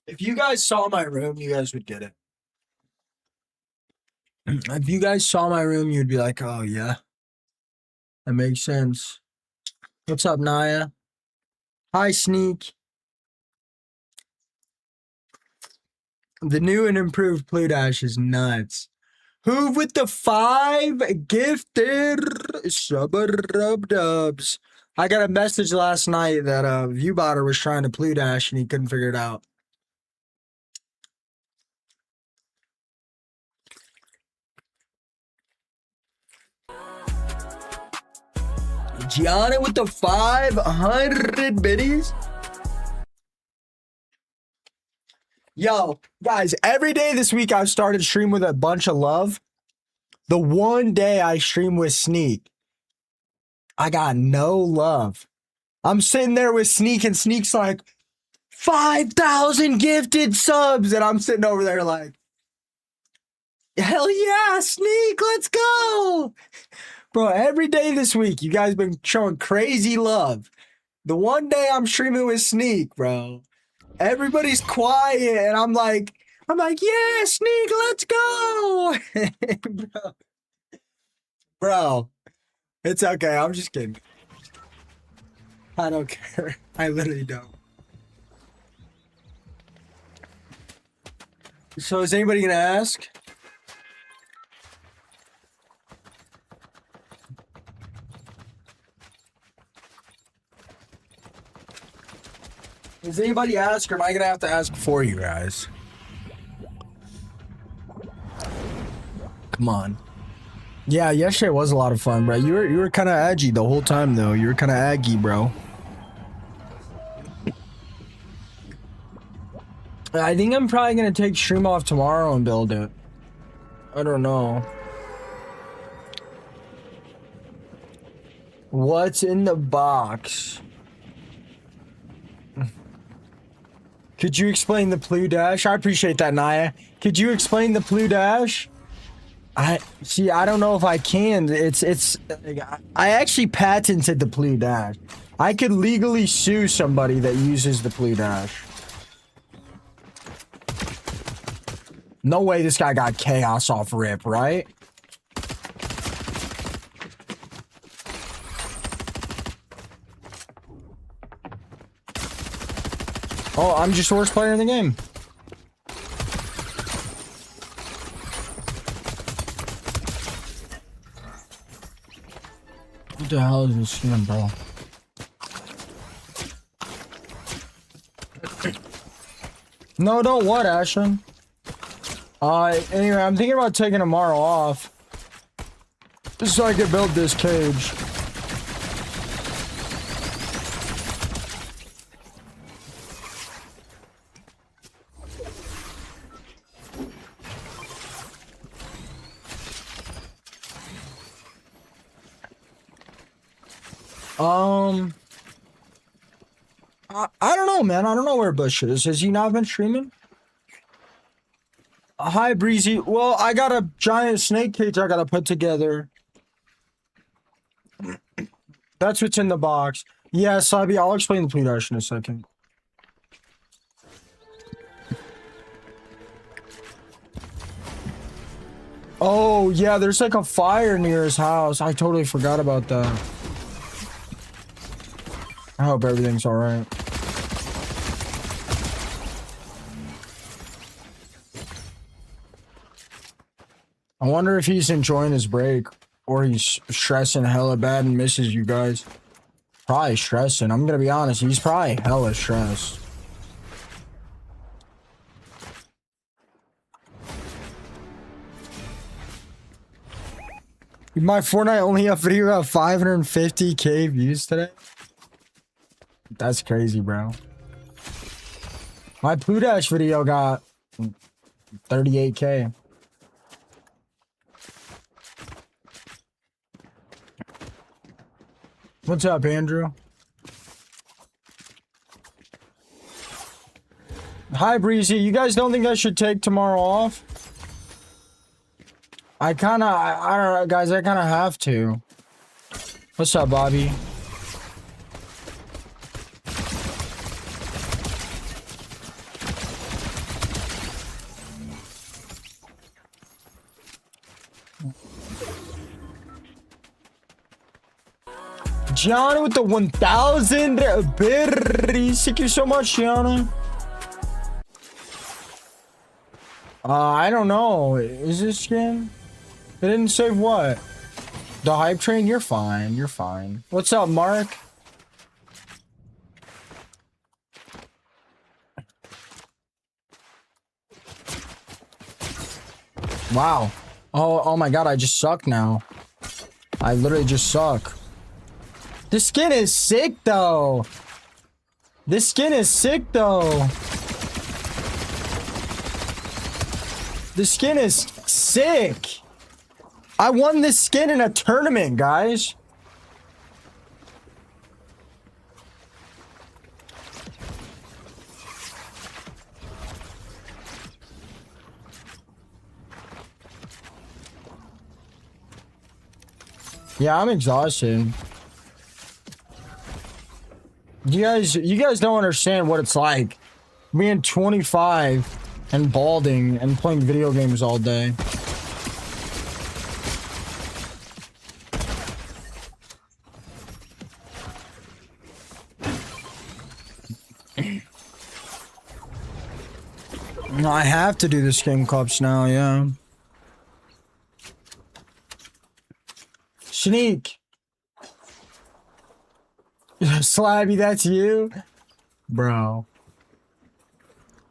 If you guys saw my room, you guys would get it. If you guys saw my room, you'd be like, oh, yeah. That makes sense. What's up, Naya? Hi, Sneak. The new and improved Pludash is nuts. Who with the 5 gifted sub-dubs? I got a message last night that Viewbotter was trying to Pludash and he couldn't figure it out. Gianna with the 500 biddies. Yo, guys, every day this week I've started stream with a bunch of love. The one day I stream with Sneak, I got no love. I'm sitting there with Sneak and Sneak's like, 5,000 gifted subs. And I'm sitting over there like, hell yeah, Sneak, let's go. Bro, every day this week, you guys been showing crazy love. The one day I'm streaming with Sneak, bro, everybody's quiet, and I'm like, yeah, Sneak, let's go. Bro, it's okay. I'm just kidding. I don't care. I literally don't. So is anybody gonna ask? Does anybody ask, or am I gonna have to ask for you guys? Come on. Yeah, yesterday was a lot of fun, bro. You were kind of edgy the whole time, though. You were kind of aggy, bro. I think I'm probably gonna take stream off tomorrow and build it. I don't know. What's in the box? Could you explain the Pludash? I appreciate that, Naya. Could you explain the Pludash? I don't know if I can. I actually patented the Pludash. I could legally sue somebody that uses the Pludash. No way this guy got chaos off rip, right? Oh, I'm just the worst player in the game. What the hell is this skin, bro? No, don't what, Ashton? Anyway, I'm thinking about taking tomorrow off. Just so I can build this cage. I don't know, man. I don't know where Bush is. Has he not been streaming? Hi, Breezy. Well, I got a giant snake cage I gotta put together. That's what's in the box. Yeah, Sabi, I'll explain the Pludash in a second. Oh, yeah, there's like a fire near his house. I totally forgot about that. I hope everything's alright. I wonder if he's enjoying his break or he's stressing hella bad and misses you guys. Probably stressing. I'm gonna be honest, he's probably hella stressed. My Fortnite only up video got 550k views today. That's crazy, bro. My Pludash video got 38k. What's up, Andrew? Hi, Breezy. You guys don't think I should take tomorrow off? I don't know, guys. I kind of have to. What's up, Bobby? Gianna with the 1,000 berries. Thank you so much, Gianna. I don't know. Is this skin? It didn't say what. The hype train? You're fine. You're fine. What's up, Mark? Wow. Oh my god, I just suck now. I literally just suck. This skin is sick, though. This skin is sick, though. The skin is sick. I won this skin in a tournament, guys. Yeah, I'm exhausted. You guys don't understand what it's like being 25 and balding and playing video games all day. I have to do the skin cups now, yeah. Sneak. Slabby, that's you? Bro.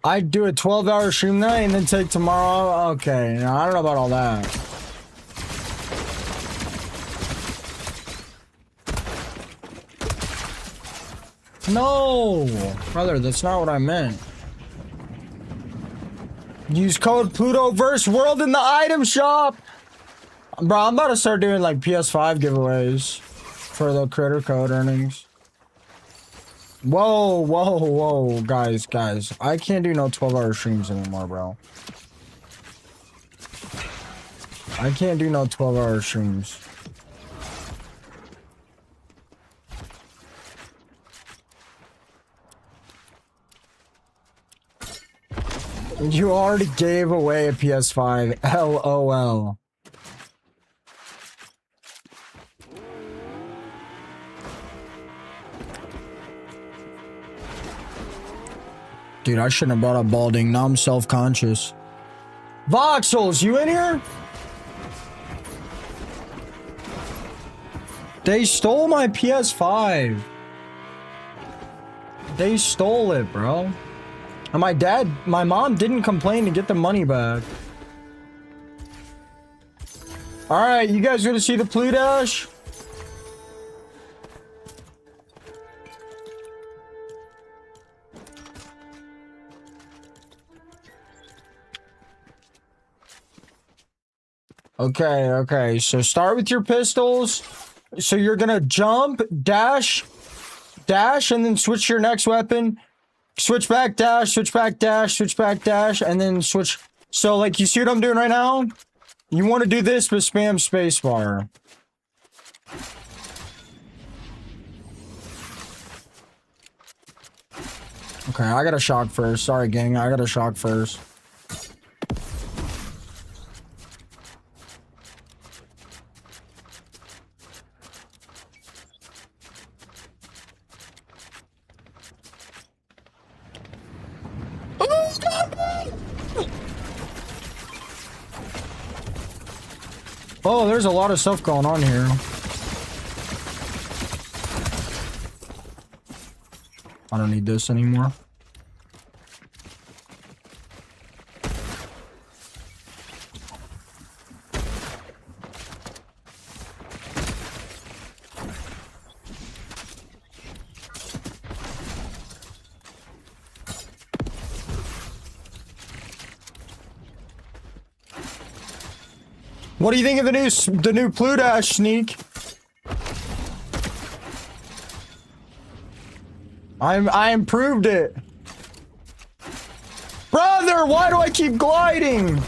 I'd do a 12-hour stream night and then take tomorrow. Okay, now, I don't know about all that. No! Brother, that's not what I meant. Use code Plutoverse World in the item shop! Bro, I'm about to start doing like PS5 giveaways for the creator code earnings. Whoa, whoa, whoa, guys. I can't do no 12-hour streams anymore, bro. I can't do no 12-hour streams. You already gave away a PS5. LOL. Dude, I shouldn't have brought up balding. Now I'm self-conscious. Voxels, you in here? They stole my PS5. They stole it, bro. And my mom didn't complain to get the money back. Alright, you guys gonna see the Pludash? Okay, so start with your pistols. So you're gonna jump, dash, and then switch to your next weapon. Switch back, dash, switch back, dash, switch back, dash, and then switch. So, like, you see what I'm doing right now? You want to do this, but spam spacebar. Okay, I got a shock first. Sorry, gang, I got a shock first. Oh, there's a lot of stuff going on here. I don't need this anymore. What do you think of the new Pludash, Sneak? I improved it. Brother, why do I keep gliding?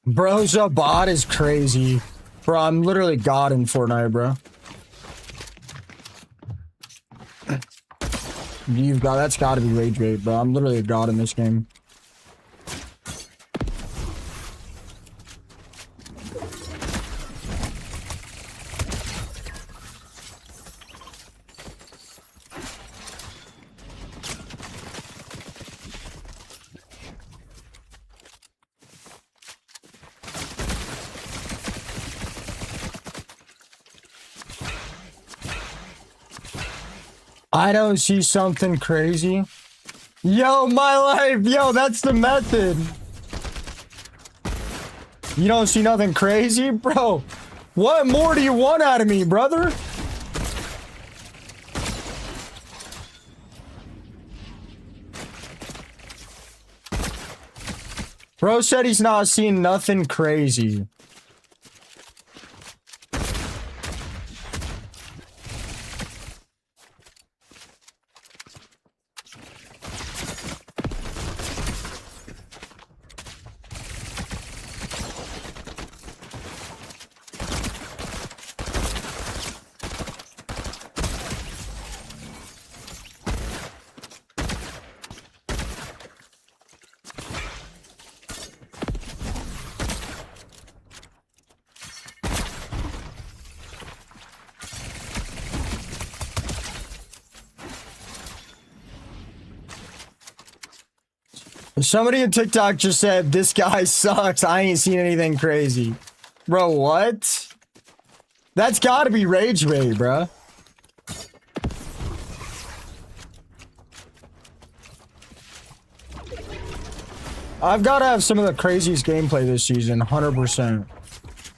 Bro's a bot is crazy. Bro, I'm literally God in Fortnite, bro. That's gotta be rage bait, bro. I'm literally a god in this game. I don't see something crazy. Yo, my life. Yo, that's the method. You don't see nothing crazy? Bro, what more do you want out of me, brother? Bro said he's not seeing nothing crazy. Somebody in TikTok just said, this guy sucks. I ain't seen anything crazy. Bro, what? That's gotta be rage bait, bro. I've gotta have some of the craziest gameplay this season, 100%.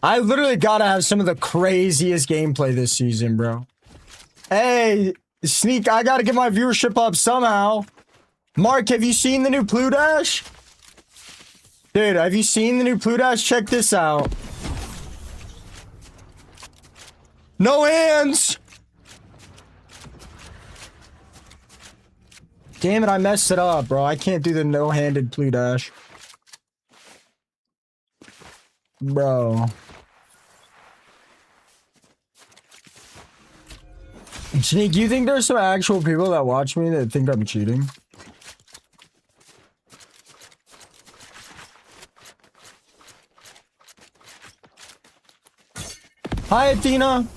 I literally gotta have some of the craziest gameplay this season, bro. Hey, Sneak, I gotta get my viewership up somehow. Mark, have you seen the new Pludash? Dude, have you seen the new Pludash? Check this out. No hands! Damn it, I messed it up, bro. I can't do the no-handed Pludash. Bro. Sneak, you think there's some actual people that watch me that think I'm cheating? Hi, Athena.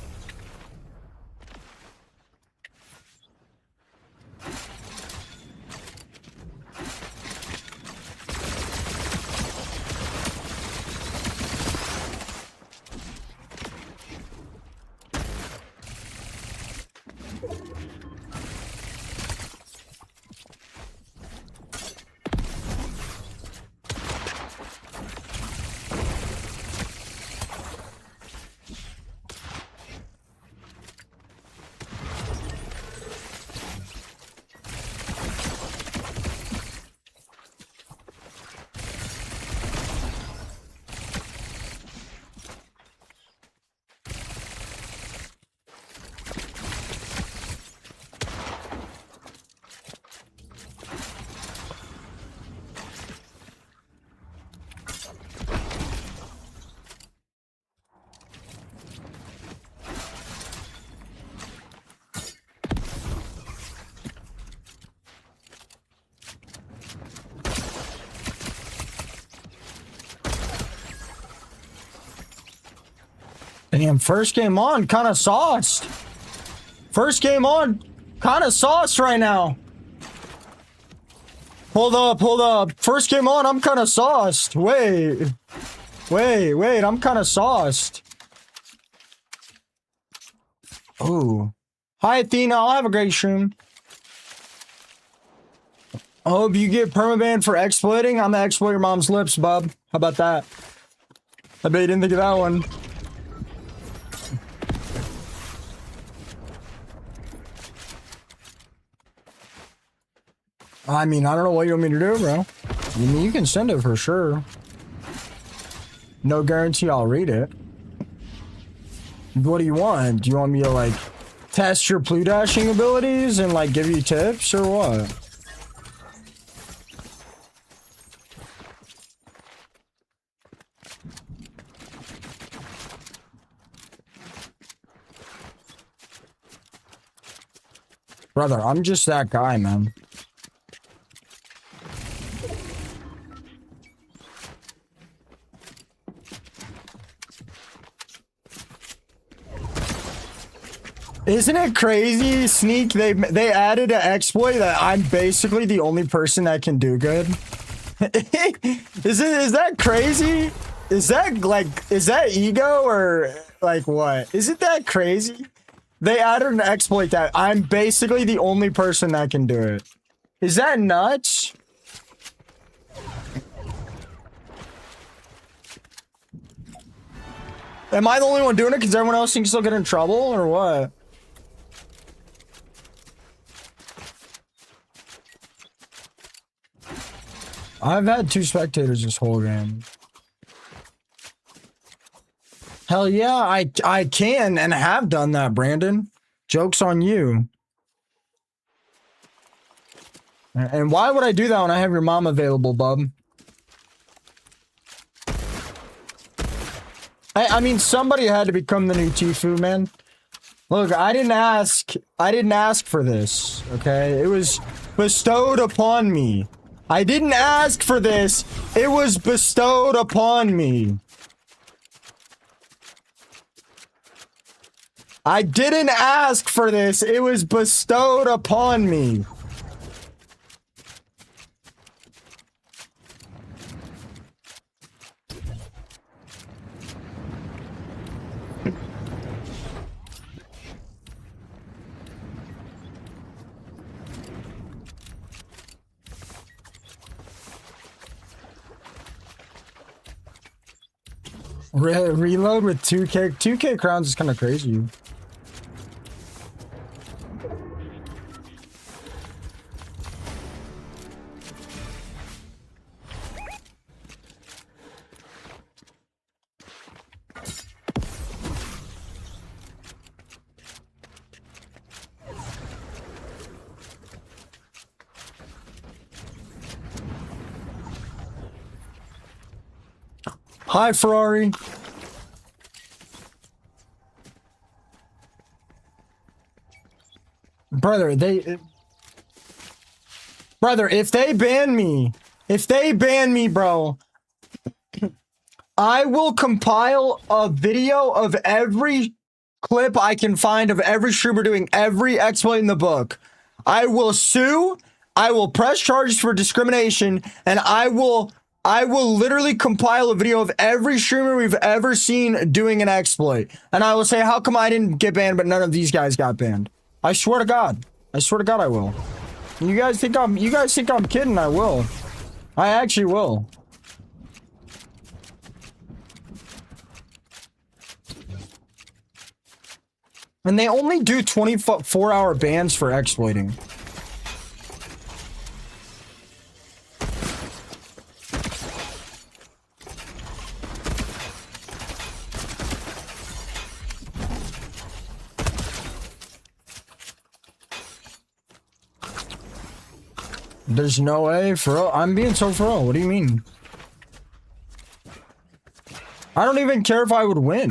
Damn, first game on, kind of sauced. First game on, kind of sauced right now. Hold up. First game on, I'm kind of sauced. Wait, I'm kind of sauced. Oh. Hi, Athena, I'll have a great stream. I hope you get permaban for exploiting. I'm gonna exploit your mom's lips, bub. How about that? I bet you didn't think of that one. I mean, I don't know what you want me to do, bro. I mean, you can send it for sure. No guarantee I'll read it. What do you want? Do you want me to, like, test your Pludashing abilities and, like, give you tips or what? Brother, I'm just that guy, man. Isn't it crazy, Sneak? They added an exploit that I'm basically the only person that can do good. Is that crazy? Is that ego or like what? Isn't that crazy? They added an exploit that I'm basically the only person that can do it. Is that nuts? Am I the only one doing it because everyone else thinks they'll get in trouble or what? I've had 2 spectators this whole game. Hell yeah, I can and have done that, Brandon. Joke's on you. And why would I do that when I have your mom available, bub? I mean, somebody had to become the new Tifu, man. Look, I didn't ask for this, okay? It was bestowed upon me. I didn't ask for this. It was bestowed upon me. I didn't ask for this. It was bestowed upon me. Reload with 2K crowns is kind of crazy. Hi, Ferrari. Brother, if they ban me, bro, I will compile a video of every clip I can find of every streamer doing every exploit in the book. I will sue, I will press charges for discrimination, and I will literally compile a video of every streamer we've ever seen doing an exploit. And I will say, how come I didn't get banned, but none of these guys got banned? I swear to God. I swear to God I will. You guys think I'm kidding? I will. I actually will. And they only do 24-hour bans for exploiting. There's no way, for real. I'm being so for real. What do you mean? I don't even care if I would win.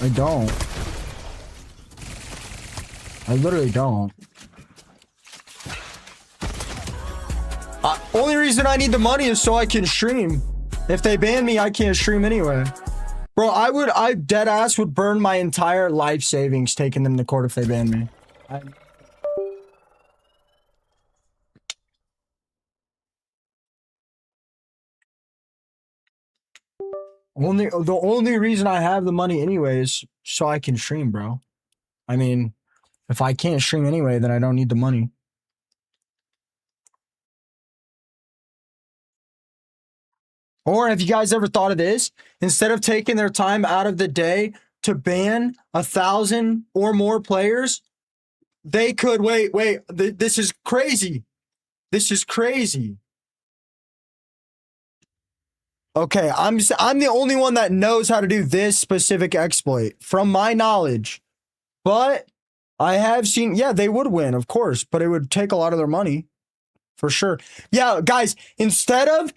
I don't. I literally don't. Only reason I need the money is so I can stream. If they ban me, I can't stream anyway. Bro, I dead ass would burn my entire life savings taking them to court if they ban me. The only reason I have the money anyway is so I can stream, bro. I mean, if I can't stream anyway, then I don't need the money. Or have you guys ever thought of this? Instead of taking their time out of the day to ban 1,000 or more players, they could wait. This is crazy. This is crazy. Okay, I'm the only one that knows how to do this specific exploit from my knowledge. But I have seen, yeah, they would win, of course, but it would take a lot of their money for sure. Yeah, guys, instead of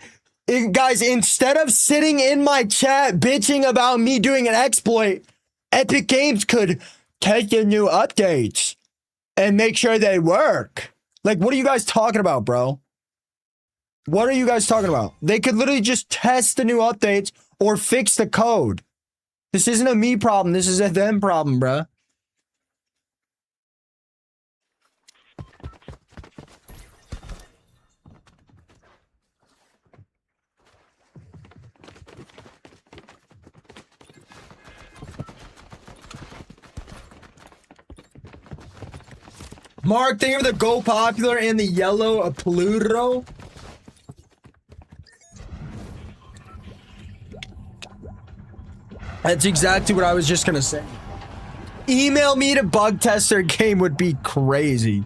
sitting in my chat bitching about me doing an exploit, Epic Games could take in new updates. and make sure they work. Like, what are you guys talking about, bro? What are you guys talking about? They could literally just test the new updates or fix the code. This isn't a me problem. This is a them problem, bro. Mark, think of the Go Popular and the yellow Pluto. That's exactly what I was just gonna say. Email me to bug test their game would be crazy.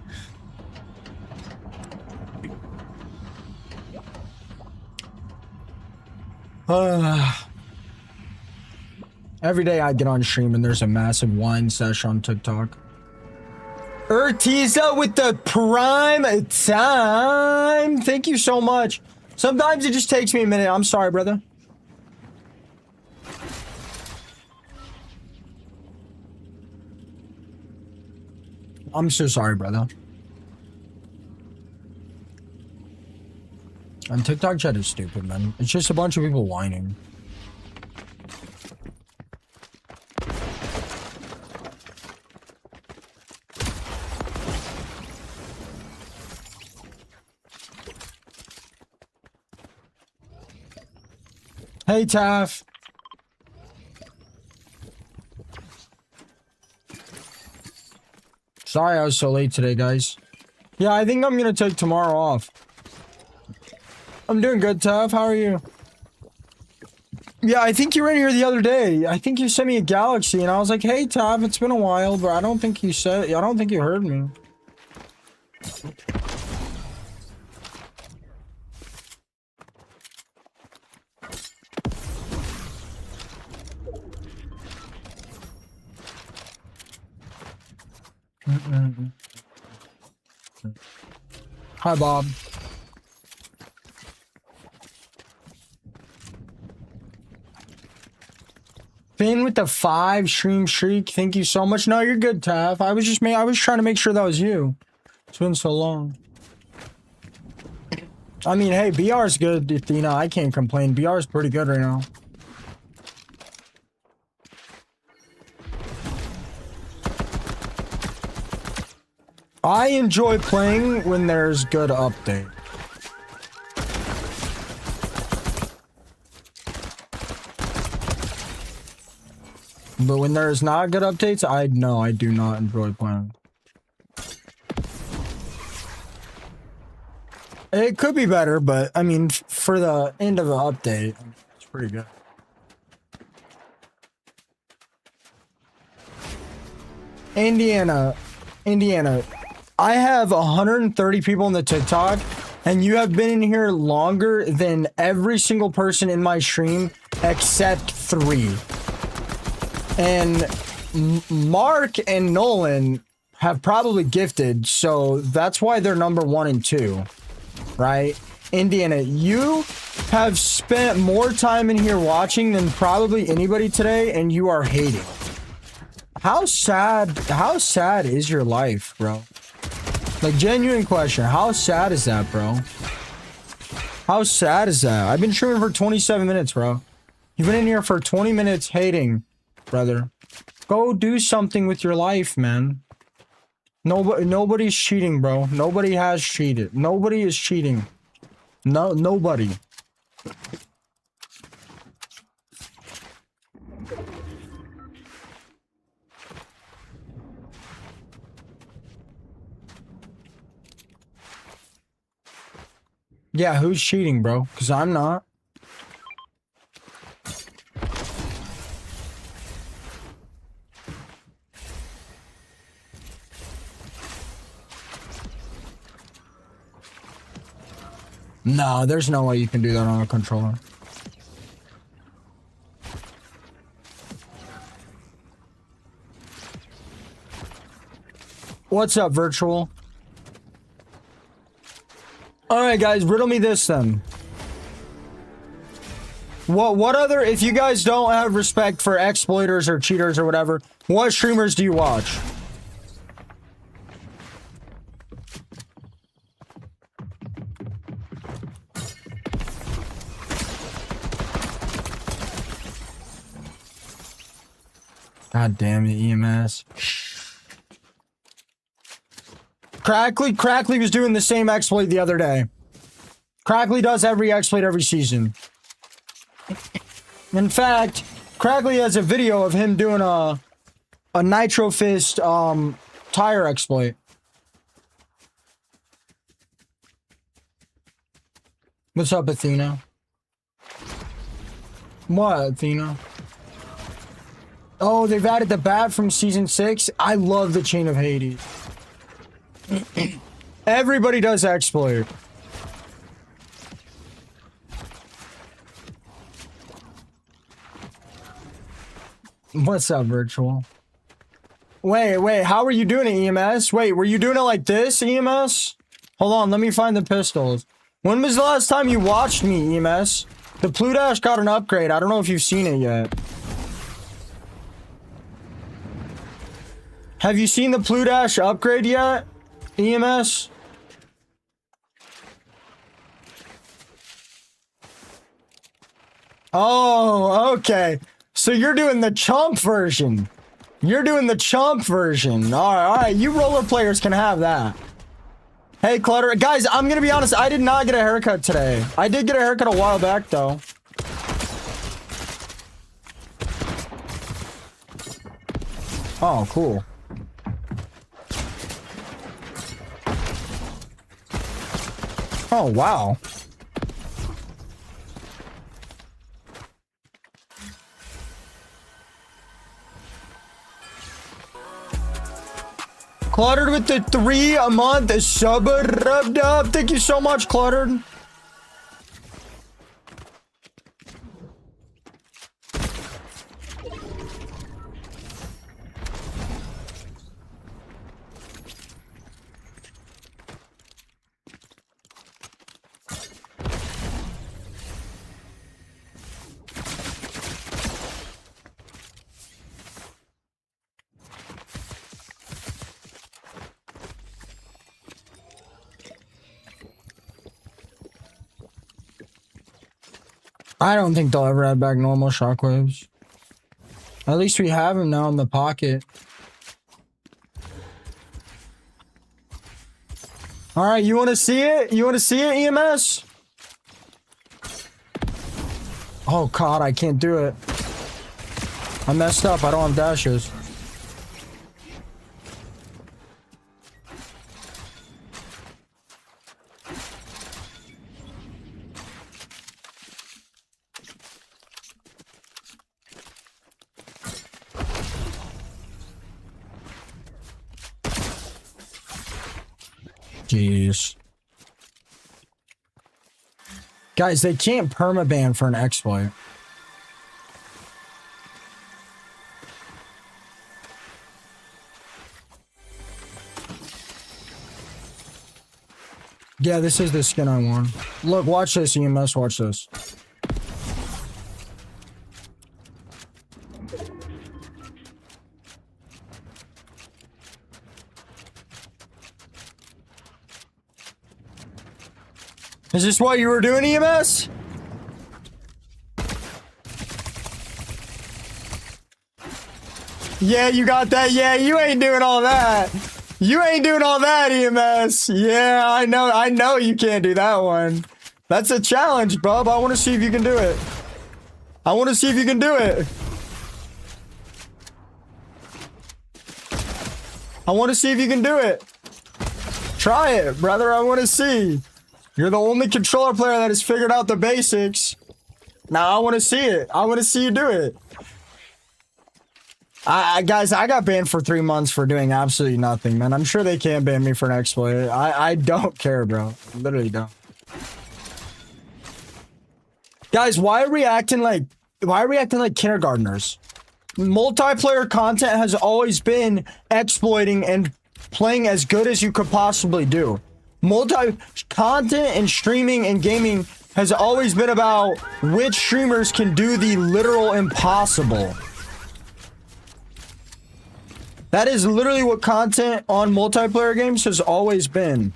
Every day I get on stream and there's a massive wine sesh on TikTok. Urtiza with the prime time. Thank you so much. Sometimes it just takes me a minute. I'm sorry, brother. I'm so sorry, brother. And TikTok chat is stupid, man. It's just a bunch of people whining. Hey, Taff. Sorry I was so late today, guys. Yeah, I think I'm gonna take tomorrow off. I'm doing good, Taff. How are you? Yeah, I think you were in here the other day. I think you sent me a galaxy, and I was like, hey, Taff, it's been a while, but I don't think you heard me. Hi, Bob. Finn with the 5 stream streak. Thank you so much. No, you're good, Taff. I was trying to make sure that was you. It's been so long. I mean, hey, BR's good. Athena, I can't complain. BR's pretty good right now. I enjoy playing when there's good update. But when there's not good updates, I do not enjoy playing. It could be better, but I mean, for the end of the update, it's pretty good. Indiana. I have 130 people in the TikTok, and you have been in here longer than every single person in my stream except 3. And Mark and Nolan have probably gifted, so that's why they're number 1 and 2, right? Indiana, you have spent more time in here watching than probably anybody today, and you are hating. How sad is your life, bro? Like, genuine question. How sad is that, bro? How sad is that? I've been streaming for 27 minutes, bro. You've been in here for 20 minutes hating, brother. Go do something with your life, man. Nobody's cheating, bro. Nobody has cheated. Nobody is cheating. No, nobody. Yeah, who's cheating, bro? Because I'm not. No, there's no way you can do that on a controller. What's up, virtual? Alright, guys, riddle me this then. What other, if you guys don't have respect for exploiters or cheaters or whatever, what streamers do you watch? God damn it, EMS. Crackly was doing the same exploit the other day. Crackly does every exploit every season. In fact, Crackly has a video of him doing a Nitro Fist tire exploit. What's up, Athena? What, Athena? Oh, they've added the bat from season 6. I love the Chain of Hades. Everybody does exploit. What's up, Virtual? Wait, how are you doing it, EMS? Wait, were you doing it like this, EMS? Hold on, let me find the pistols. When was the last time you watched me, EMS? The Pludash got an upgrade. I don't know if you've seen it yet. Have you seen the Pludash upgrade yet, EMS? Oh, okay. So you're doing the chomp version. You're doing the chomp version. All right. You roller players can have that. Hey, Clutter. Guys, I'm going to be honest. I did not get a haircut today. I did get a haircut a while back, though. Oh, cool. Oh, wow. Cluttered with the 3 a month sub rubbed up. Thank you so much, Cluttered. I don't think they'll ever add back normal shockwaves. At least we have him now in the pocket. All right, you want to see it? You want to see it, EMS? Oh, God, I can't do it. I messed up. I don't have dashes. Jeez. Guys, they can't permaban for an exploit. Yeah, this is the skin I want. Look, watch this, EMS, watch this. Is this what you were doing, EMS? Yeah, you got that. Yeah, you ain't doing all that. You ain't doing all that, EMS. Yeah, I know you can't do that one. That's a challenge, bub. I want to see if you can do it. I want to see if you can do it. I want to see if you can do it. Try it, brother. I want to see. You're the only controller player that has figured out the basics. Now I want to see it. I want to see you do it. Guys, I got banned for 3 months for doing absolutely nothing, man. I'm sure they can ban me for an exploit. I don't care, bro. Literally don't. Guys, why are we acting like kindergartners? Multiplayer content has always been exploiting and playing as good as you could possibly do. Content and streaming and gaming has always been about which streamers can do the literal impossible. That is literally what content on multiplayer games has always been.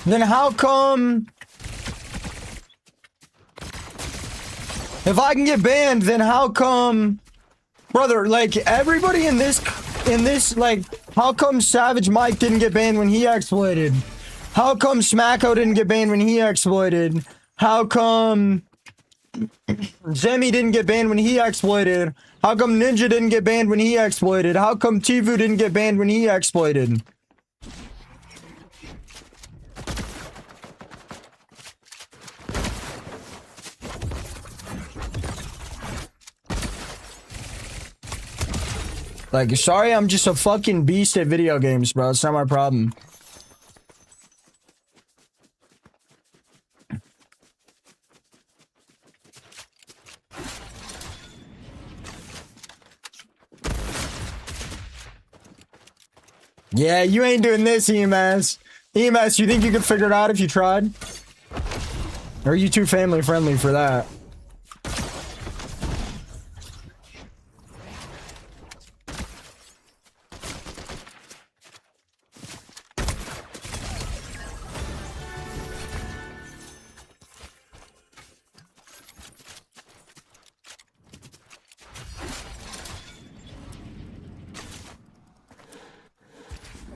Then how come... If I can get banned, then how come... Brother, like, everybody in this, like, how come Savage Mike didn't get banned when he exploited? How come Smacko didn't get banned when he exploited? How come Zemi didn't get banned when he exploited? How come Ninja didn't get banned when he exploited? How come Tifu didn't get banned when he exploited? Like, sorry, I'm just a fucking beast at video games, bro. It's not my problem. Yeah, you ain't doing this, EMS. EMS, you think you could figure it out if you tried? Or are you too family friendly for that?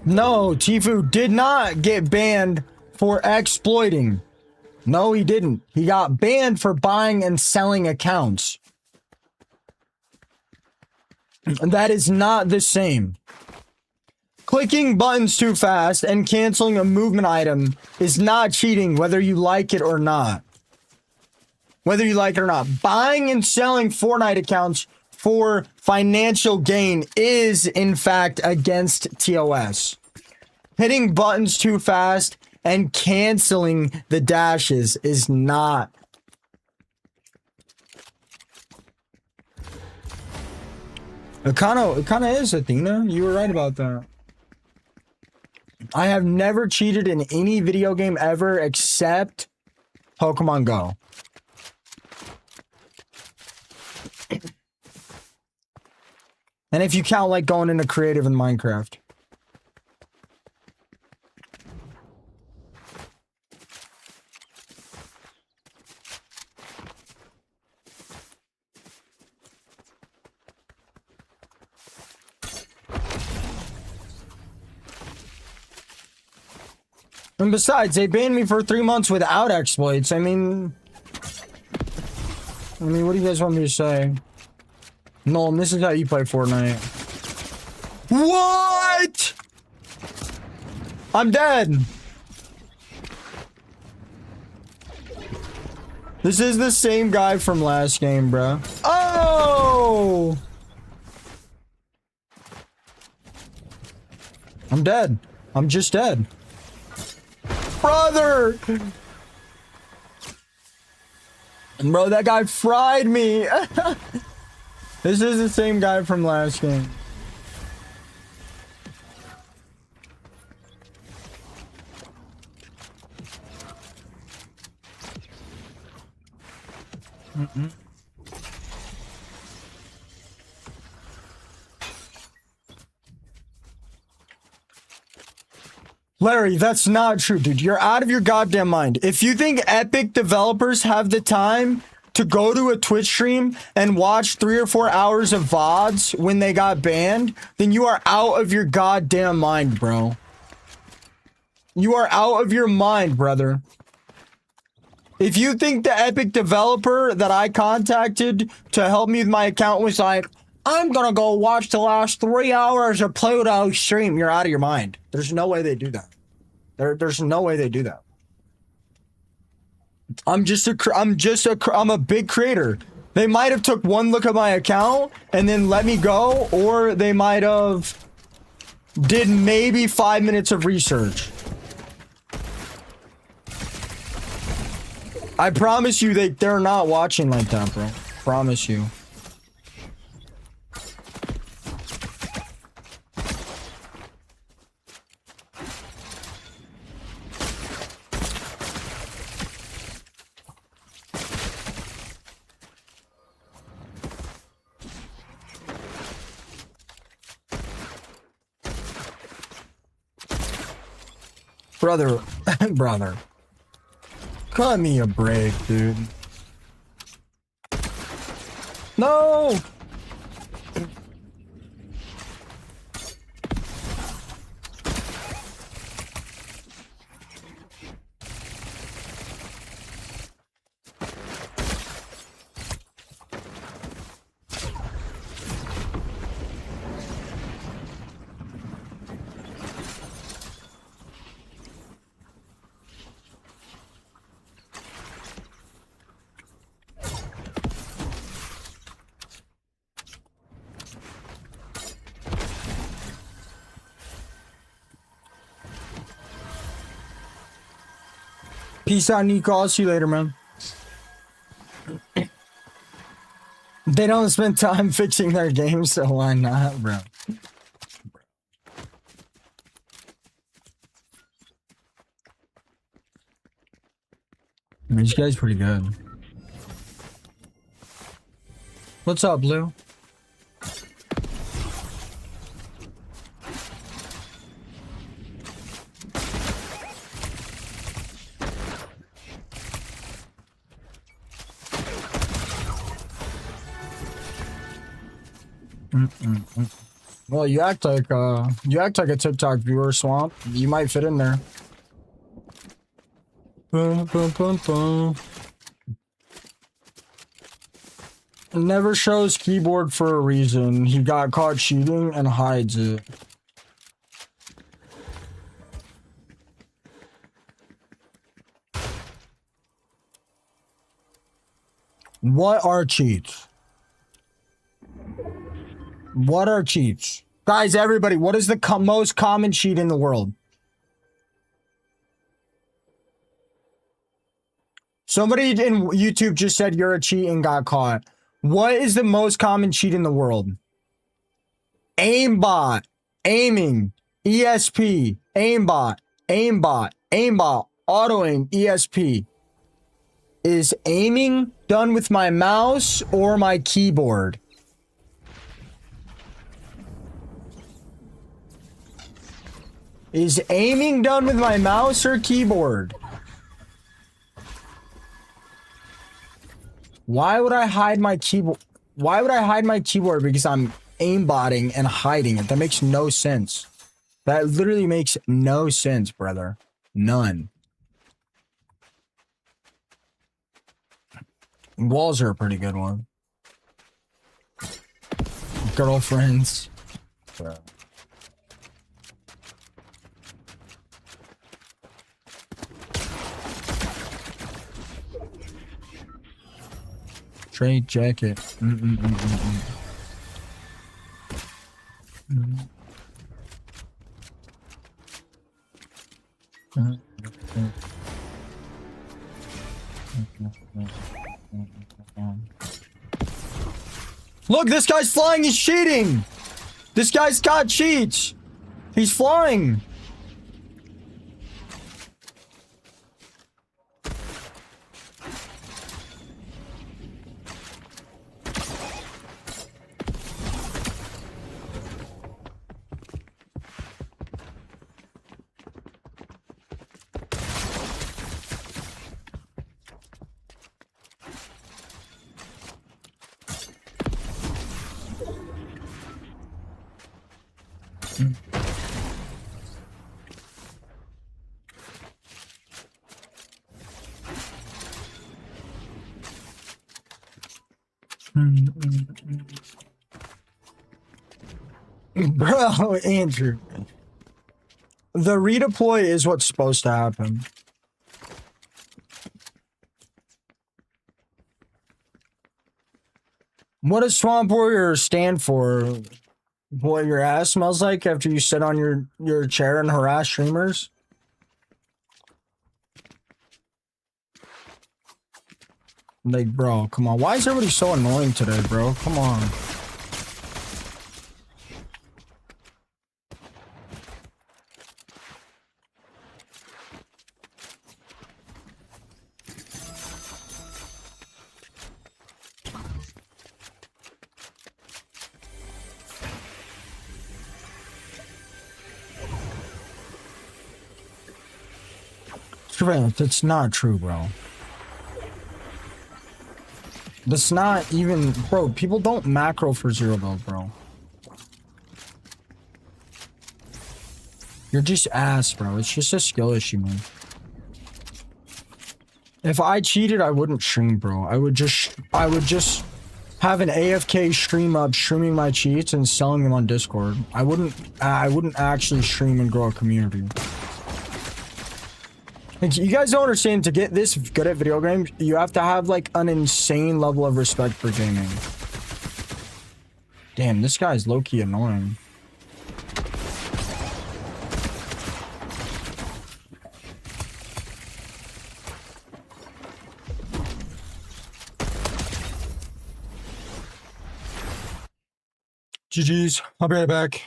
No, Tifu did not get banned for exploiting. No, he didn't. He got banned for buying and selling accounts. And that is not the same. Clicking buttons too fast and canceling a movement item is not cheating, whether you like it or not. Whether you like it or not. Buying and selling Fortnite accounts for financial gain is, in fact, against TOS. Hitting buttons too fast and canceling the dashes is not. It kind of is, Athena. You were right about that. I have never cheated in any video game ever except Pokemon Go. And if you count like going into creative in Minecraft. And besides, they banned me for 3 months without exploits. I mean, what do you guys want me to say? Nolan, this is how you play Fortnite. What? I'm dead. This is the same guy from last game, bro. Oh! I'm dead. I'm just dead. Brother! Bro, that guy fried me. This is the same guy from last game. Larry, that's not true, dude. You're out of your goddamn mind. If you think Epic developers have the time to go to a Twitch stream and watch 3 or 4 hours of VODs when they got banned, then you are out of your goddamn mind, bro. You are out of your mind, brother. If you think the Epic developer that I contacted to help me with my account was like, I'm gonna go watch the last 3 hours of Pluto stream, you're out of your mind. There's no way they do that. There's no way they do that. I'm a big creator. They might have took one look at my account and then let me go, or they might have did maybe 5 minutes of research. I promise you they're not watching like that, bro. Promise you. Brother, Brother. Cut me a break, dude. No! Peace out, Nico. I'll see you later, man. They don't spend time fixing their game, so why not, bro? This guy's pretty good. What's up, Blue? Well, you act like a TikTok viewer, Swamp. You might fit in there. Boom, boom, boom, boom. Never shows keyboard for a reason. He got caught cheating and hides it. What are cheats? What are cheats? Guys, everybody, what is the most common cheat in the world? Somebody in YouTube just said you're a cheat and got caught. What is the most common cheat in the world? Aimbot, aiming, ESP, aimbot, aimbot, aimbot, auto aim, ESP. Is aiming done with my mouse or my keyboard? Is aiming done with my mouse or keyboard? Why would I hide my keyboard? Why would I hide my keyboard? Because I'm aimbotting and hiding it. That makes no sense. That literally makes no sense, brother. None. Walls are a pretty good one. Girlfriends. Bro. Trade jacket. Look, this guy's flying. He's cheating. This guy's got cheats. He's flying. Bro, Andrew. The redeploy is what's supposed to happen. What does Swamp Warrior stand for? What your ass smells like after you sit on your chair and harass streamers? Like, bro, come on. Why is everybody so annoying today, bro? Come on. Surveillance, that's not true, bro. That's not even, bro, people don't macro for zero build, bro. You're just ass, bro. It's just a skill issue, man. If I cheated, I wouldn't stream, bro. I would just have an AFK stream up, streaming my cheats and selling them on Discord. I wouldn't actually stream and grow a community. Like, you guys don't understand, to get this good at video games, you have to have like an insane level of respect for gaming. Damn, this guy's low-key annoying. GG's. I'll be right back.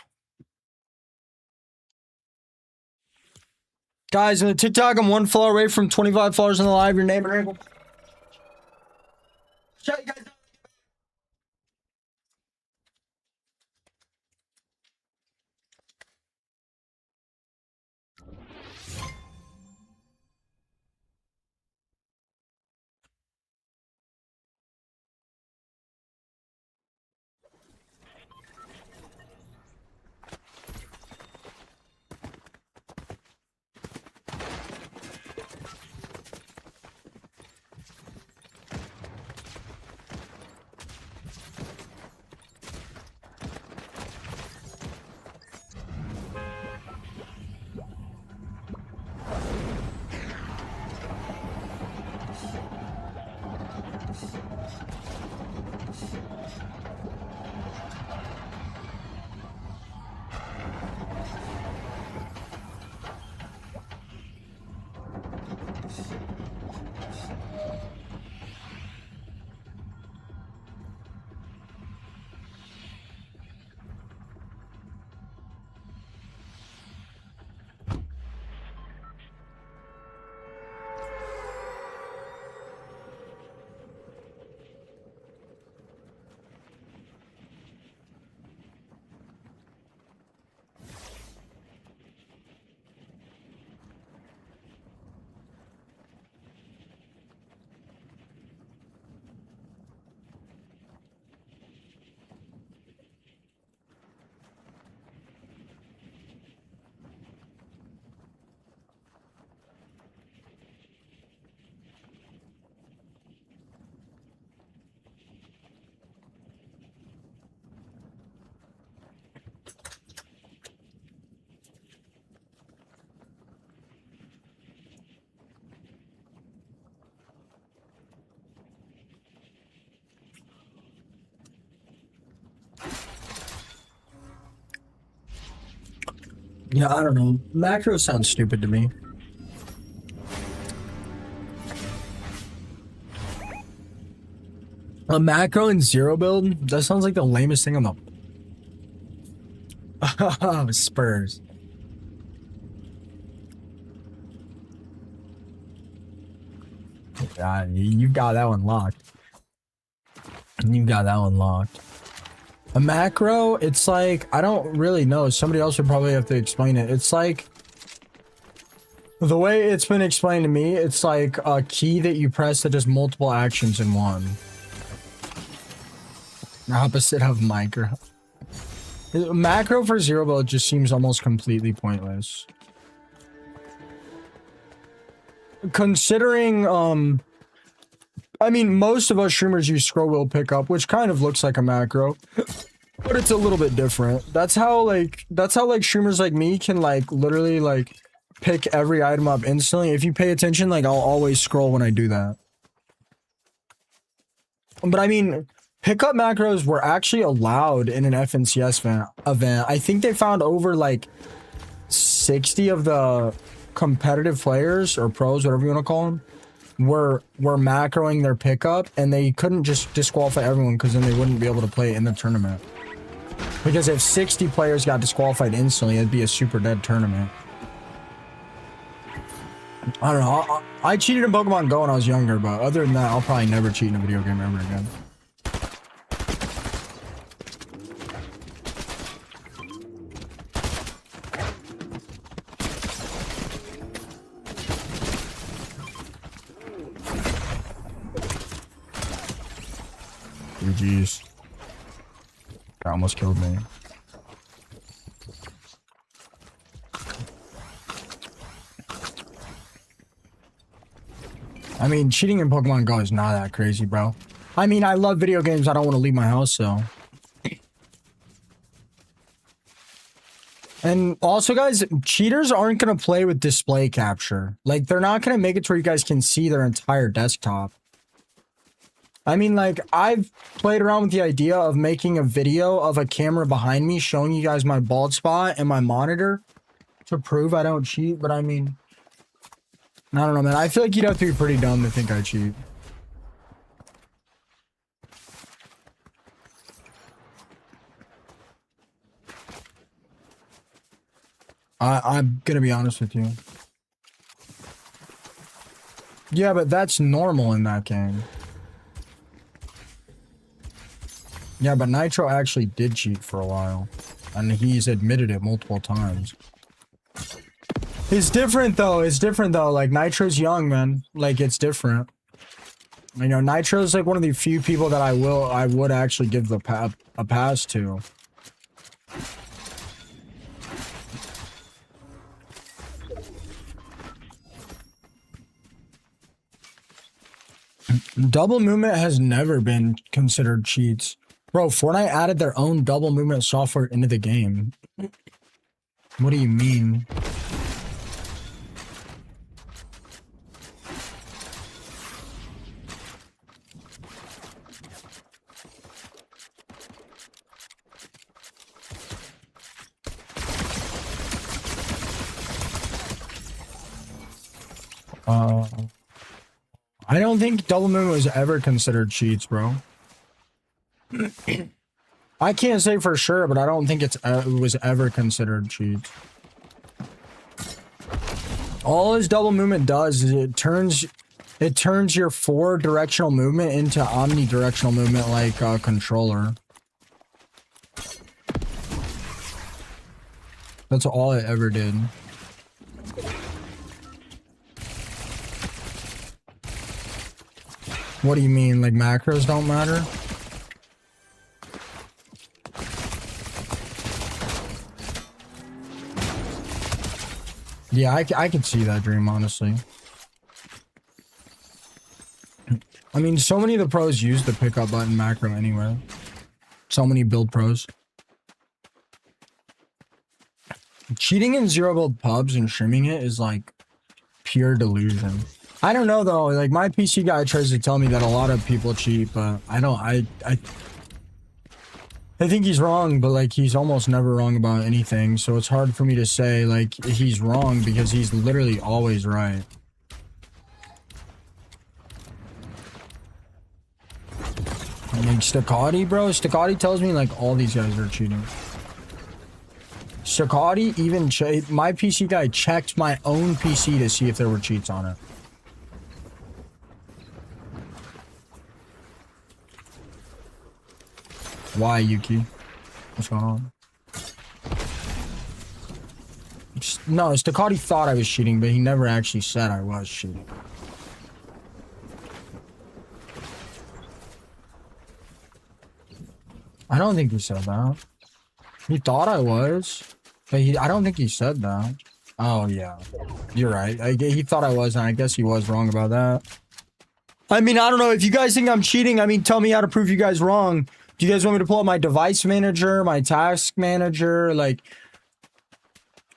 Guys, in the TikTok, I'm 1 follower away from 25 followers on the live. Your name and rank. Shut you guys up. Yeah, I don't know. Macro sounds stupid to me. A macro in zero build? That sounds like the lamest thing on the Spurs. Yeah, you've got that one locked. You've got that one locked. A macro, it's like, I don't really know. Somebody else would probably have to explain it. It's like, the way it's been explained to me, it's like a key that you press that does multiple actions in one. Opposite of micro. Macro for zero build just seems almost completely pointless. Considering, I mean, most of us streamers use scroll wheel pickup, which kind of looks like a macro, but it's a little bit different. That's how streamers like me can like literally like pick every item up instantly. If you pay attention, like I'll always scroll when I do that. But I mean, pickup macros were actually allowed in an FNCS event. I think they found over like 60 of the competitive players or pros, whatever you want to call them, were macroing their pickup, and they couldn't just disqualify everyone because then they wouldn't be able to play in the tournament. Because if 60 players got disqualified instantly, it'd be a super dead tournament. I don't know. I cheated in Pokemon Go when I was younger, but other than that, I'll probably never cheat in a video game ever again. GG's. That almost killed me. I mean, cheating in Pokemon Go is not that crazy, bro. I mean, I love video games. I don't want to leave my house, so. And also, guys, cheaters aren't going to play with display capture. Like, they're not going to make it to where you guys can see their entire desktop. I mean, like, I've played around with the idea of making a video of a camera behind me showing you guys my bald spot and my monitor to prove I don't cheat, but I mean, I don't know, man. I feel like you'd have to be pretty dumb to think I cheat. I'm gonna be honest with you. Yeah, but that's normal in that game. Yeah, but Nitro actually did cheat for a while. And he's admitted it multiple times. It's different though. It's different though. Like, Nitro's young, man. Like, it's different. You know, Nitro's like one of the few people that I would actually give a pass to. Double movement has never been considered cheats. Bro, Fortnite added their own double movement software into the game. What do you mean? I don't think double movement was ever considered cheats, bro. I can't say for sure, but I don't think it was ever considered cheats. All his double movement does is it turns your 4 directional movement into omnidirectional movement like a controller. That's all it ever did. What do you mean? Like, macros don't matter? Yeah, I can see that dream, honestly. I mean, so many of the pros use the pickup button macro anyway. So many build pros. Cheating in zero build pubs and streaming it is like pure delusion. I don't know though, like my PC guy tries to tell me that a lot of people cheat, but I think he's wrong, but like he's almost never wrong about anything, so it's hard for me to say like he's wrong because he's literally always right. I mean, Staccati, bro, Staccati tells me like all these guys are cheating. Staccati even my PC guy checked my own PC to see if there were cheats on it. Why, Yuki? What's going on? No, Staccati thought I was cheating, but he never actually said I was cheating. I don't think he said that. He thought I was, but I don't think he said that. Oh, yeah. You're right. He thought I was, and I guess he was wrong about that. I mean, I don't know. If you guys think I'm cheating, I mean, tell me how to prove you guys wrong. Do you guys want me to pull up my device manager, my task manager? Like,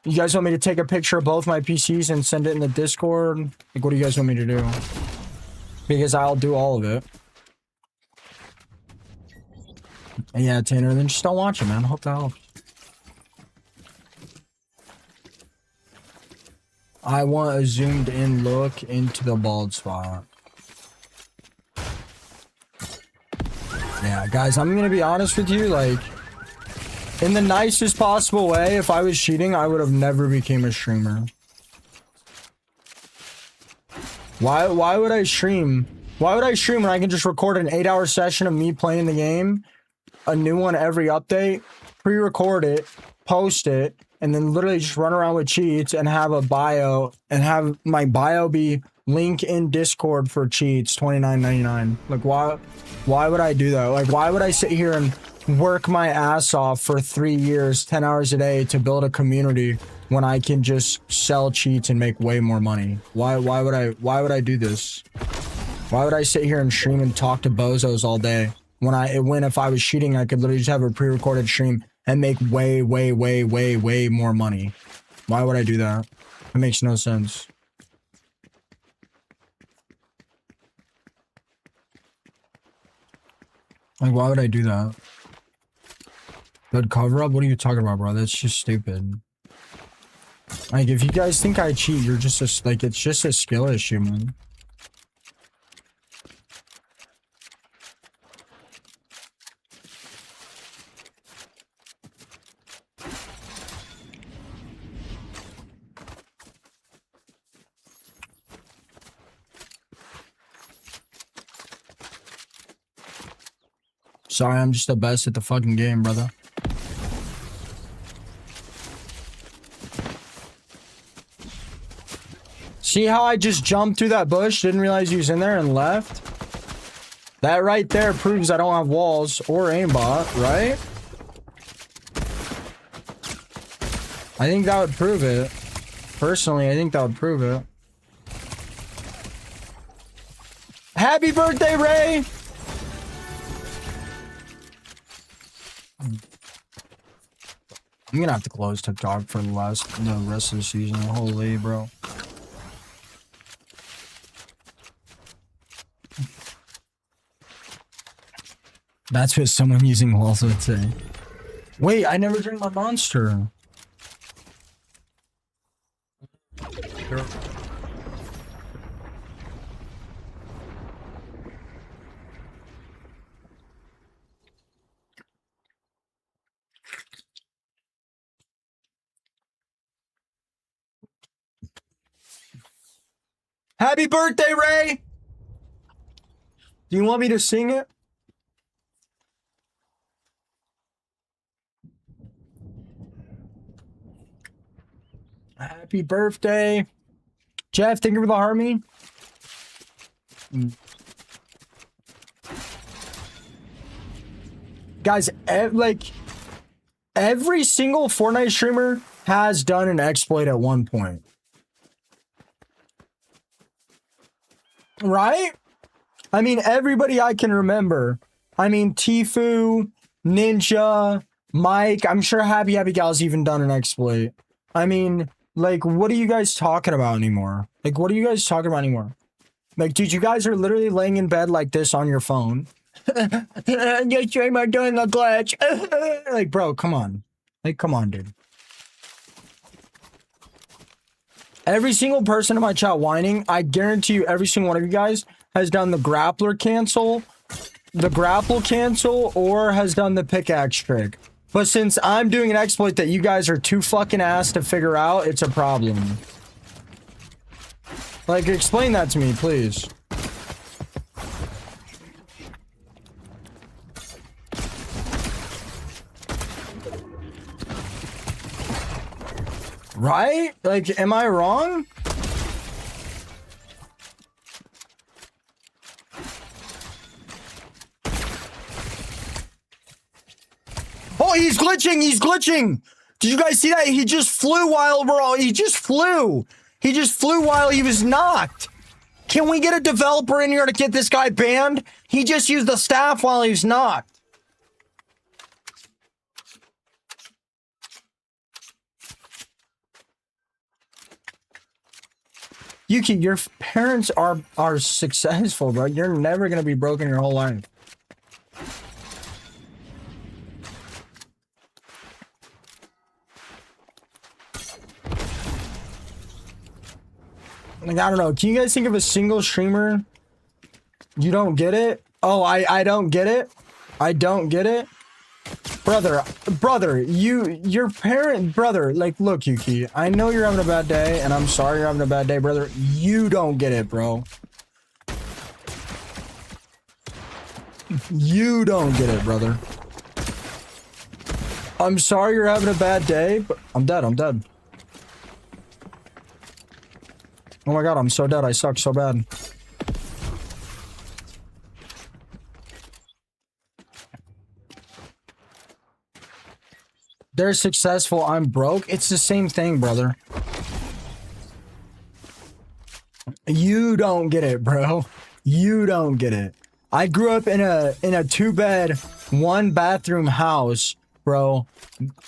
you guys want me to take a picture of both my PCs and send it in the Discord? Like, what do you guys want me to do? Because I'll do all of it. And yeah, Tanner, then just don't watch it, man. Hope that helps. I want a zoomed in look into the bald spot. Yeah, guys, I'm gonna be honest with you, like, in the nicest possible way, if I was cheating, I would have never became a streamer. Why would I stream? Why would I stream when I can just record an 8-hour session of me playing the game, a new one every update, pre-record it, post it, and then literally just run around with cheats and have a bio, and have my bio be Link in Discord for cheats, $29.99. Like, why would I do that? Like, why would I sit here and work my ass off for 3 years, 10 hours a day to build a community when I can just sell cheats and make way more money? Why would I do this? Why would I sit here and stream and talk to bozos all day when if I was cheating, I could literally just have a pre-recorded stream and make way more money? Why would I do that? It makes no sense. Like, why would I do that? Good cover up? What are you talking about, bro? That's just stupid. Like, if you guys think I cheat, you're just like, it's just a skill issue, man. Sorry, I'm just the best at the fucking game, brother. See how I just jumped through that bush, didn't realize he was in there and left? That right there proves I don't have walls or aimbot, right? I think that would prove it. Personally, I think that would prove it. Happy birthday, Ray! I'm gonna have to close TikTok for the rest of the season. Holy, bro. That's what someone using walls would say. Wait, I never drank my Monster. Happy birthday, Ray! Do you want me to sing it? Happy birthday. Jeff, thank you for the harmony. Guys, like, every single Fortnite streamer has done an exploit at one point. Right? I mean, everybody I can remember. I mean, Tfue, Ninja, Mike. I'm sure Happy Gal's even done an exploit. I mean, like, what are you guys talking about anymore? Like, what are you guys talking about anymore? Like, dude, you guys are literally laying in bed like this on your phone. Your streamer doing a glitch. Like, bro, come on. Like, come on, dude. Every single person in my chat whining, I guarantee you every single one of you guys has done the grappler cancel, the grapple cancel, or has done the pickaxe trick. But since I'm doing an exploit that you guys are too fucking ass to figure out, it's a problem. Like, explain that to me, please. Right? Like, am I wrong? Oh, he's glitching! He's glitching! Did you guys see that? He just flew while he just flew! He just flew while he was knocked! Can we get a developer in here to get this guy banned? He just used the staff while he was knocked. Yuki, your parents are successful, bro. You're never gonna be broken your whole life. Like, I don't know. Can you guys think of a single streamer? You don't get it? Oh, I don't get it. I don't get it. Brother, your parent, brother, like, look, Yuki, I know you're having a bad day, and I'm sorry you're having a bad day, brother. You don't get it, bro. You don't get it, brother. I'm sorry you're having a bad day, but I'm dead. Oh my god, I'm so dead. I suck so bad. They're successful. I'm broke. It's the same thing, brother. You don't get it, bro. You don't get it. I grew up in a 2-bed, 1-bathroom house, bro.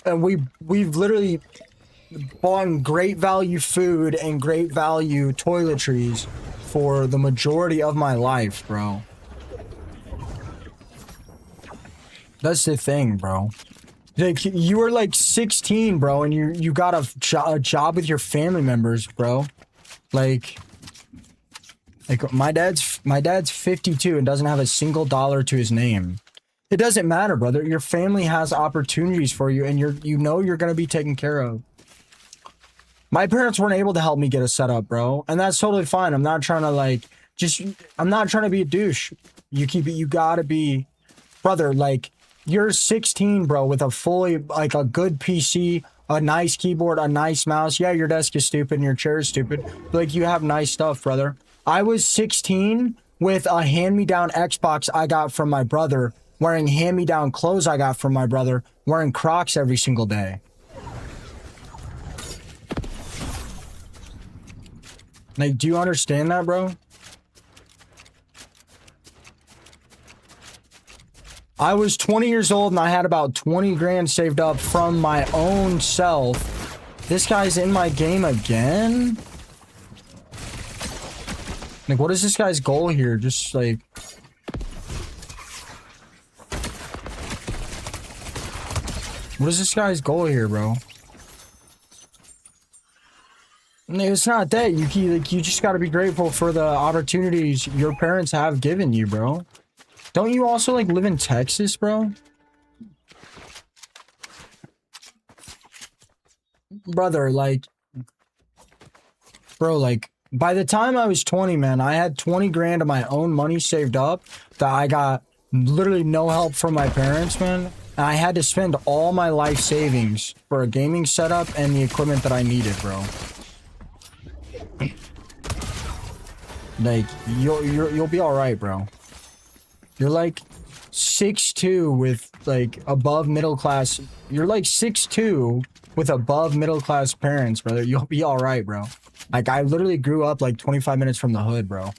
And we've literally bought great value food and great value toiletries for the majority of my life, bro. That's the thing, bro. Like, you were like 16, bro, and you got a job with your family members, bro. Like my dad's 52 and doesn't have a single dollar to his name. It doesn't matter, brother. Your family has opportunities for you, and you know you're gonna be taken care of. My parents weren't able to help me get a setup, bro, and that's totally fine. I'm not trying to like I'm not trying to be a douche. You gotta be, brother. Like, you're 16, bro, with a fully like a good PC, a nice keyboard, a nice mouse. Yeah, your desk is stupid and your chair is stupid, but like, you have nice stuff, brother. I was 16 with a hand-me-down Xbox I got from my brother, wearing hand-me-down clothes I got from my brother, wearing Crocs every single day. Like, do you understand that, bro? I was 20 years old and I had about 20 grand saved up from my own self. This guy's in my game again? Like, what is this guy's goal here? Just like... What is this guy's goal here, bro? It's not that. You just gotta be grateful for the opportunities your parents have given you, bro. Don't you also, like, live in Texas, bro? Brother, like... Bro, like... By the time I was 20, man, I had 20 grand of my own money saved up that I got literally no help from my parents, man. And I had to spend all my life savings for a gaming setup and the equipment that I needed, bro. Like, you'll be all right, bro. You're like 6'2" with like above middle class. You're like 6'2" with above middle class parents, brother. You'll be all right, bro. Like, I literally grew up like 25 minutes from the hood, bro.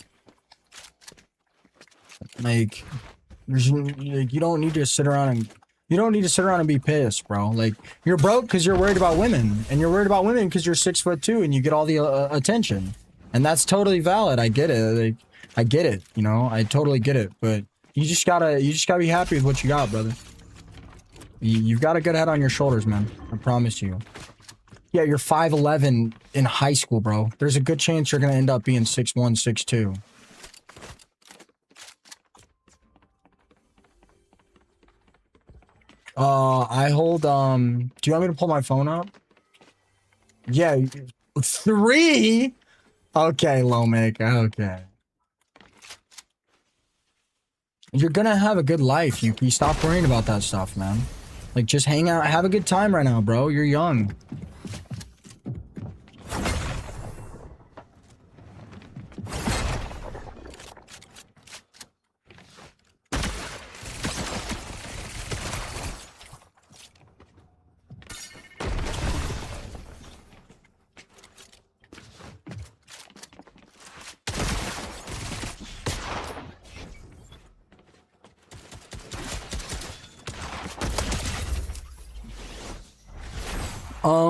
Like, you don't need to sit around and be pissed, bro. Like, you're broke because you're worried about women, and you're worried about women because you're 6'2" and you get all the attention, and that's totally valid. I get it. Like, I get it. You know, I totally get it. But you just gotta be happy with what you got, brother. You've got a good head on your shoulders, man. I promise you. Yeah, you're 5'11" in high school, bro. There's a good chance you're gonna end up being 6'1", 6'2". I hold, do you want me to pull my phone up? Yeah, 3? Okay, Lomake, okay. You're gonna have a good life, Yuki. Stop worrying about that stuff, man. Like, just hang out, have a good time right now, bro. You're young.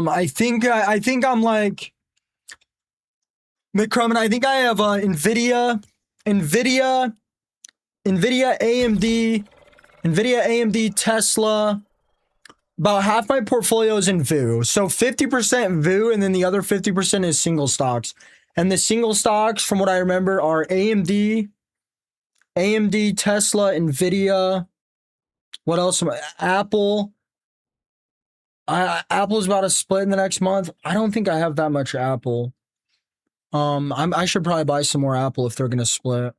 I think I'm like McCrummon. I think I have Nvidia, AMD, Tesla. About half my portfolio is in VU. So 50% VU, and then the other 50% is single stocks. And the single stocks, from what I remember, are AMD, Tesla, Nvidia. What else? Apple. Apple's about to split in the next month. I don't think I have that much Apple. I should probably buy some more Apple if they're gonna split.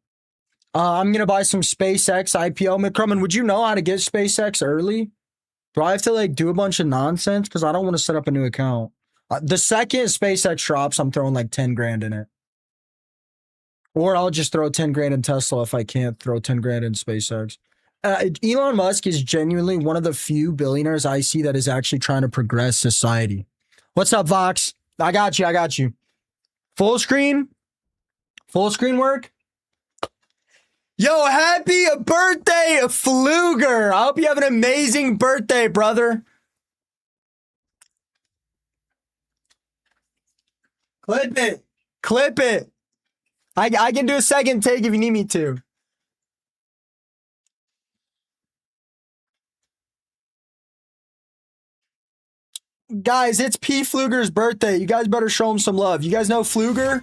I'm gonna buy some SpaceX IPO. McCrummon, would you know how to get SpaceX early? Do I have to like do a bunch of nonsense? Because I don't want to set up a new account. The second SpaceX drops, I'm throwing like 10 grand in it. Or I'll just throw 10 grand in Tesla if I can't throw 10 grand in SpaceX. Elon Musk is genuinely one of the few billionaires I see that is actually trying to progress society. What's up, Vox? I got you. I got you. Full screen? Full screen work? Yo, happy birthday, Fluger. I hope you have an amazing birthday, brother. Clip it. Clip it. I can do a second take if you need me to. Guys, it's P. Fluger's birthday. You guys better show him some love. You guys know Fluger?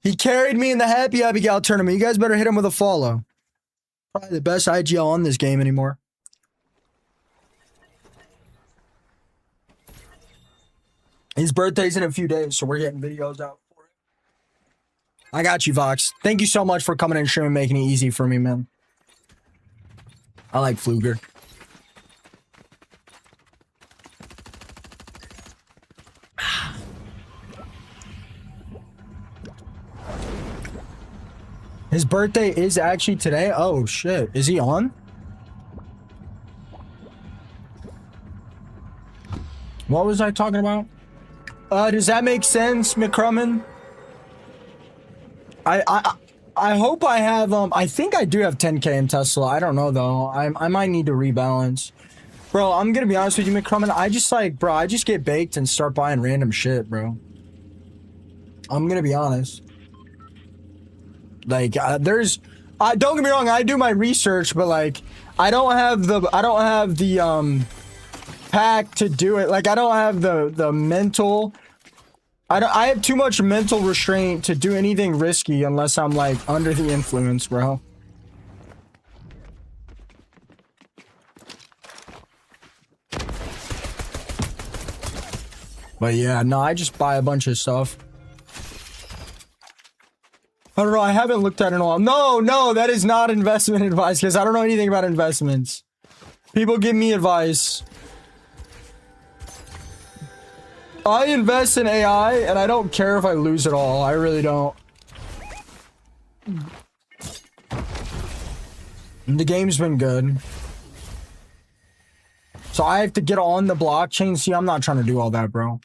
He carried me in the Happy Abigail tournament. You guys better hit him with a follow. Probably the best IGL on this game anymore. His birthday's in a few days, so we're getting videos out for it. I got you, Vox. Thank you so much for coming in and streaming and making it easy for me, man. I like Fluger. His birthday is actually today? Oh, shit. Is he on? What was I talking about? Does that make sense, McCrumman? I hope I have, I think I do have 10K in Tesla. I don't know, though. I might need to rebalance. Bro, I'm gonna be honest with you, McCrumman. I just get baked and start buying random shit, bro. I'm gonna be honest. Like, don't get me wrong, I do my research, but like, I don't have the pack to do it. Like, I don't have the mental, I have too much mental restraint to do anything risky unless I'm like under the influence, bro. But yeah, no, I just buy a bunch of stuff. I don't know. I haven't looked at it in a while. No, that is not investment advice because I don't know anything about investments. People give me advice. I invest in AI and I don't care if I lose it all. I really don't. The game's been good. So I have to get on the blockchain. See, I'm not trying to do all that, bro.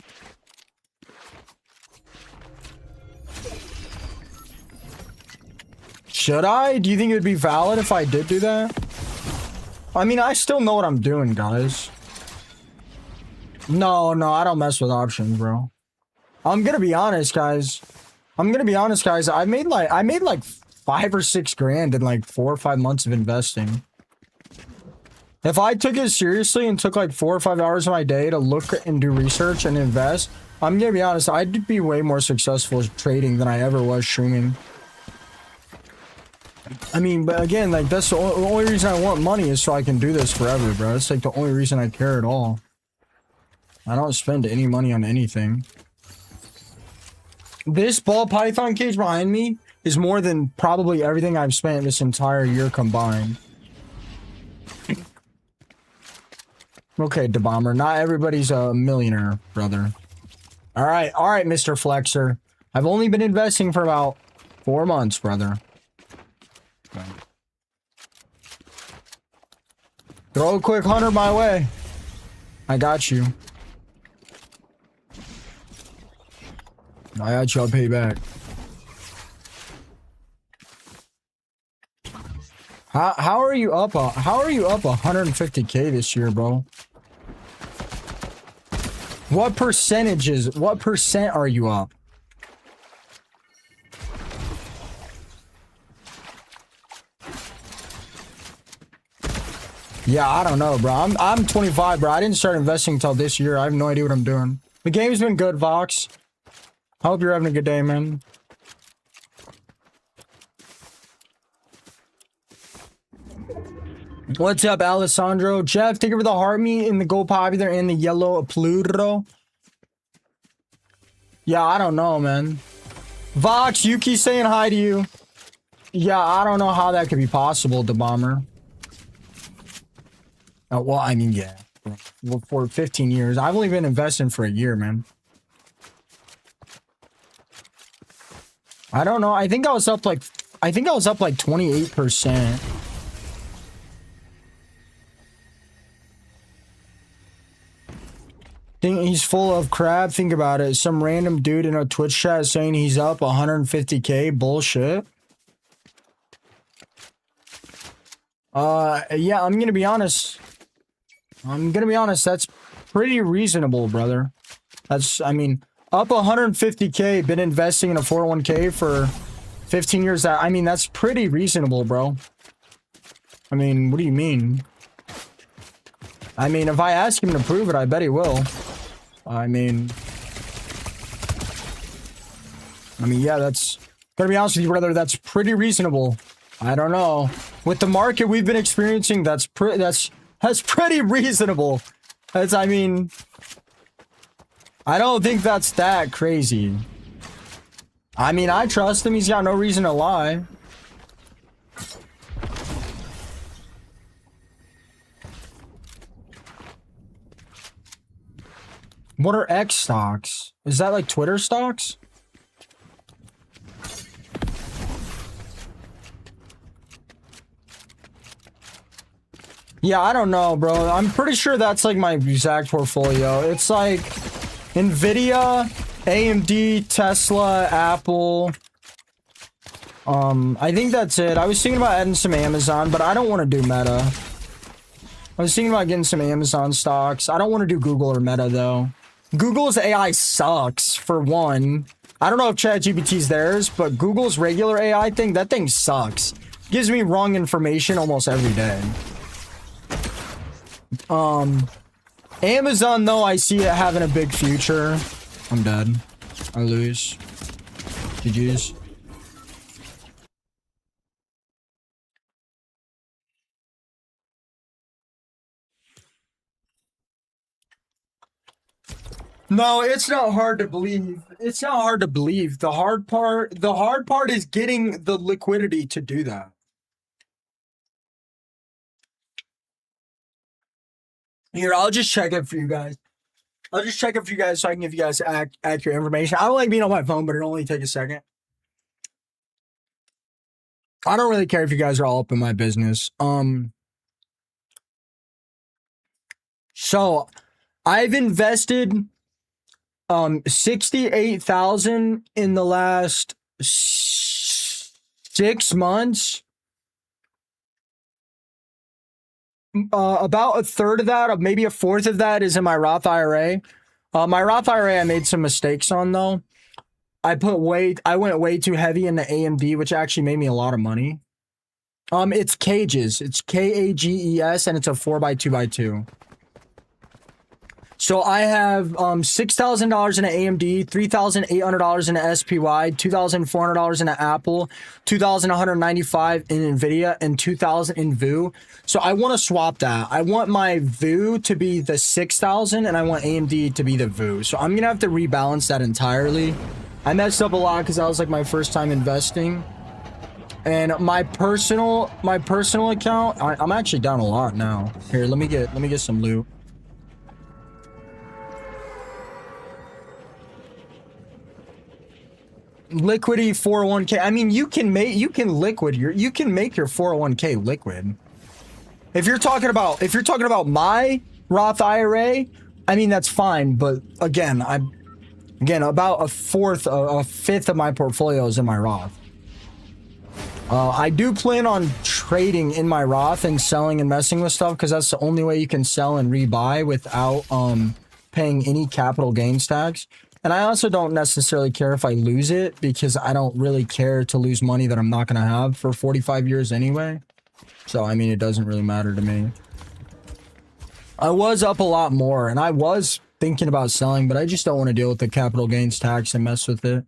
Should I? Do you think it would be valid if I did do that? I mean, I still know what I'm doing, guys. No, I don't mess with options, bro. I'm gonna be honest, guys. I made like 5 or 6 grand in like 4 or 5 months of investing. If I took it seriously and took like 4 or 5 hours of my day to look and do research and invest, I'm gonna be honest, I'd be way more successful trading than I ever was streaming. I mean, but again, like, that's the only reason I want money is so I can do this forever, bro. It's like the only reason I care at all. I don't spend any money on anything. This ball python cage behind me is more than probably everything I've spent this entire year combined. Okay, DeBomber, not everybody's a millionaire, brother. All right, Mr. Flexer. I've only been investing for about 4 months, brother. Throw a quick 100 my way. I got you. I'll pay back. How are you up 150K this year, bro? What percent are you up? Yeah, I don't know, bro. I'm 25, bro. I didn't start investing until this year. I have no idea what I'm doing. The game's been good, Vox. I hope you're having a good day, man. What's up, Alessandro? Jeff, thank you for the heart meat in the gold popular and the yellow Pluto. Yeah, I don't know, man. Vox, Yuki saying hi to you. Yeah, I don't know how that could be possible, DeBomber. Well, I mean, yeah. For 15 years. I've only been investing for a year, man. I don't know. I think I was up like 28%. Think he's full of crap. Think about it. Some random dude in a Twitch chat is saying he's up 150K. Bullshit. Yeah, I'm gonna be honest. That's pretty reasonable, brother. I mean, up 150K, been investing in a 401k for 15 years. That's pretty reasonable, bro. I mean, what do you mean? I mean, if I ask him to prove it, I bet he will. I mean, yeah, that's gonna be honest with you, brother. That's pretty reasonable. I don't know. With the market we've been experiencing, that's pretty reasonable. I mean, I don't think that's that crazy. I mean, I trust him. He's got no reason to lie. What are X stocks? Is that like Twitter stocks? Yeah, I don't know, bro. I'm pretty sure that's like my exact portfolio. It's like Nvidia, AMD, Tesla, Apple. I think that's it. I was thinking about adding some Amazon, but I don't want to do Meta. I was thinking about getting some Amazon stocks. I don't want to do Google or Meta, though. Google's AI sucks, for one. I don't know if ChatGPT's theirs, but Google's regular AI thing, that thing sucks. Gives me wrong information almost every day. Amazon, though, I see it having a big future. I'm dead. I lose. GG's. No, it's not hard to believe. It's not hard to believe. The hard part is getting the liquidity to do that. Here, I'll just check it for you guys. I'll just check it for you guys so I can give you guys accurate information. I don't like being on my phone, but it'll only take a second. I don't really care if you guys are all up in my business. So I've invested 68,000 in the last 6 months. About a third of that, or maybe a fourth of that, is in my Roth IRA. My Roth IRA, I made some mistakes on, though. I went way too heavy into AMD, which actually made me a lot of money. It's Cages. It's KAGES, and it's a 4x2x2. So I have $6,000 in an AMD, $3,800 in an SPY, $2,400 in an Apple, $2,195 in Nvidia, and $2,000 in VU. So I want to swap that. I want my VU to be the 6,000, and I want AMD to be the VU. So I'm gonna have to rebalance that entirely. I messed up a lot because that was like my first time investing. And my personal account, I'm actually down a lot now. Here, let me get some loot. Liquidity 401k. I mean, you can make your 401k liquid. If you're talking about my Roth IRA, I mean that's fine. But again, about a fifth of my portfolio is in my Roth. I do plan on trading in my Roth and selling and messing with stuff because that's the only way you can sell and rebuy without paying any capital gains tax. And I also don't necessarily care if I lose it because I don't really care to lose money that I'm not going to have for 45 years anyway. So, I mean, it doesn't really matter to me. I was up a lot more and I was thinking about selling, but I just don't want to deal with the capital gains tax and mess with it.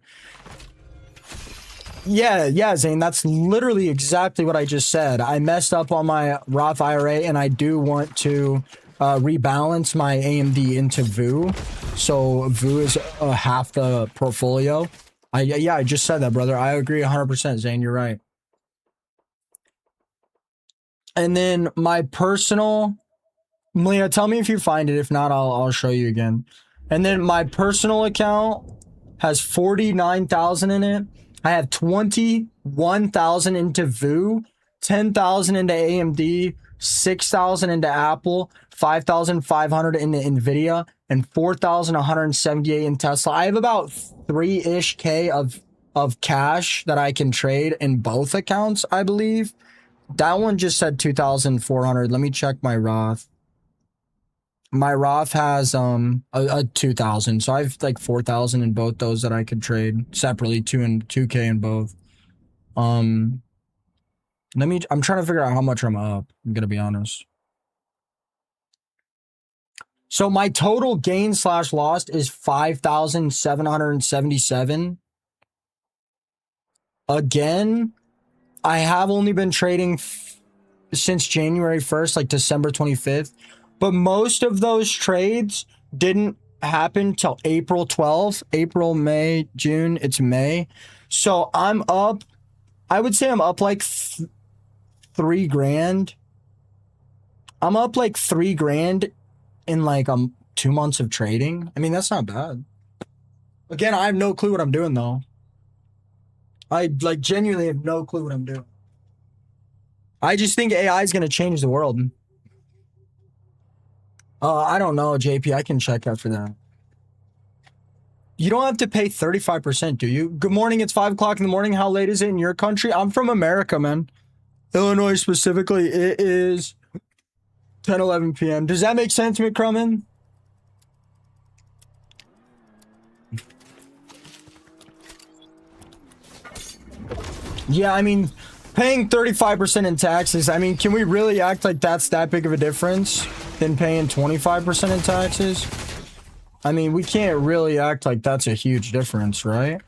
Yeah, Zane, that's literally exactly what I just said. I messed up on my Roth IRA and I do want to rebalance my AMD into VU. So VU is half the portfolio. I just said that, brother. I agree 100%, Zane. You're right. And then my personal, Malia, tell me if you find it. If not, I'll show you again. And then my personal account has 49,000 in it. I have 21,000 into VU, 10,000 into AMD, 6,000 into Apple, 5,500 into Nvidia, and 4,178 in Tesla. I have about 3-ish K of cash that I can trade in both accounts, I believe. That one just said 2,400. Let me check my Roth. My Roth has a 2,000, so I have like 4,000 in both those that I could trade separately, 2K in both. I'm trying to figure out how much I'm up. I'm gonna be honest. So my total gain / lost is 5,777. Again, I have only been trading since January 1st, like December 25th. But most of those trades didn't happen till April 12th. April, May, June, it's May. So I'm up, I would say I'm up like $3,000. I'm up like $3,000 in like 2 months of trading. I mean, that's not bad. Again, I have no clue what I'm doing though. I like genuinely have no clue what I'm doing. I just think AI is going to change the world. I don't know, JP. I can check after that. You don't have to pay 35%, do you? Good morning. It's 5 o'clock in the morning. How late is it in your country? I'm from America, man. Illinois specifically. It is 10:11 p.m. Does that make sense, McCrumman? Yeah, I mean, paying 35% in taxes, I mean, can we really act like that's that big of a difference than paying 25% in taxes? I mean, we can't really act like that's a huge difference, right?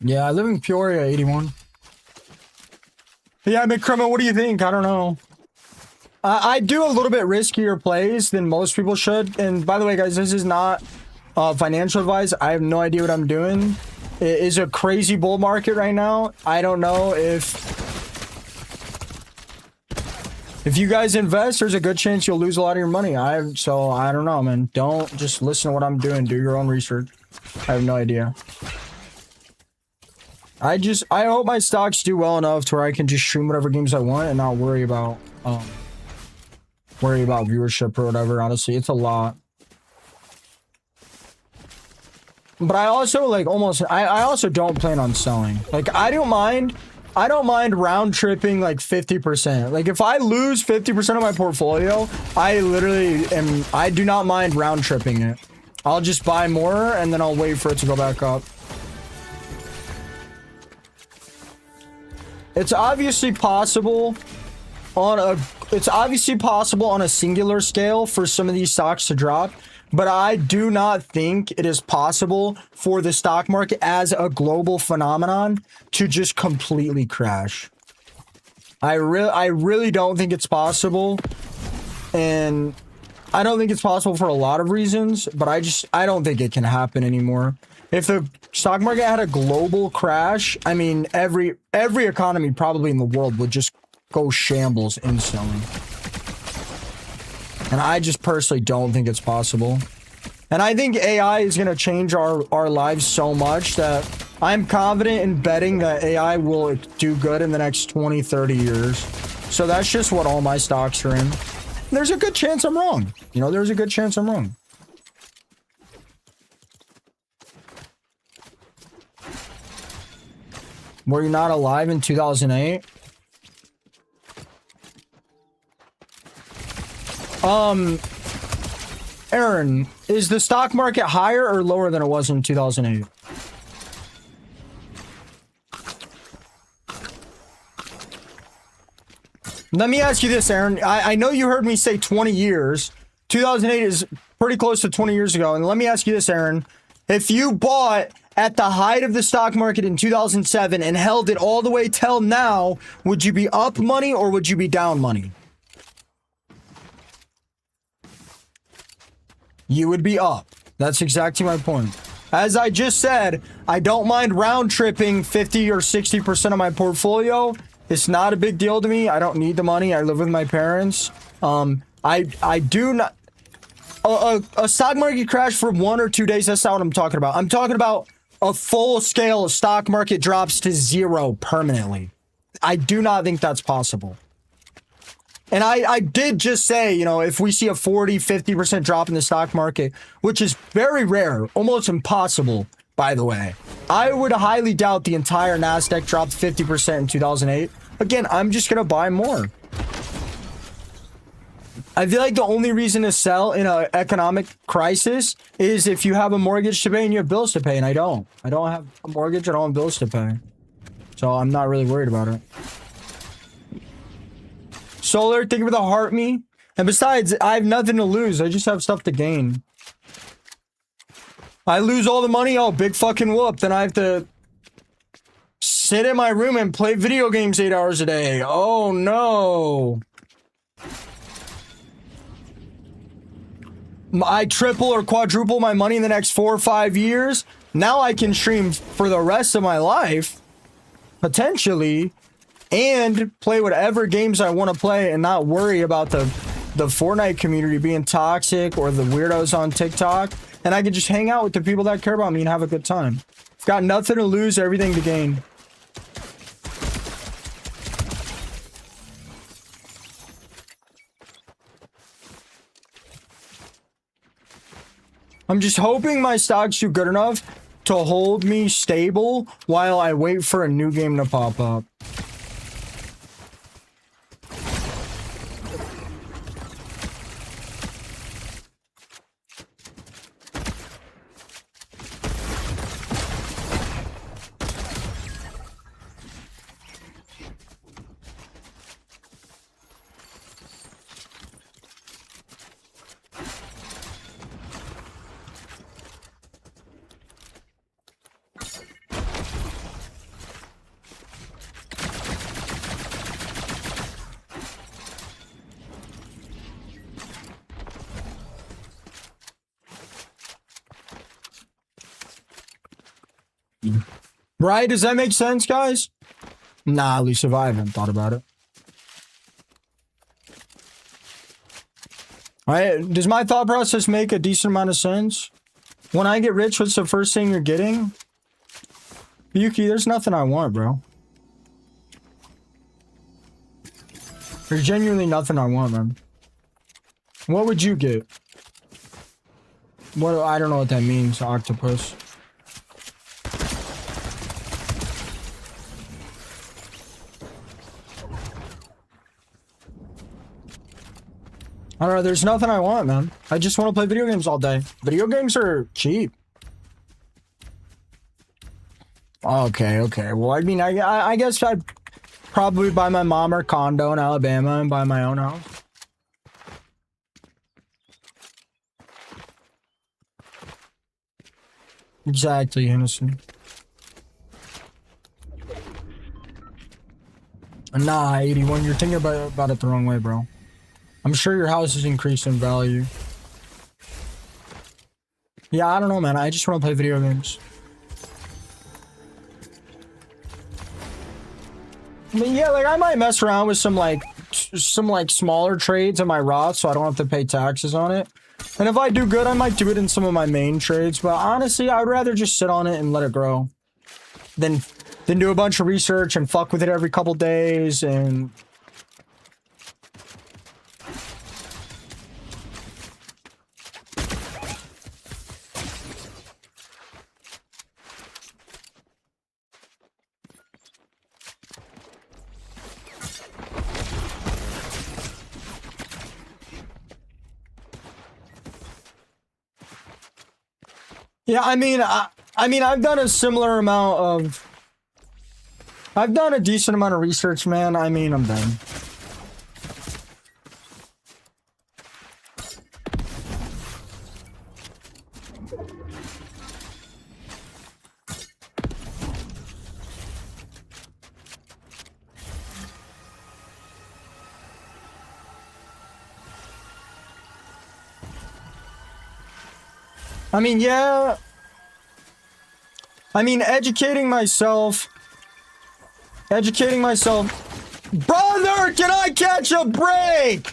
Yeah, I live in Peoria, 81. Yeah, McCrimmon, what do you think? I don't know. I do a little bit riskier plays than most people should. And by the way, guys, this is not financial advice. I have no idea what I'm doing. It is a crazy bull market right now. I don't know if you guys invest, there's a good chance you'll lose a lot of your money. So I don't know, man. Don't just listen to what I'm doing. Do your own research. I have no idea. I hope my stocks do well enough to where I can just stream whatever games I want and not worry about viewership or whatever. Honestly, it's a lot. But I also like I also don't plan on selling. Like I don't mind round tripping like 50%. Like if I lose 50% of my portfolio, I do not mind round tripping it. I'll just buy more and then I'll wait for it to go back up. It's obviously possible on a singular scale for some of these stocks to drop, but I do not think it is possible for the stock market as a global phenomenon to just completely crash. I really don't think it's possible, and I don't think it's possible for a lot of reasons, but I don't think it can happen anymore. If the stock market had a global crash, I mean, every economy probably in the world would just go shambles instantly. And I just personally don't think it's possible. And I think AI is going to change our lives so much that I'm confident in betting that AI will do good in the next 20, 30 years. So that's just what all my stocks are in. There's a good chance I'm wrong. You know, there's a good chance I'm wrong. Were you not alive in 2008? Aaron, is the stock market higher or lower than it was in 2008? Let me ask you this, Aaron. I know you heard me say 20 years. 2008 is pretty close to 20 years ago. And let me ask you this, Aaron. If you bought at the height of the stock market in 2007 and held it all the way till now, would you be up money or would you be down money? You would be up. That's exactly my point. As I just said, I don't mind round tripping 50 or 60% of my portfolio. It's not a big deal to me. I don't need the money. I live with my parents. I do not. A stock market crash for 1 or 2 days, that's not what I'm talking about. I'm talking about a full scale stock market drops to zero permanently. I do not think that's possible. And I did just say, you know, if we see a 40, 50% drop in the stock market, which is very rare, almost impossible, by the way, I would highly doubt the entire NASDAQ dropped 50% in 2008. Again, I'm just going to buy more. I feel like the only reason to sell in an economic crisis is if you have a mortgage to pay and you have bills to pay, and I don't. I don't have a mortgage, I don't have bills to pay. So I'm not really worried about it. Solar, thank you for the heart me. And besides, I have nothing to lose. I just have stuff to gain. I lose all the money, oh, big fucking whoop. Then I have to sit in my room and play video games 8 hours a day. Oh, no. I triple or quadruple my money in the next 4 or 5 years. Now I can stream for the rest of my life. Potentially. And play whatever games I want to play and not worry about the Fortnite community being toxic or the weirdos on TikTok. And I can just hang out with the people that care about me and have a good time. Got nothing to lose, everything to gain. I'm just hoping my stocks do good enough to hold me stable while I wait for a new game to pop up. Right? Does that make sense, guys? Nah, at least if I haven't thought about it. Alright, does my thought process make a decent amount of sense? When I get rich, what's the first thing you're getting? Yuki, there's nothing I want, bro. There's genuinely nothing I want, man. What would you get? What? I don't know what that means, octopus. I don't know, there's nothing I want, man. I just want to play video games all day. Video games are cheap. Okay. Well, I mean, I guess I'd probably buy my mom a condo in Alabama and buy my own house. Exactly, Hennessy. Nah, 81, you're thinking about it the wrong way, bro. I'm sure your house is increased in value. Yeah, I don't know, man. I just want to play video games. I mean, yeah, like I might mess around with some smaller trades in my Roth so I don't have to pay taxes on it. And if I do good, I might do it in some of my main trades. But honestly, I would rather just sit on it and let it grow than do a bunch of research and fuck with it every couple days and... Yeah, I mean, I've done a similar amount of... I've done a decent amount of research, man. I mean, I'm done. I mean, yeah. I mean, educating myself. Brother, can I catch a break?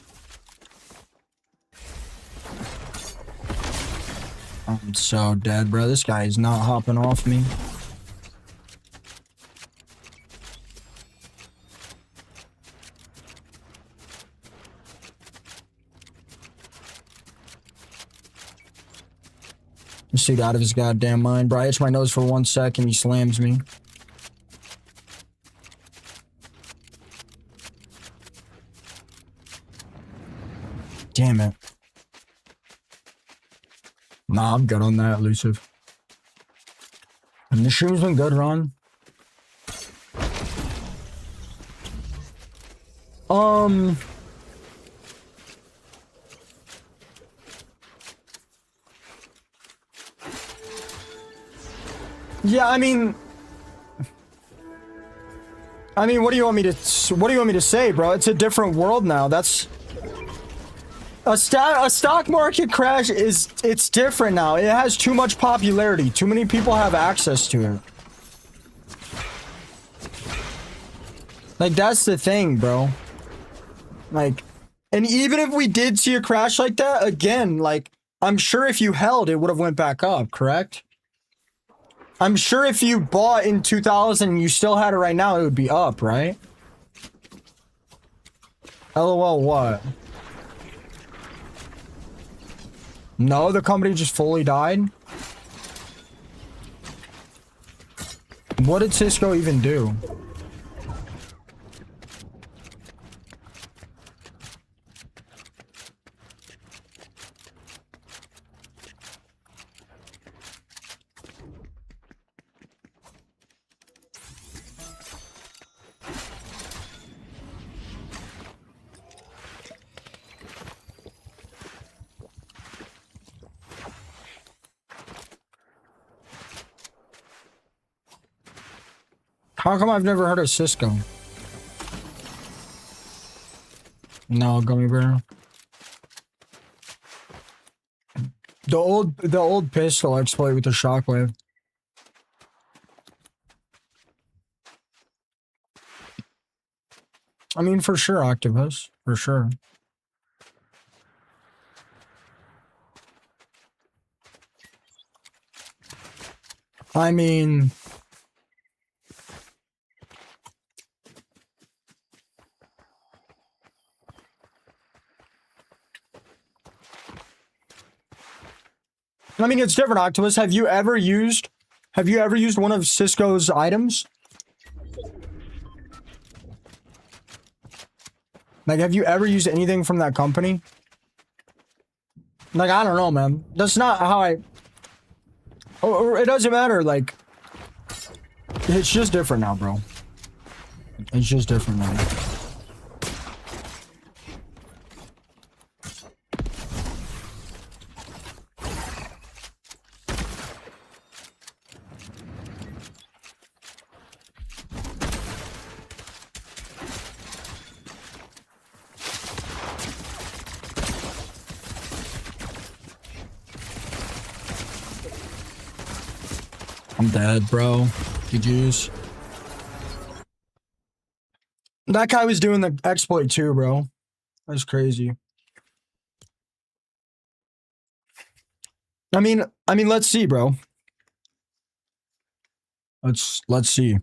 I'm so dead, bro. This guy is not hopping off me. This dude out of his goddamn mind, bro. I itch my nose for 1 second. He slams me. Damn it. Nah, I'm good on that, elusive. And the shoe's been good, Ron. Yeah, I mean, what do you want me to say, bro? It's a different world now. That's a stock market crash it's different now. It has too much popularity. Too many people have access to it. Like, that's the thing, bro. Like, and even if we did see a crash like that, again, like, I'm sure if you held, it would have went back up, correct? I'm sure if you bought in 2000 and you still had it right now, it would be up, right? LOL, what? No, the company just fully died? What did Cisco even do? How come I've never heard of Cisco? No, gummy bear. The old pistol exploit with the shockwave. I mean, for sure, Octopus. For sure. I mean... it's different, Octopus. Have you ever used one of Cisco's items? Like, have you ever used anything from that company? Like, I don't know, man. That's not how I... Or it doesn't matter, like... It's just different now, bro. It's just different now. I'm dead, bro. GG's. That guy was doing the exploit too, bro. That's crazy. I mean, let's see, bro. Let's see.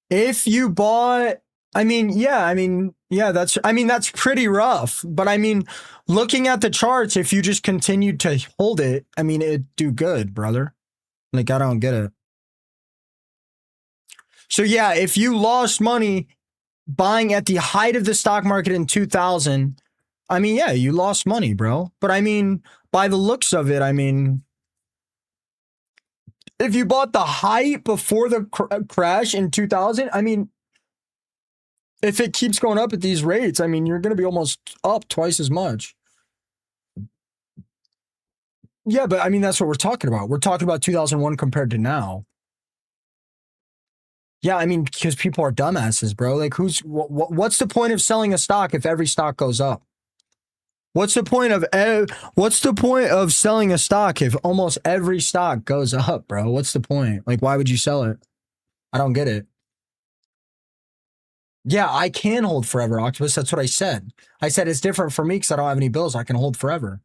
If you bought, that's pretty rough. But I mean, looking at the charts, if you just continued to hold it, I mean, it'd do good, brother. Like, I don't get it. So yeah, if you lost money buying at the height of the stock market in 2000, I mean, yeah, you lost money, bro. But I mean, by the looks of it, I mean, if you bought the height before the crash in 2000, I mean, if it keeps going up at these rates, I mean, you're going to be almost up twice as much. Yeah, but I mean, that's what we're talking about. We're talking about 2001 compared to now. Yeah, I mean, because people are dumbasses, bro. Like, what's the point of selling a stock if every stock goes up? What's the point of selling a stock if almost every stock goes up, bro? What's the point? Like, why would you sell it? I don't get it. Yeah, I can hold forever, Octopus. That's what I said. I said it's different for me because I don't have any bills. I can hold forever.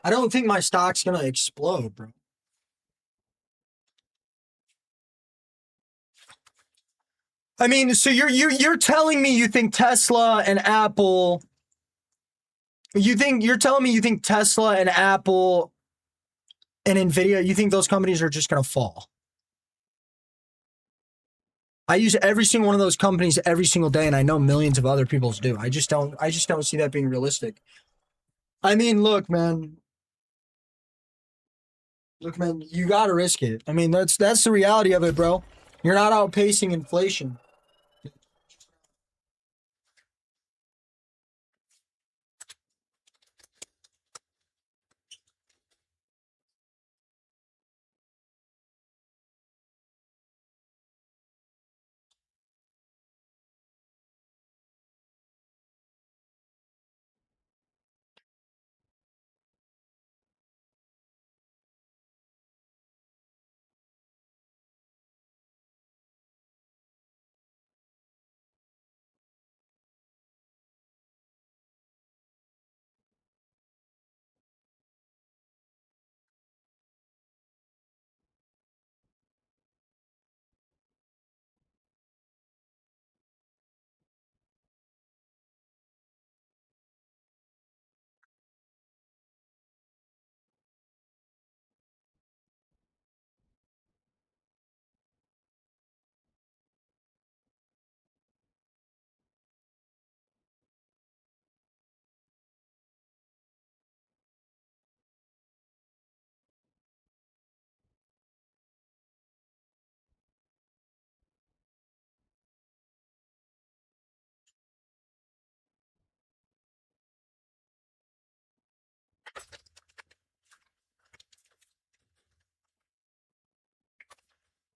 I don't think my stock's gonna explode, bro. I mean, so you're telling me you think Tesla and Apple. You're telling me you think Tesla and Apple and Nvidia, you think those companies are just gonna fall? I use every single one of those companies every single day, and I know millions of other people do. I just don't see that being realistic. I mean, look, man. Look, man, you gotta risk it. I mean, that's the reality of it, bro. You're not outpacing inflation.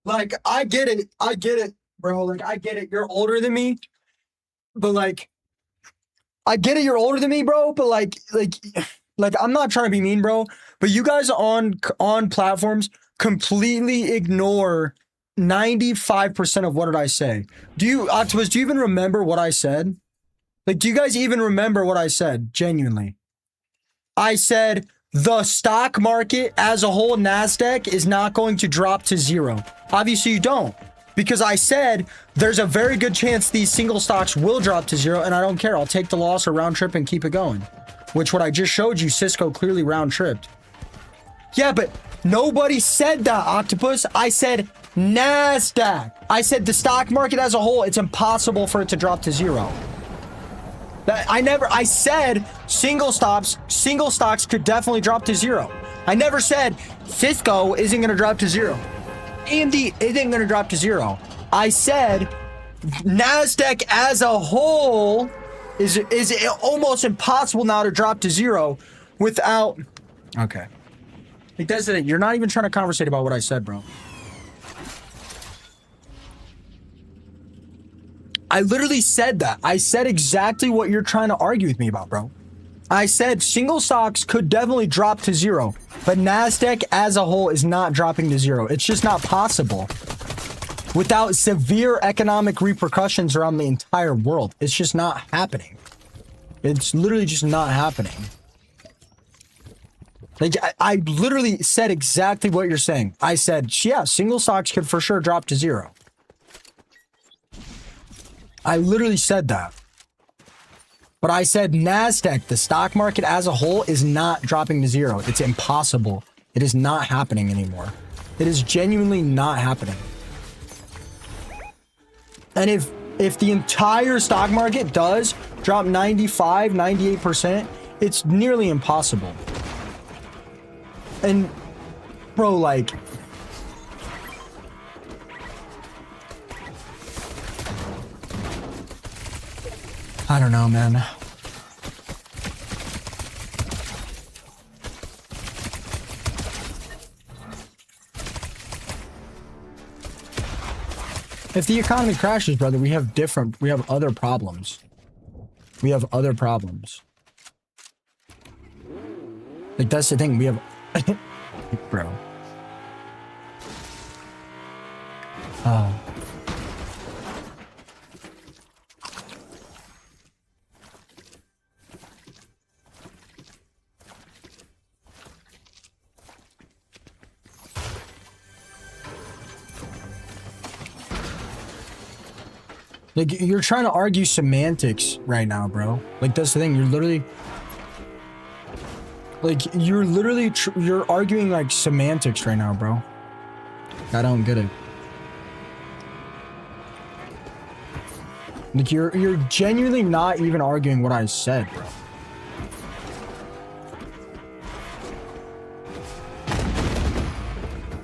Like, I get it, bro. Like, I get it. You're older than me, but like, I get it. You're older than me, bro. But like, I'm not trying to be mean, bro. But you guys on platforms completely ignore 95% of what did I say? Octopus, do you even remember what I said? Like, do you guys even remember what I said? Genuinely. I said the stock market as a whole, NASDAQ, is not going to drop to zero. Obviously, you don't. Because I said there's a very good chance these single stocks will drop to zero, and I don't care. I'll take the loss or round trip and keep it going. Which what I just showed you, Cisco clearly round tripped. Yeah, but nobody said that, Octopus. I said NASDAQ. I said the stock market as a whole, it's impossible for it to drop to zero. I said single stocks could definitely drop to zero. I never said Cisco isn't going to drop to zero. AMD isn't going to drop to zero. I said NASDAQ as a whole is almost impossible now to drop to zero without... Okay. Like, that's it. You're not even trying to conversate about what I said, bro. I literally said that. I said exactly what you're trying to argue with me about, bro. I said single stocks could definitely drop to zero, but NASDAQ as a whole is not dropping to zero. It's just not possible without severe economic repercussions around the entire world. It's just not happening. It's literally just not happening. Like, I literally said exactly what you're saying. I said, yeah, single stocks could for sure drop to zero. I literally said that. But I said NASDAQ, the stock market as a whole, is not dropping to zero. It's impossible. It is not happening anymore. It is genuinely not happening. And if the entire stock market does drop 95, 98%, it's nearly impossible. And, bro, like... I don't know, man. If the economy crashes, brother, we have other problems. We have other problems. Like, that's the thing. We have... Bro. Oh. Like, you're trying to argue semantics right now, bro. Like, that's the thing. You're literally... Like, you're arguing, like, semantics right now, bro. I don't get it. Like, you're genuinely not even arguing what I said, bro.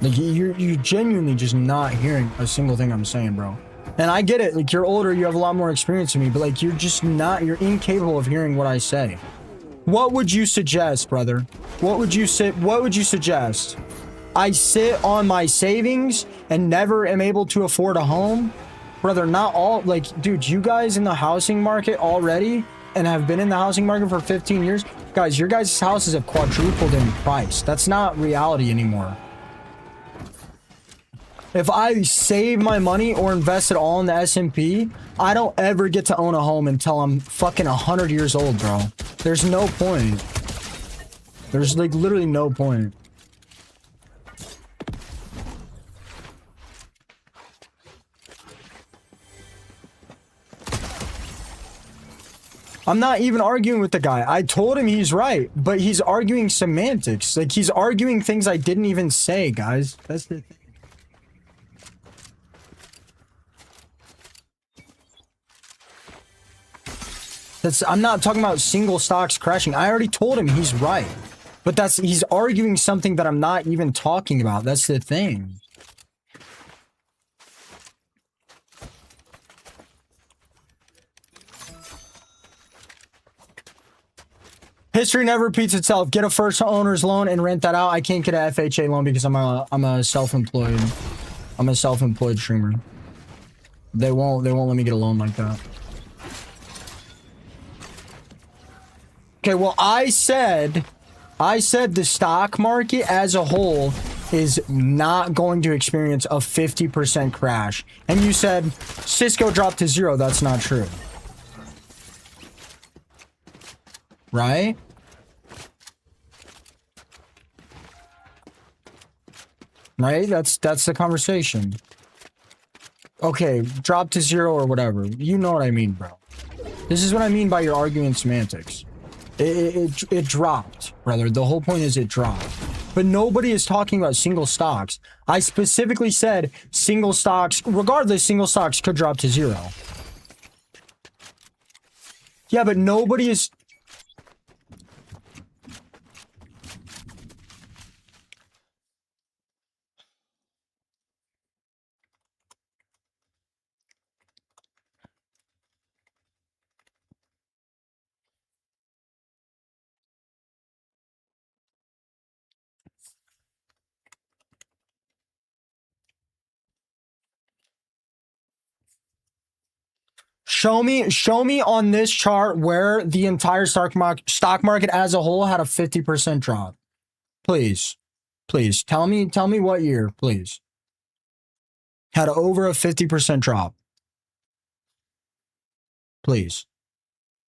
Like, you're genuinely just not hearing a single thing I'm saying, bro. And I get it. Like, you're older, you have a lot more experience than me, but, like, you're incapable of hearing what I say. What would you suggest, brother? What would you suggest? I sit on my savings and never am able to afford a home? Brother, not all, like, dude, you guys in the housing market already and have been in the housing market for 15 years? Guys, your guys' houses have quadrupled in price. That's not reality anymore. If I save my money or invest it all in the S&P, I don't ever get to own a home until I'm fucking 100 years old, bro. There's no point. There's, like, literally no point. I'm not even arguing with the guy. I told him he's right, but he's arguing semantics. Like, he's arguing things I didn't even say, guys. That's the thing. I'm not talking about single stocks crashing. I already told him he's right. But he's arguing something that I'm not even talking about. That's the thing. History never repeats itself. Get a first owner's loan and rent that out. I can't get an FHA loan because I'm a self-employed streamer. They won't let me get a loan like that. Okay, well, I said the stock market as a whole is not going to experience a 50% crash. And you said Cisco dropped to 0. That's not true. Right? Right? That's the conversation. Okay, drop to 0 or whatever. You know what I mean, bro. This is what I mean by you're arguing semantics. It dropped, brother. The whole point is it dropped. But nobody is talking about single stocks. I specifically said single stocks, regardless, single stocks could drop to 0. Yeah, but nobody is... Show me on this chart where the entire stock market as a whole had a 50% drop. Please. Please. Tell me what year, please. Had over a 50% drop. Please.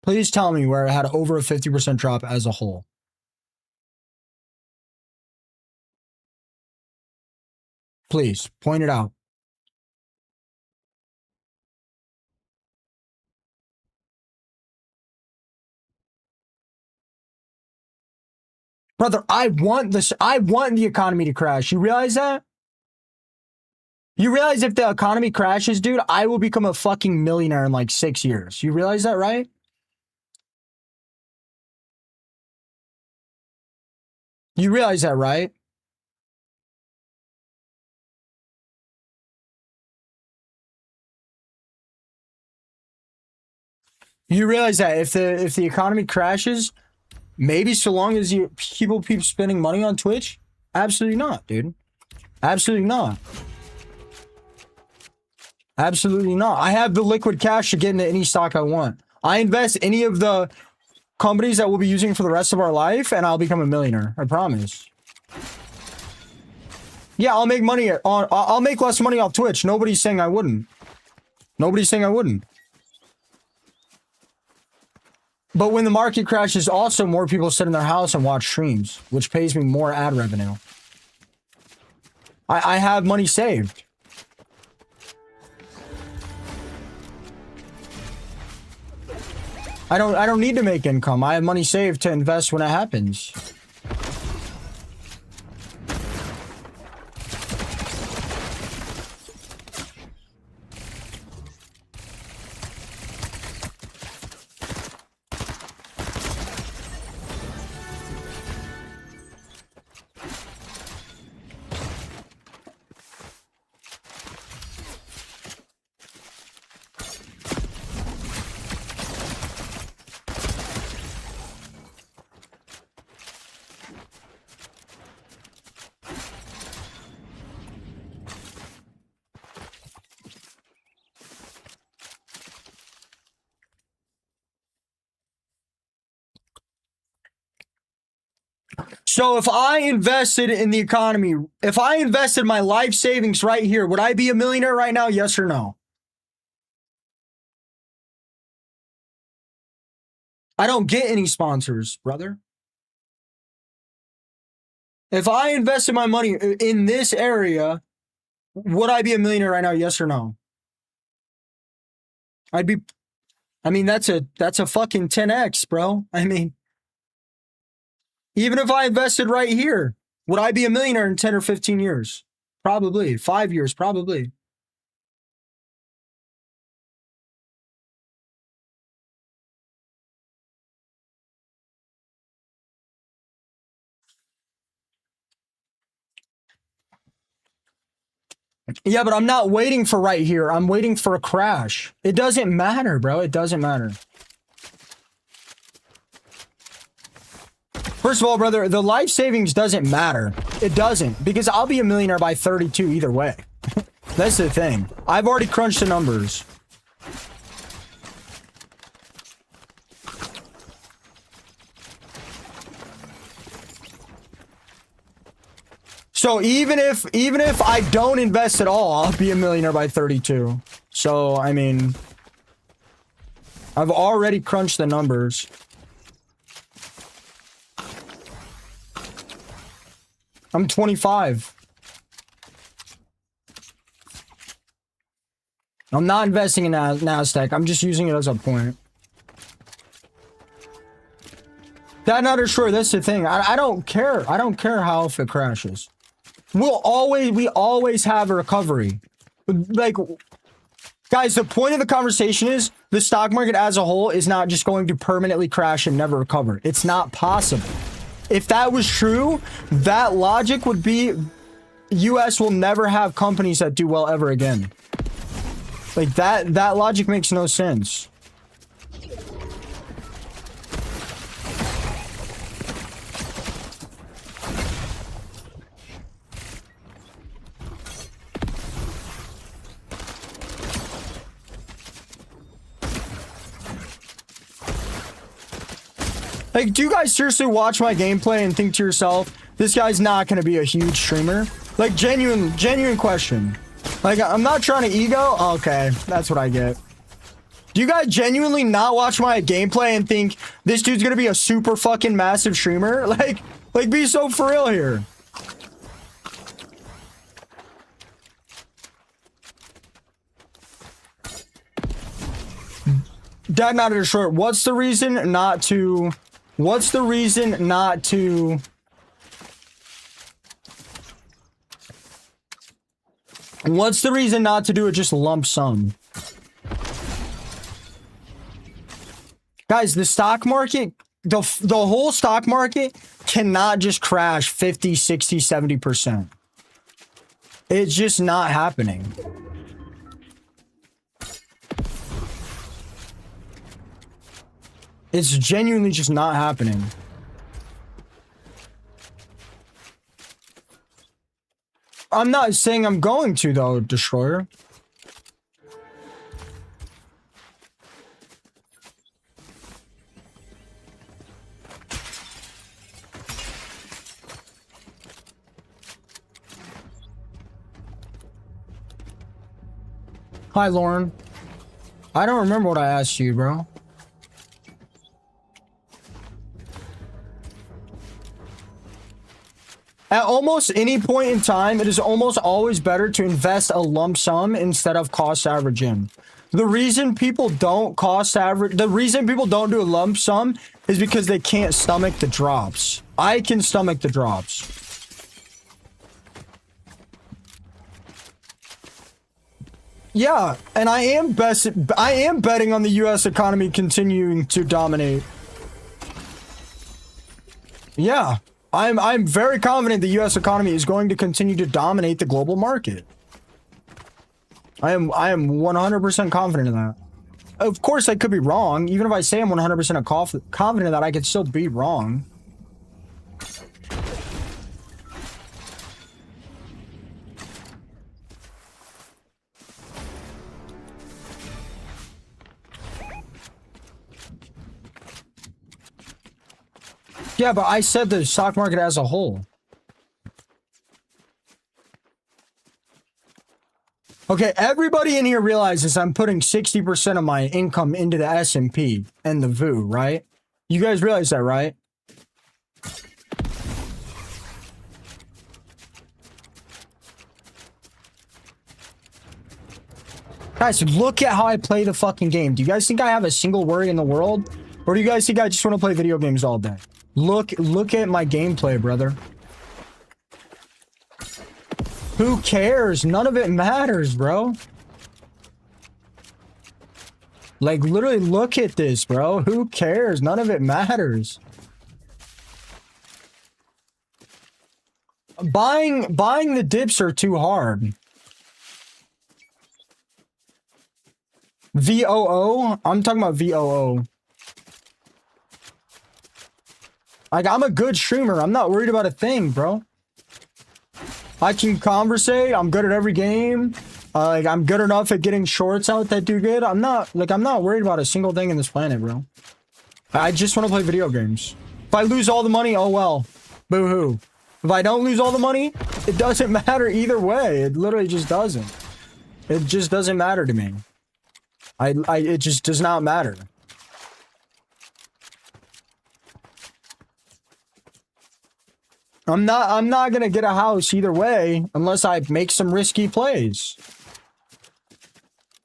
Please tell me where it had over a 50% drop as a whole. Please, point it out. Brother, I want the economy to crash. You realize that? You realize if the economy crashes, dude, I will become a fucking millionaire in like 6 years. You realize that, right? You realize that, right? You realize that if the economy crashes, maybe so long as people keep spending money on Twitch? Absolutely not, dude. Absolutely not. Absolutely not. I have the liquid cash to get into any stock I want. I invest any of the companies that we'll be using for the rest of our life, and I'll become a millionaire. I promise. Yeah, I'll make money on. I'll make less money off Twitch. Nobody's saying I wouldn't. Nobody's saying I wouldn't. But when the market crashes, also more people sit in their house and watch streams, which pays me more ad revenue. I have money saved. I don't need to make income. I have money saved to invest when it happens. So if I invested in the economy, if I invested my life savings right here, would I be a millionaire right now? Yes or no? I don't get any sponsors, brother. If I invested my money in this area, would I be a millionaire right now? Yes or no? I'd be. I mean, that's a fucking 10x, bro. I mean, even if I invested right here, would I be a millionaire in 10 or 15 years? Probably. 5 years, probably. Yeah, but I'm not waiting for right here. I'm waiting for a crash. It doesn't matter, bro. It doesn't matter. First of all, brother, the life savings doesn't matter. It doesn't, because I'll be a millionaire by 32 either way. That's the thing. I've already crunched the numbers. So even if I don't invest at all, I'll be a millionaire by 32. So, I mean, I've already crunched the numbers. I'm 25. I'm not investing in NASDAQ. I'm just using it as a point. That not sure. That's the thing. I don't care. I don't care how if it crashes. We always have a recovery. Like, guys, the point of the conversation is the stock market as a whole is not just going to permanently crash and never recover. It's not possible. If that was true, that logic would be US will never have companies that do well ever again. Like, that logic makes no sense. Like, do you guys seriously watch my gameplay and think to yourself, this guy's not going to be a huge streamer? Like, genuine question. Like, I'm not trying to ego. Okay, that's what I get. Do you guys genuinely not watch my gameplay and think this dude's going to be a super fucking massive streamer? Like, be so for real here. Dad nodded a short. What's the reason not to... What's the reason not to... What's the reason not to do it just lump sum? Guys, the stock market, the whole stock market cannot just crash 50, 60, 70%. It's just not happening. It's genuinely just not happening. I'm not saying I'm going to, though, Destroyer. Hi, Lauren. I don't remember what I asked you, bro. At almost any point in time, it is almost always better to invest a lump sum instead of cost averaging. The reason people don't the reason people don't do a lump sum is because they can't stomach the drops. I can stomach the drops. Yeah, and I am betting on the US economy continuing to dominate. Yeah. I'm very confident the US economy is going to continue to dominate the global market. I am 100% confident in that. Of course, I could be wrong. Even if I say I'm 100% confident that I could still be wrong. Yeah, but I said the stock market as a whole. Okay, everybody in here realizes I'm putting 60% of my income into the S&P and the VOO, right? You guys realize that, right? Guys, look at how I play the fucking game. Do you guys think I have a single worry in the world? Or do you guys think I just want to play video games all day? Look at my gameplay, brother. Who cares? None of it matters, bro. Like, literally, look at this, bro. Who cares? None of it matters. Buying the dips are too hard. VOO? I'm talking about VOO. Like, I'm a good streamer. I'm not worried about a thing, bro. I can conversate. I'm good at every game. Like, I'm good enough at getting shorts out that do good. I'm not worried about a single thing in this planet, bro. I just want to play video games. If I lose all the money, oh well. Boo-hoo. If I don't lose all the money, it doesn't matter either way. It literally just doesn't. It just doesn't matter to me. It just does not matter. I'm not gonna get a house either way unless I make some risky plays.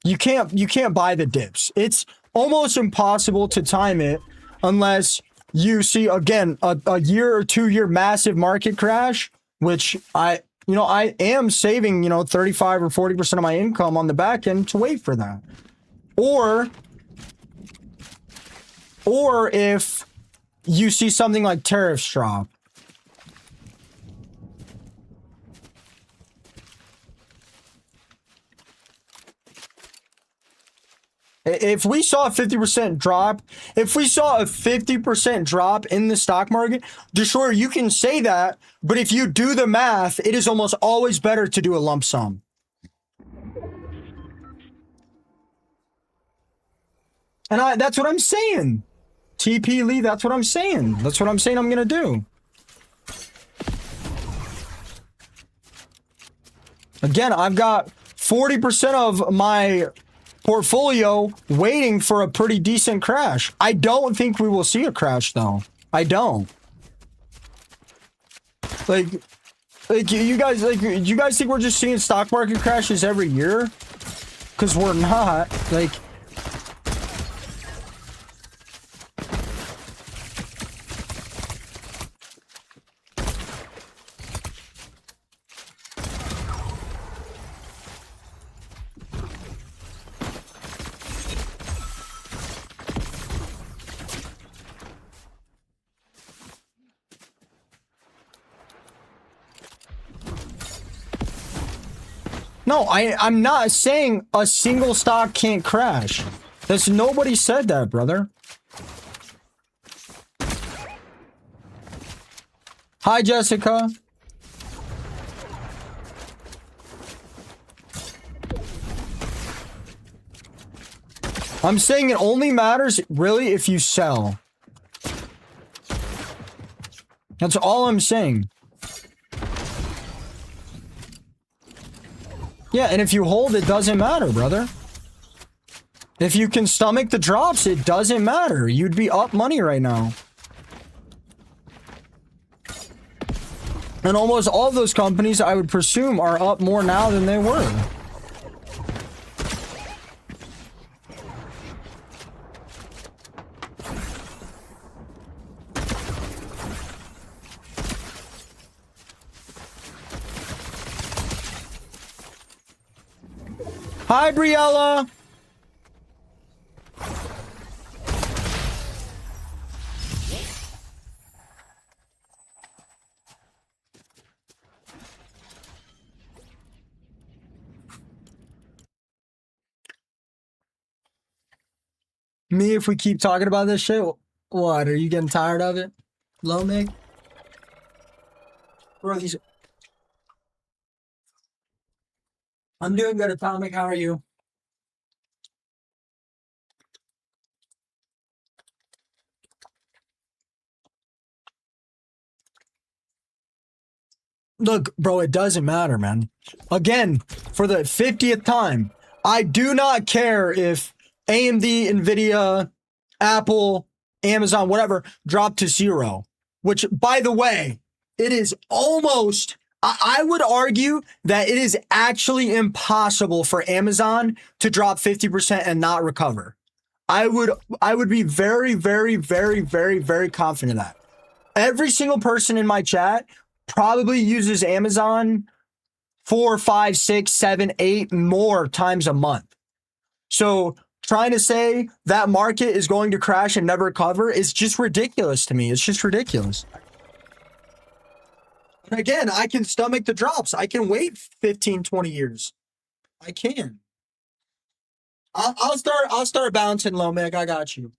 You can't buy the dips. It's almost impossible to time it unless you see, again, a year or 2 year massive market crash, which I am saving, 35 or 40% of my income on the back end to wait for that. Or if you see something like tariffs drop. If we saw a 50% drop, in the stock market, sure, you can say that, but if you do the math, it is almost always better to do a lump sum. And that's what I'm saying. TP Lee, that's what I'm saying. That's what I'm saying I'm gonna do. Again, I've got 40% of my portfolio waiting for a pretty decent crash. I don't think we will see a crash though. I don't. Like you guys think we're just seeing stock market crashes every year? Cause we're not. Like, no, I'm not saying a single stock can't crash. Nobody said that, brother. Hi, Jessica. I'm saying it only matters, really, if you sell. That's all I'm saying. Yeah, and if you hold, it doesn't matter, brother. If you can stomach the drops, it doesn't matter. You'd be up money right now. And almost all of those companies, I would presume, are up more now than they were. Hi, Briella. Me, if we keep talking about this shit, what? Are you getting tired of it? Low Mig? Bro, these... I'm doing good, Atomic. How are you? Look, bro, it doesn't matter, man. Again, for the 50th time, I do not care if AMD, Nvidia, Apple, Amazon, whatever, drop to 0. Which, by the way, it is almost... I would argue that it is actually impossible for Amazon to drop 50% and not recover. I would be very, very, very, very, very confident of that. Every single person in my chat probably uses Amazon 4, 5, 6, 7, 8 more times a month. So trying to say that market is going to crash and never recover is just ridiculous to me. It's just ridiculous. And again, I can stomach the drops. I can wait 15, 20 years. I can. I'll start bouncing low, Meg. I got you.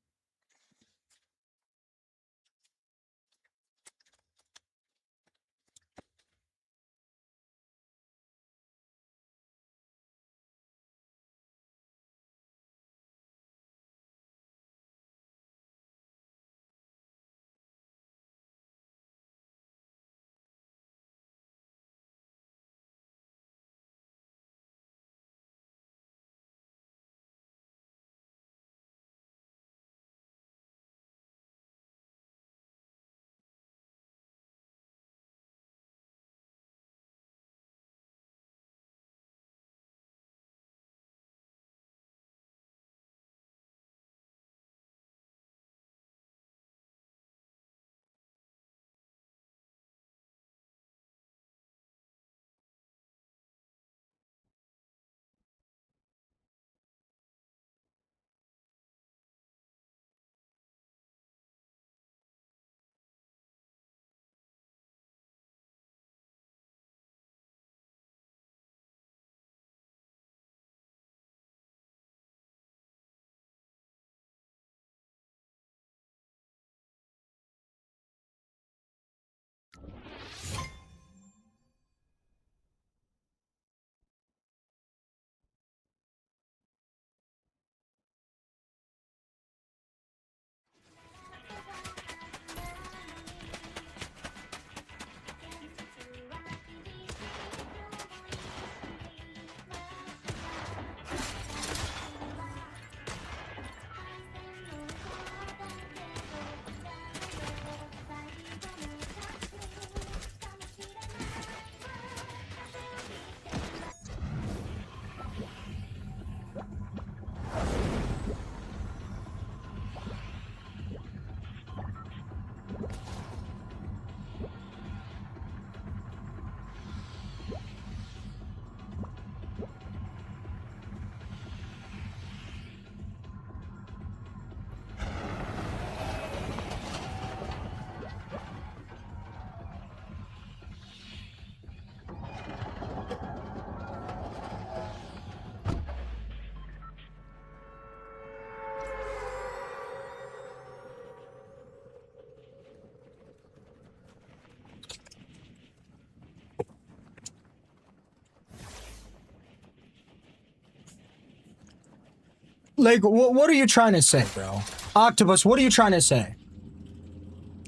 Like, what are you trying to say, bro? Octopus, what are you trying to say?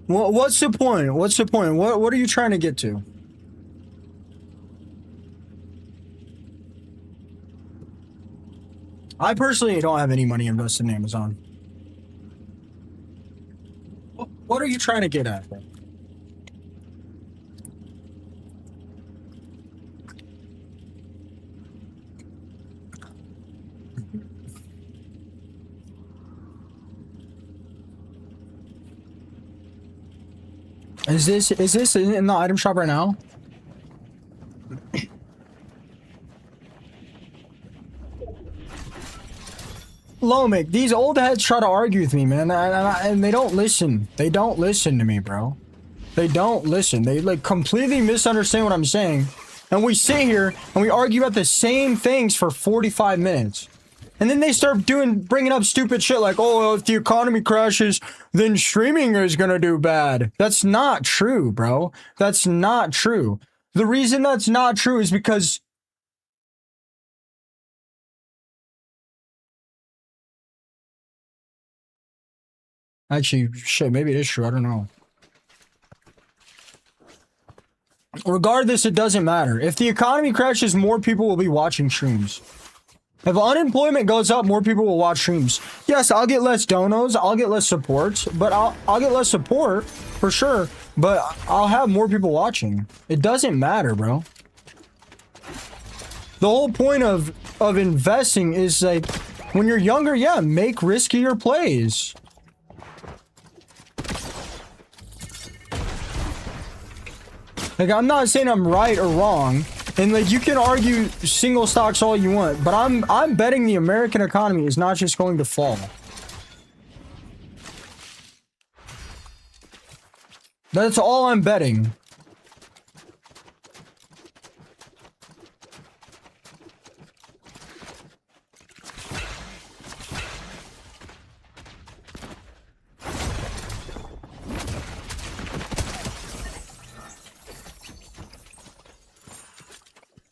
What's the point? What's the point? What are you trying to get to? I personally don't have any money invested in Amazon. What are you trying to get at? Is this in the item shop right now? Lomic, these old heads try to argue with me, man, and they don't listen. They don't listen to me, bro. They don't listen. They like completely misunderstand what I'm saying. And we sit here and we argue about the same things for 45 minutes. And then they start bringing up stupid shit like, oh, if the economy crashes, then streaming is gonna do bad. That's not true, bro. That's not true. The reason that's not true is because actually, shit, maybe it is true. I don't know. Regardless, it doesn't matter. If the economy crashes, more people will be watching streams. If unemployment goes up, more people will watch streams. Yes, I'll get less donos, I'll get less supports, but I'll get less support for sure, but I'll have more people watching. It doesn't matter, bro. The whole point of investing is like when you're younger, yeah, make riskier plays. Like, I'm not saying I'm right or wrong, and like you can argue single stocks all you want, but I'm betting the American economy is not just going to fall. That's all I'm betting.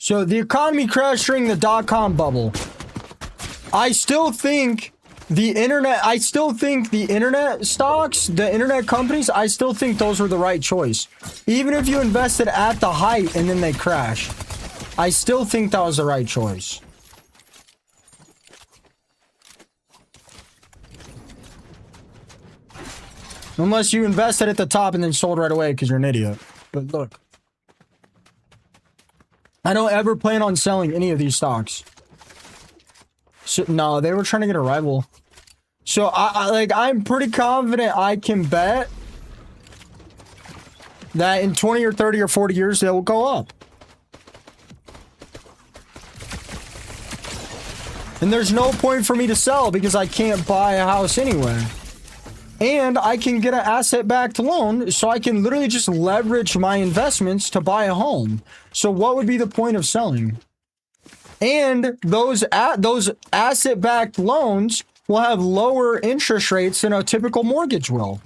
So the economy crashed during the dot-com bubble. I still think the internet stocks, the internet companies, I still think those were the right choice. Even if you invested at the height and then they crash, I still think that was the right choice. Unless you invested at the top and then sold right away because you're an idiot. But look. I don't ever plan on selling any of these stocks. So, no, they were trying to get a rival. So I'm pretty confident I can bet that in 20 or 30 or 40 years they will go up. And there's no point for me to sell because I can't buy a house anyway. And I can get an asset-backed loan, so I can literally just leverage my investments to buy a home. So what would be the point of selling? And those asset-backed loans will have lower interest rates than a typical mortgage will.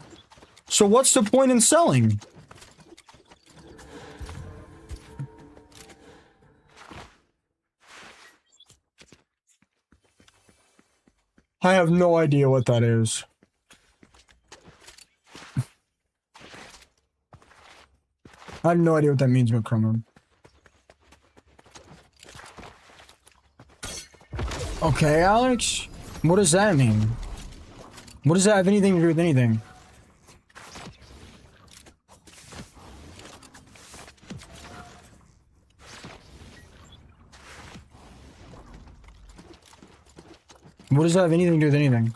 So what's the point in selling? I have no idea what that is. I have no idea what that means, McCrumman. Okay, Alex? What does that mean? What does that have anything to do with anything? What does that have anything to do with anything?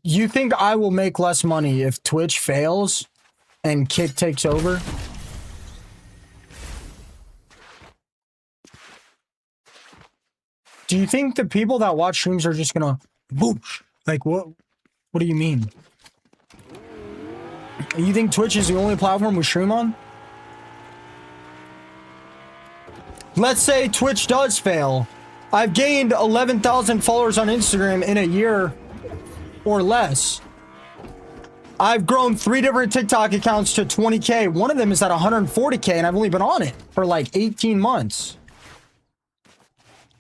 You think I will make less money if Twitch fails and Kick takes over? Do you think the people that watch streams are just gonna whoosh? Like what do you mean? You think Twitch is the only platform we stream on? Let's say Twitch does fail. I've gained 11,000 followers on Instagram in a year or less. I've grown 3 different TikTok accounts to 20K. One of them is at 140K and I've only been on it for like 18 months.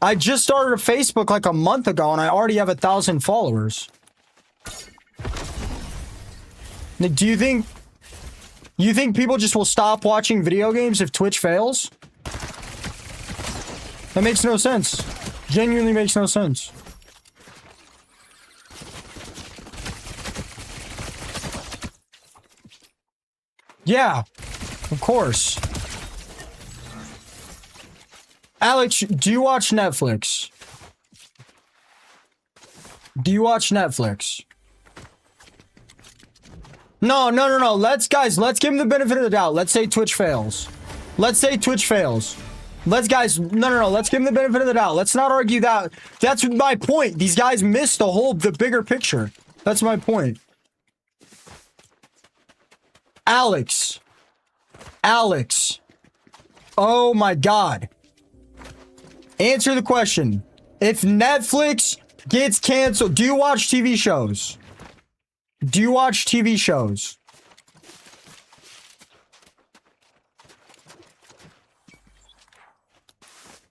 I just started a Facebook like a month ago and I already have 1,000 followers. Like, do you think people just will stop watching video games if Twitch fails? That makes no sense. Genuinely makes no sense. Yeah, of course. Alex, do you watch Netflix? Do you watch Netflix? No. Let's give him the benefit of the doubt. Let's say Twitch fails. Let's say Twitch fails. Let's give him the benefit of the doubt. Let's not argue that. That's my point. These guys missed the bigger picture. That's my point. Alex. Oh my God. Answer the question. If Netflix gets canceled, do you watch TV shows? Do you watch TV shows?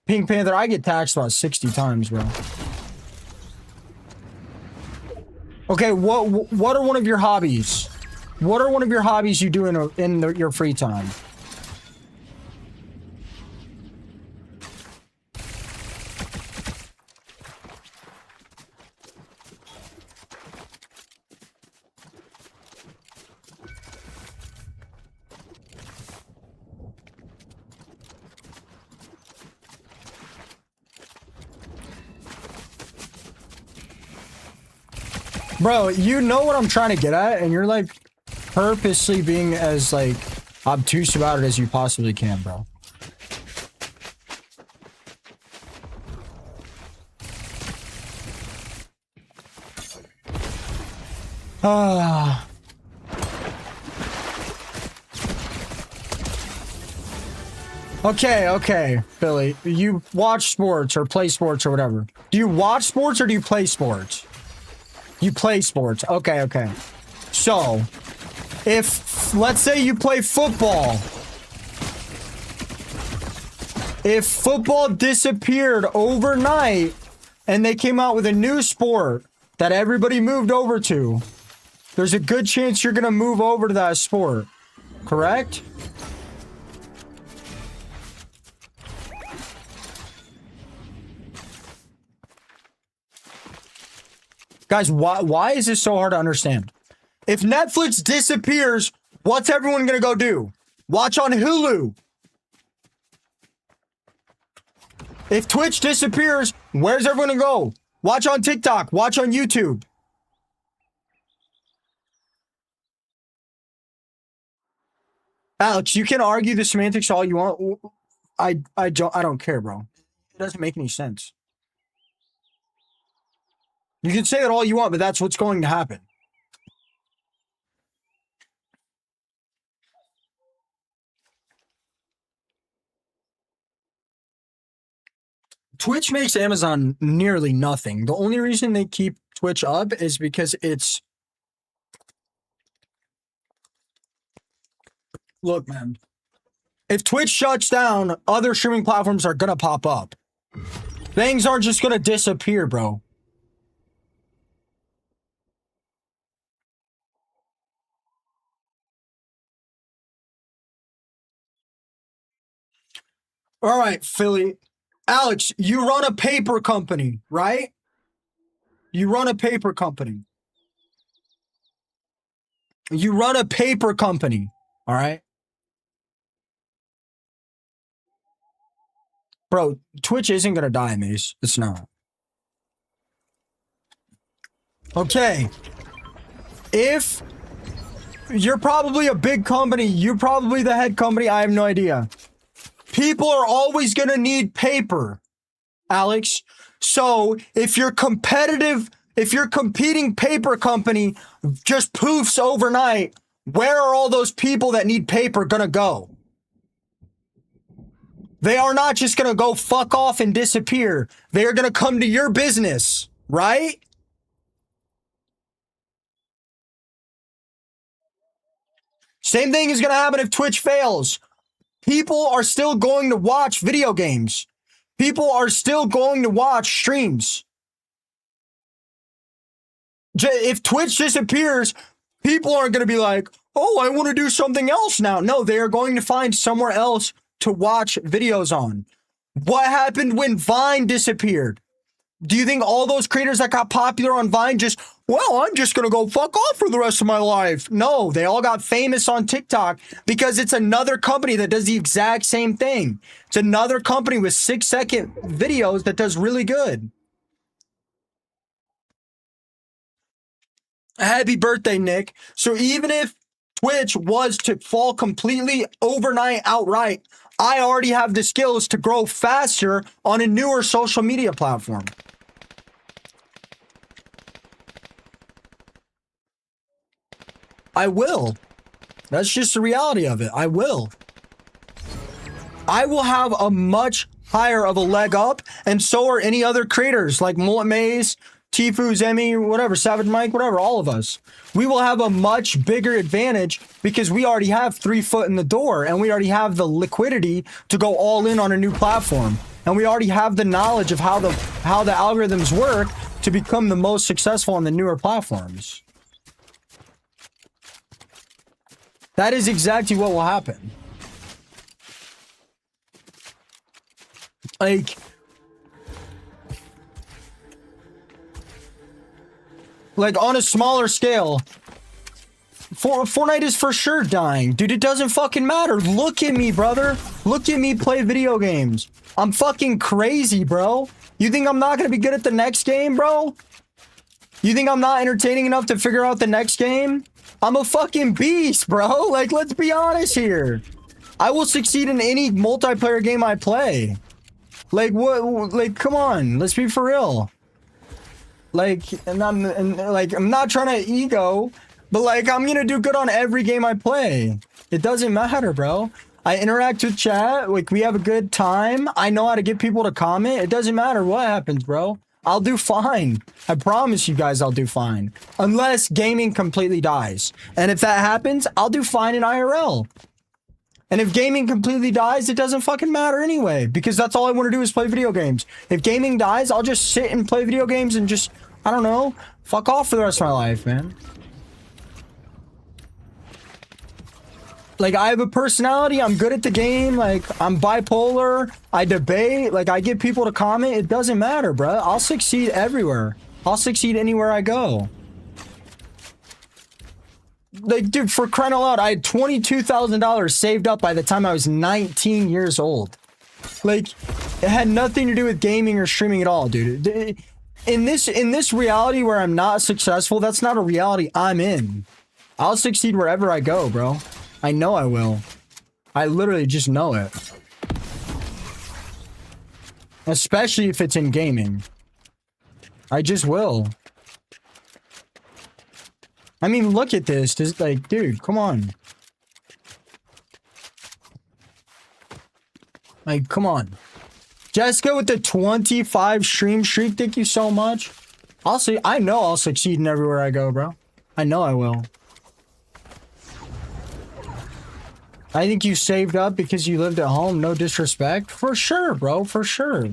Pink Panther, I get taxed about 60 times, bro. Okay, what are one of your hobbies? What are one of your hobbies you do in your free time? Bro, you know what I'm trying to get at, and you're like purposely being as like obtuse about it as you possibly can, bro. Okay, Billy. You watch sports or play sports or whatever. Do you watch sports or do you play sports? You play sports. Okay. So, let's say you play football. If football disappeared overnight and they came out with a new sport that everybody moved over to, there's a good chance you're going to move over to that sport. Correct? Guys, why is this so hard to understand? If Netflix disappears, what's everyone gonna go do? Watch on Hulu. If Twitch disappears, where's everyone gonna go? Watch on TikTok. Watch on YouTube. Alex, you can argue the semantics all you want. I don't care, bro. It doesn't make any sense. You can say it all you want, but that's what's going to happen. Twitch makes Amazon nearly nothing. The only reason they keep Twitch up is because it's... Look, man. If Twitch shuts down, other streaming platforms are going to pop up. Things aren't just going to disappear, bro. All right, Philly. Alex, you run a paper company, right? You run a paper company. You run a paper company, all right? Bro, Twitch isn't going to die, Mace. It's not. Okay. If you're probably a big company, you're probably the head company, I have no idea. People are always going to need paper, Alex. So if your competing paper company just poofs overnight, where are all those people that need paper going to go? They are not just going to go fuck off and disappear. They are going to come to your business, right? Same thing is going to happen if Twitch fails. People are still going to watch video games. People are still going to watch streams. If Twitch disappears, People aren't going to be like, oh, I want to do something else now. No, they are going to find somewhere else to watch videos on. What happened when Vine disappeared? Do you think all those creators that got popular on Vine just, well, I'm just going to go fuck off for the rest of my life? No, they all got famous on TikTok because it's another company that does the exact same thing. It's another company with 6-second videos that does really good. Happy birthday, Nick. So even if Twitch was to fall completely overnight outright, I already have the skills to grow faster on a newer social media platform. I will. That's just the reality of it. I will. I will have a much higher of a leg up, and so are any other creators like Mullet Maze, Tifu, Zemi, whatever, Savage Mike, whatever, all of us. We will have a much bigger advantage because we already have 3 foot in the door, and we already have the liquidity to go all in on a new platform. And we already have the knowledge of how the algorithms work to become the most successful on the newer platforms. That is exactly what will happen. Like on a smaller scale, Fortnite is for sure dying. Dude, it doesn't fucking matter. Look at me, brother. Look at me play video games. I'm fucking crazy, bro. You think I'm not gonna be good at the next game, bro? You think I'm not entertaining enough to figure out the next game? I'm a fucking beast, bro. Like, let's be honest here. I will succeed in any multiplayer game I play. Like, what? Like, come on. Let's be for real. Like, I'm not trying to ego, but like, I'm gonna do good on every game I play. It doesn't matter, bro. I interact with chat. Like, we have a good time. I know how to get people to comment. It doesn't matter what happens, bro. I'll do fine. I promise you guys I'll do fine. Unless gaming completely dies. And if that happens, I'll do fine in IRL. And if gaming completely dies, it doesn't fucking matter anyway. Because that's all I want to do is play video games. If gaming dies, I'll just sit and play video games and just, I don't know, fuck off for the rest of my life, man. Like, I have a personality. I'm good at the game. Like, I'm bipolar. I debate. Like, I get people to comment. It doesn't matter, bro. I'll succeed everywhere. I'll succeed anywhere I go. Like, dude, for crying out loud, I had $22,000 saved up by the time I was 19 years old. Like, it had nothing to do with gaming or streaming at all, dude. In this reality where I'm not successful, that's not a reality I'm in. I'll succeed wherever I go, bro. I know I will. I literally just know it. Especially if it's in gaming. I just will. I mean, look at this. Just like, dude, come on. Like, come on. Jessica with the 25 stream streak. Thank you so much. I know I'll succeed in everywhere I go, bro. I know I will. I think you saved up because you lived at home. No disrespect. For sure, bro. For sure.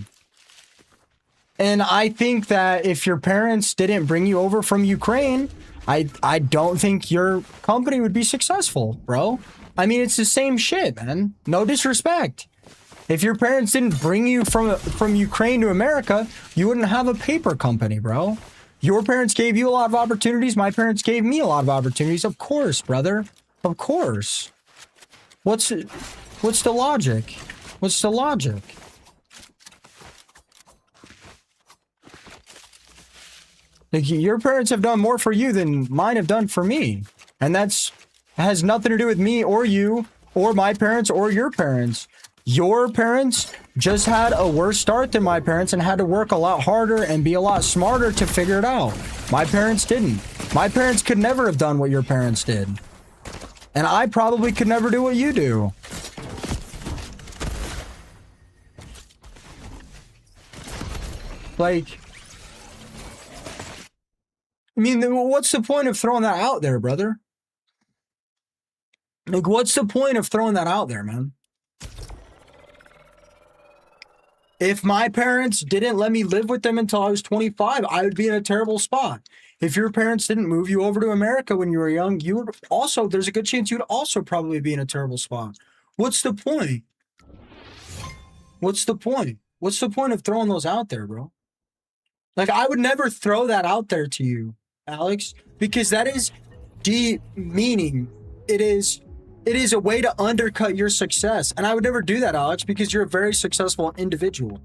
And I think that if your parents didn't bring you over from Ukraine, I don't think your company would be successful, bro. I mean, it's the same shit, man. No disrespect. If your parents didn't bring you from Ukraine to America, you wouldn't have a paper company, bro. Your parents gave you a lot of opportunities. My parents gave me a lot of opportunities. Of course, brother. Of course. What's the logic? What's the logic? Like, your parents have done more for you than mine have done for me. And has nothing to do with me or you or my parents or your parents. Your parents just had a worse start than my parents and had to work a lot harder and be a lot smarter to figure it out. My parents didn't. My parents could never have done what your parents did. And I probably could never do what you do. Like, I mean, what's the point of throwing that out there, brother? Like, what's the point of throwing that out there, man? If my parents didn't let me live with them until I was 25, I would be in a terrible spot. If your parents didn't move you over to America when you were young, you would also, there's a good chance you'd also probably be in a terrible spot. What's the point? What's the point? What's the point of throwing those out there, bro? Like, I would never throw that out there to you, Alex, because that is demeaning. It is a way to undercut your success. And I would never do that, Alex, because you're a very successful individual.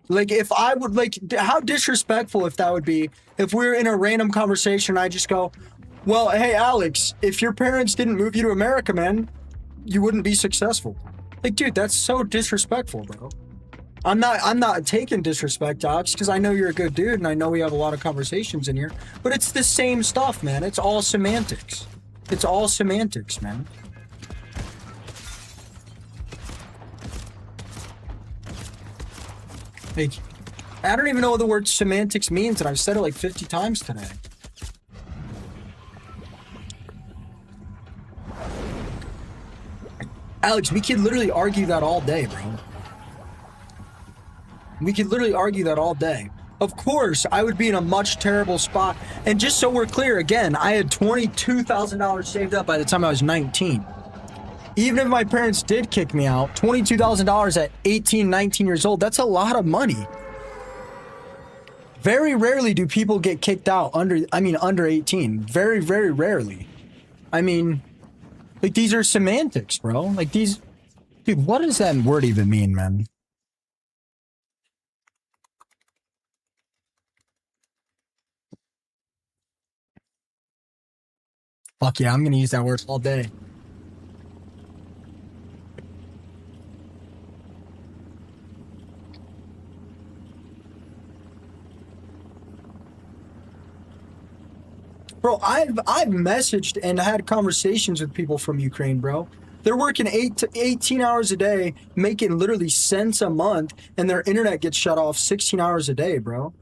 Like, if I would, like, how disrespectful if that would be if we were in a random conversation and I just go, well, hey, Alex, if your parents didn't move you to America, man, you wouldn't be successful. Like, dude, that's so disrespectful, bro. I'm not taking disrespect, Alex, because I know you're a good dude and I know we have a lot of conversations in here, but it's the same stuff, man. It's all semantics. It's all semantics, man. Like, I don't even know what the word semantics means, and I've said it like 50 times today. Alex, we could literally argue that all day, bro. We could literally argue that all day. Of course, I would be in a much terrible spot. And just so we're clear, again, I had $22,000 saved up by the time I was 19. Even if my parents did kick me out, $22,000 at 18, 19 years old, that's a lot of money. Very rarely do people get kicked out under 18. Very, very rarely. I mean, like, these are semantics, bro. Like, these... Dude, what does that word even mean, man? Fuck yeah, I'm gonna use that word all day. Bro, I've messaged and had conversations with people from Ukraine, bro. They're working 8 to 18 hours a day, making literally cents a month, and their internet gets shut off 16 hours a day, bro.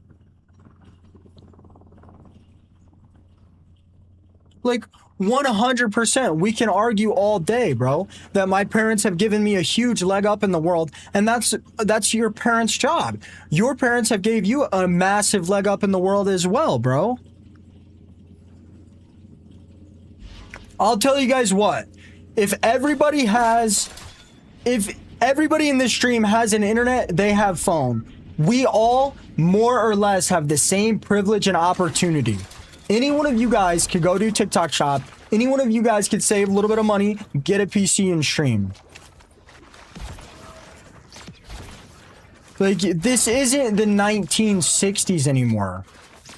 Like, 100%, we can argue all day, bro, that my parents have given me a huge leg up in the world, and that's your parents' job. Your parents have gave you a massive leg up in the world as well, bro. I'll tell you guys what, if everybody in this stream has an internet, they have phone. We all, more or less, have the same privilege and opportunity. Any one of you guys could go to TikTok shop. Any one of you guys could save a little bit of money, get a PC and stream. Like, this isn't the 1960s anymore.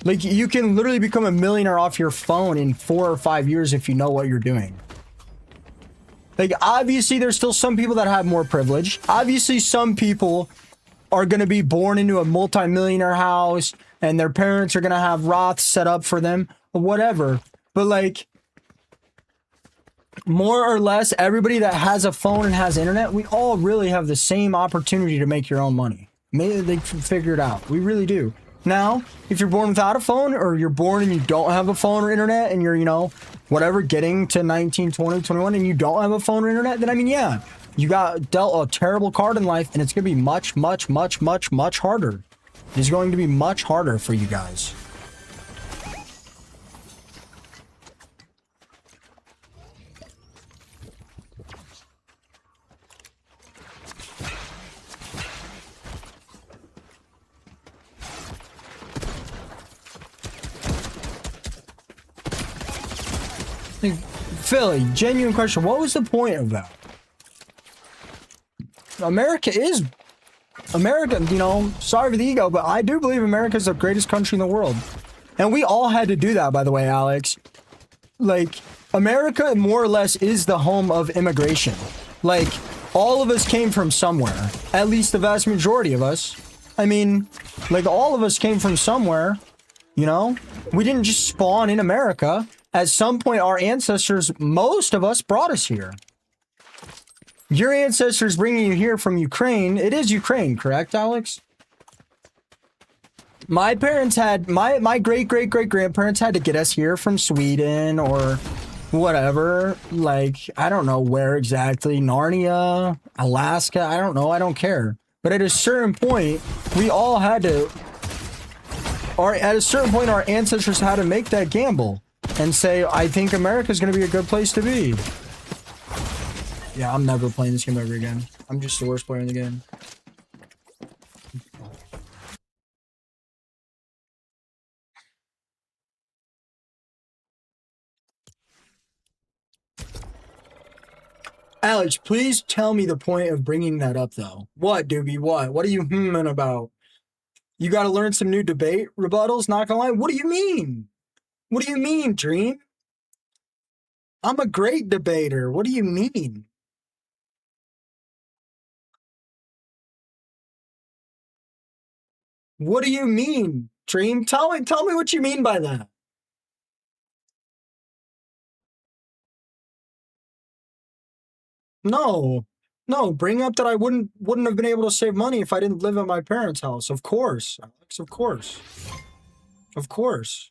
Like, you can literally become a millionaire off your phone in 4 or 5 years if you know what you're doing. Like, obviously, there's still some people that have more privilege. Obviously, some people are going to be born into a multi-millionaire house and their parents are going to have Roths set up for them or whatever. But, like, more or less, everybody that has a phone and has internet, we all really have the same opportunity to make your own money. Maybe they figure it out. We really do. Now, if you're born without a phone, or you're born and you don't have a phone or internet, and you're, you know, whatever, getting to 19, 20, 21, and you don't have a phone or internet, then, I mean, yeah, you got dealt a terrible card in life, and it's going to be much, much, much, much, much harder. It's going to be much harder for you guys. Philly, genuine question. What was the point of that? America, you know, sorry for the ego, but I do believe America is the greatest country in the world. And we all had to do that, by the way, Alex. Like, America more or less is the home of immigration. Like, all of us came from somewhere. At least the vast majority of us. I mean, like, all of us came from somewhere, you know? We didn't just spawn in America. At some point, our ancestors, most of us, brought us here. Your ancestors bringing you here from Ukraine. It is Ukraine, correct, Alex? My parents had, my great-great-great-grandparents had to get us here from Sweden or whatever. Like, I don't know where exactly. Narnia, Alaska, I don't know. I don't care. But at a certain point, we all had to, or at a certain point, our ancestors had to make that gamble and say, I think America's going to be a good place to be. Yeah, I'm never playing this game ever again. I'm just the worst player in the game. Alex, please tell me the point of bringing that up, though. What, Doobie? What? What are you hmming about? You got to learn some new debate rebuttals? Not gonna lie. What do you mean? What do you mean, Dream? I'm a great debater. What do you mean? What do you mean, Dream? Tell me what you mean by that. No. No, bring up that I wouldn't have been able to save money if I didn't live at my parents' house. Of course, Alex, of course. Of course.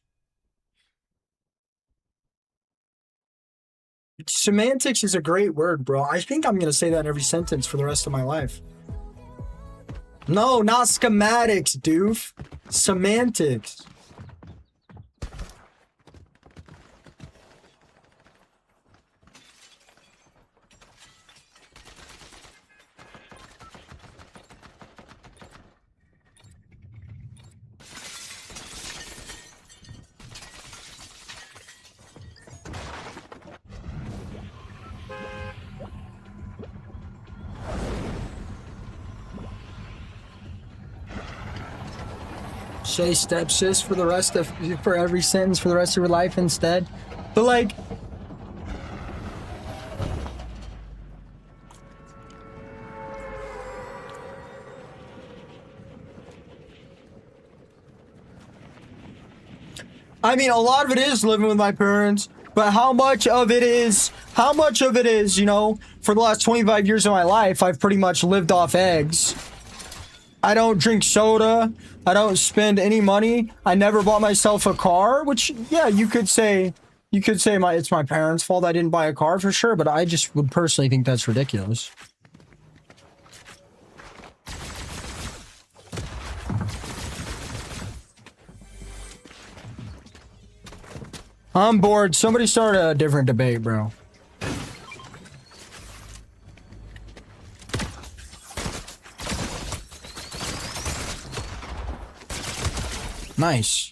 Semantics is a great word, bro. I think I'm going to say that in every sentence for the rest of my life. No, not schematics, doof. Semantics. Say stepsis for every sentence for the rest of your life instead. But like, I mean, a lot of it is living with my parents, but how much of it is, you know, for the last 25 years of my life, I've pretty much lived off eggs. I don't drink soda. I don't spend any money. I never bought myself a car, which, yeah, you could say it's my parents' fault I didn't buy a car for sure, but I just would personally think that's ridiculous. I'm bored. Somebody start a different debate, bro. Nice.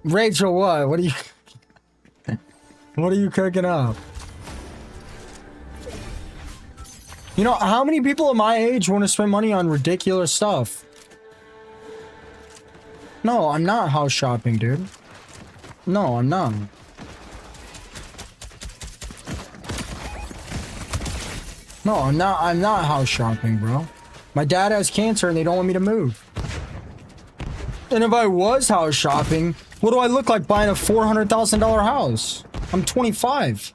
Rachel, what? What are you cooking up? You know, how many people at my age want to spend money on ridiculous stuff? No, I'm not house shopping, dude. No, I'm not. No, I'm not house shopping, bro. My dad has cancer and they don't want me to move. And if I was house shopping, what do I look like buying a $400,000 house? I'm 25.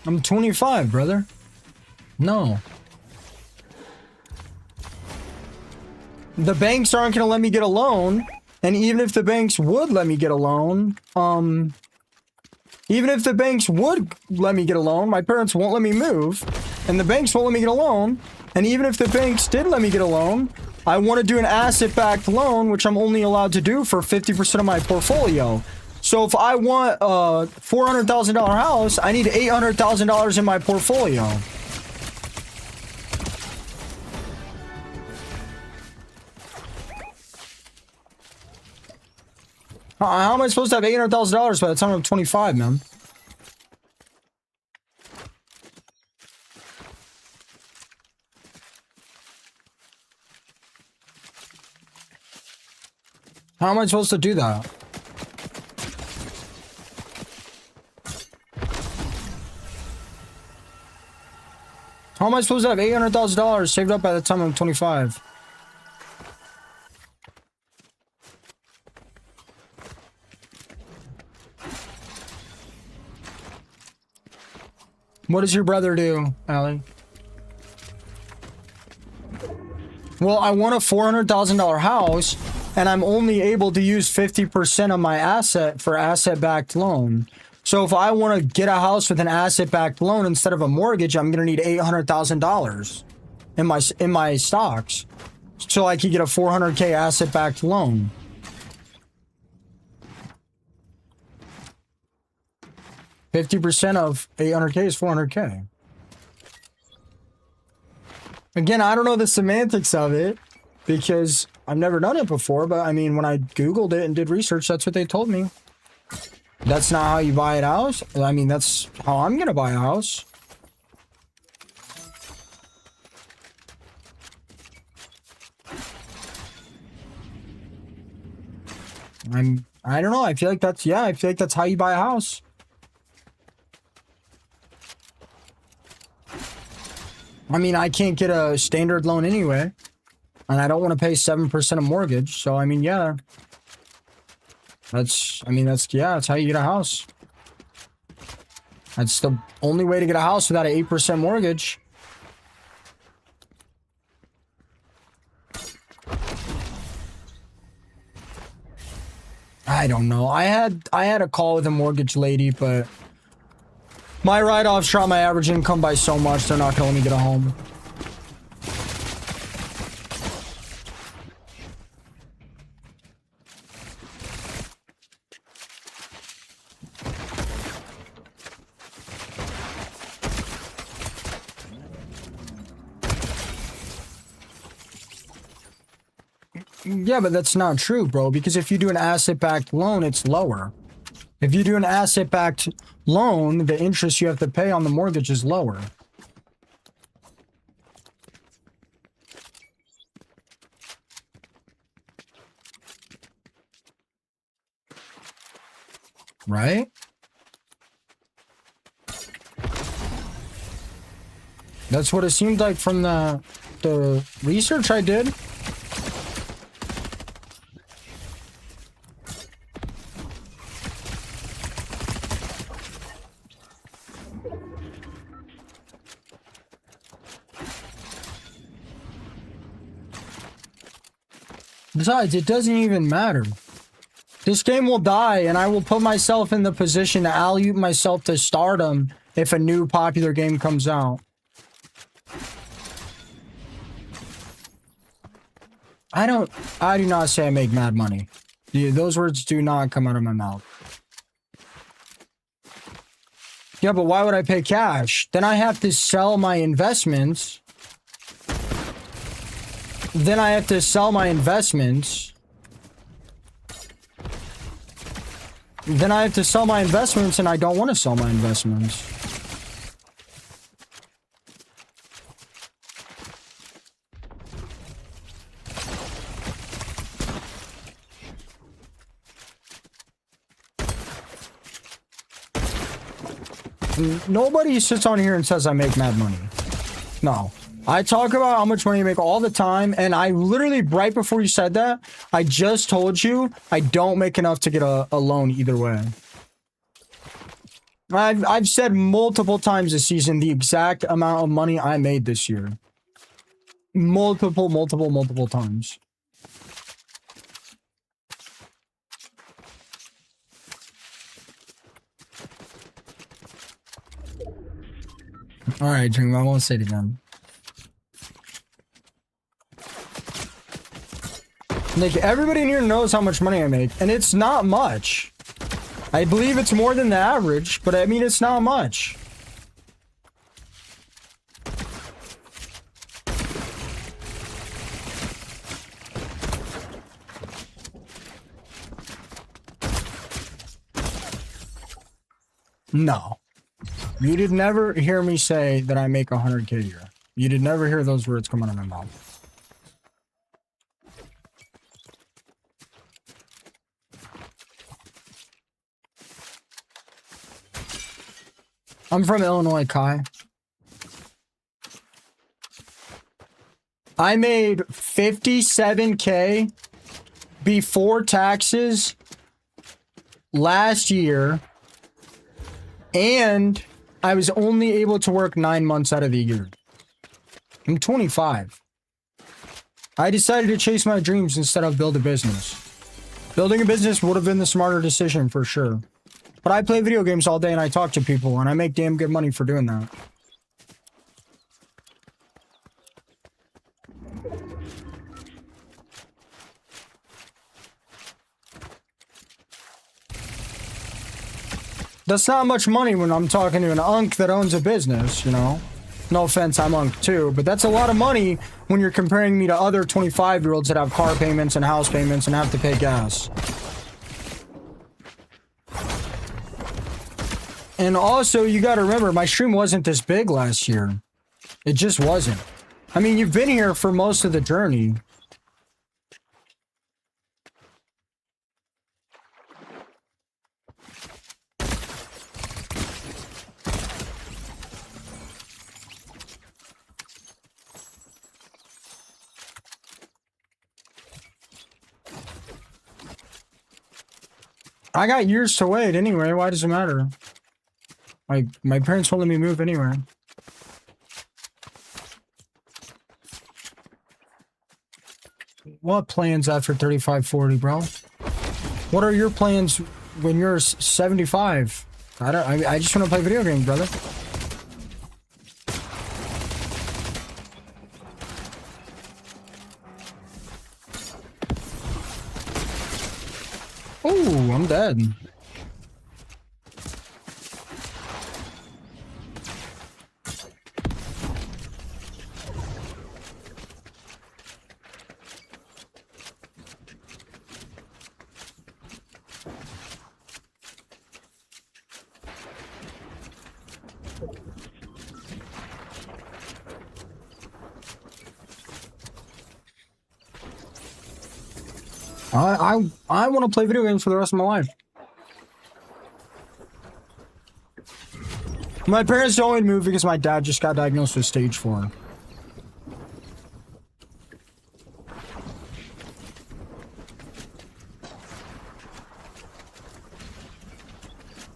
I'm 25, brother. No. The banks aren't going to let me get a loan. And even if the banks would let me get a loan, my parents won't let me move. And the banks won't let me get a loan. And even if the banks did let me get a loan, I want to do an asset-backed loan, which I'm only allowed to do for 50% of my portfolio. So if I want a $400,000 house, I need $800,000 in my portfolio. How am I supposed to have $800,000 by the time I'm 25, man? How am I supposed to do that? How am I supposed to have $800,000 saved up by the time I'm 25? What does your brother do, Allie? Well, I want a $400,000 house, and I'm only able to use 50% of my asset for asset-backed loan. So if I want to get a house with an asset-backed loan instead of a mortgage, I'm going to need $800,000 in my stocks, so I could get a $400K asset-backed loan. $50% of $800K is $400K. Again, I don't know the semantics of it because I've never done it before, but I mean, when I Googled it and did research, that's what they told me. That's not how you buy a house. I mean, that's how I'm going to buy a house. I don't know. I feel like that's, yeah, I feel like that's how you buy a house. I mean, I can't get a standard loan anyway, and I don't want to pay 7% of mortgage. So, I mean, yeah, that's how you get a house. That's the only way to get a house without an 8% mortgage. I don't know. I had a call with a mortgage lady, but my write-offs dropped my average income by so much, they're not going to let me get a home. Yeah, but that's not true, bro, because if you do an asset-backed loan, it's lower. If you do an asset-backed loan, the interest you have to pay on the mortgage is lower. Right? That's what it seemed like from the research I did. Besides, it doesn't even matter. This game will die, and I will put myself in the position to alley-oop myself to stardom if a new popular game comes out. I do not say I make mad money. Yeah, those words do not come out of my mouth. Yeah, but why would I pay cash? Then I have to sell my investments. Then I have to sell my investments. Then I have to sell my investments, and I don't want to sell my investments. Nobody sits on here and says I make mad money. No. I talk about how much money I make all the time, and I literally, right before you said that, I just told you I don't make enough to get a loan either way. I've said multiple times this season the exact amount of money I made this year. Multiple times. All right, Dream, I won't say it again. Like, everybody in here knows how much money I make, and it's not much. I believe it's more than the average, but I mean, it's not much. No. You did never hear me say that I make 100K a year. You did never hear those words come out of my mouth. I'm from Illinois, Kai. I made 57K before taxes last year, and I was only able to work 9 months out of the year. I'm 25. I decided to chase my dreams instead of build a business. Building a business would have been the smarter decision for sure. But I play video games all day and I talk to people and I make damn good money for doing that. That's not much money when I'm talking to an unk that owns a business, you know? No offense, I'm unk too, but that's a lot of money when you're comparing me to other 25-year-olds that have car payments and house payments and have to pay gas. And also, you gotta remember, my stream wasn't this big last year. It just wasn't. I mean, you've been here for most of the journey. I got years to wait anyway. Why does it matter? Like, my parents won't let me move anywhere. What plans after 35-40, bro? What are your plans when you're 75? I just want to play video games, brother. Ooh, I'm dead. I want to play video games for the rest of my life. My parents don't want me to move because my dad just got diagnosed with stage 4.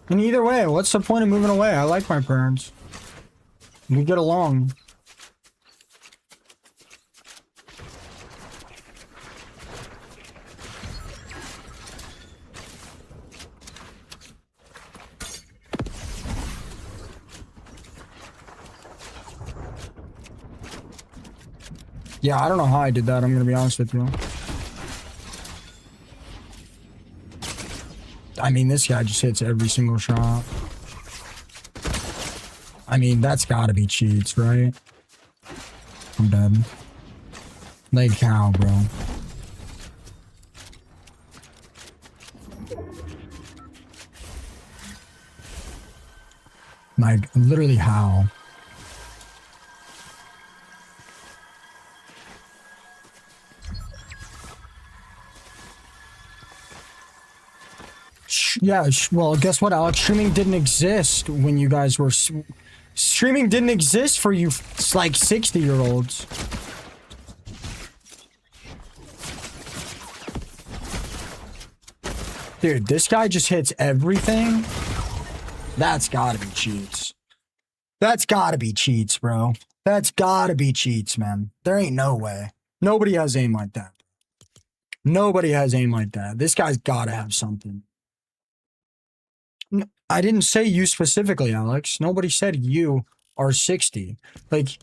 And either way, what's the point of moving away? I like my parents. We get along. Yeah, I don't know how I did that, I'm gonna be honest with you. I mean, this guy just hits every single shot. I mean, that's gotta be cheats, right? I'm dead. Like how, bro? Like, literally how? Yeah, well, guess what, Alex? Streaming didn't exist when you guys were... Streaming didn't exist for you, like, 60-year-olds. Dude, this guy just hits everything. That's gotta be cheats. That's gotta be cheats, bro. That's gotta be cheats, man. There ain't no way. Nobody has aim like that. Nobody has aim like that. This guy's gotta have something. I didn't say you specifically, Alex. Nobody said you are 60. Like...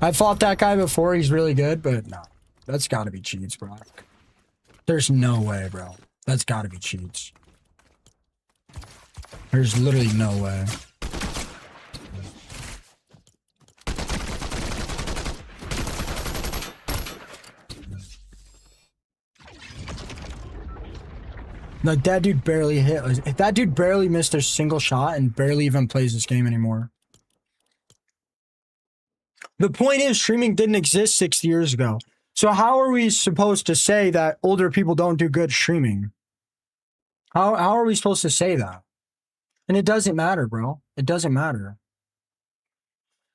I fought that guy before, he's really good, but no. That's gotta be cheats, bro. There's no way, bro. That's gotta be cheats. There's literally no way. Like, that dude barely hit. That dude barely missed a single shot and barely even plays this game anymore. The point is, streaming didn't exist 6 years ago. So how are we supposed to say that older people don't do good streaming? How are we supposed to say that? And it doesn't matter, bro. It doesn't matter.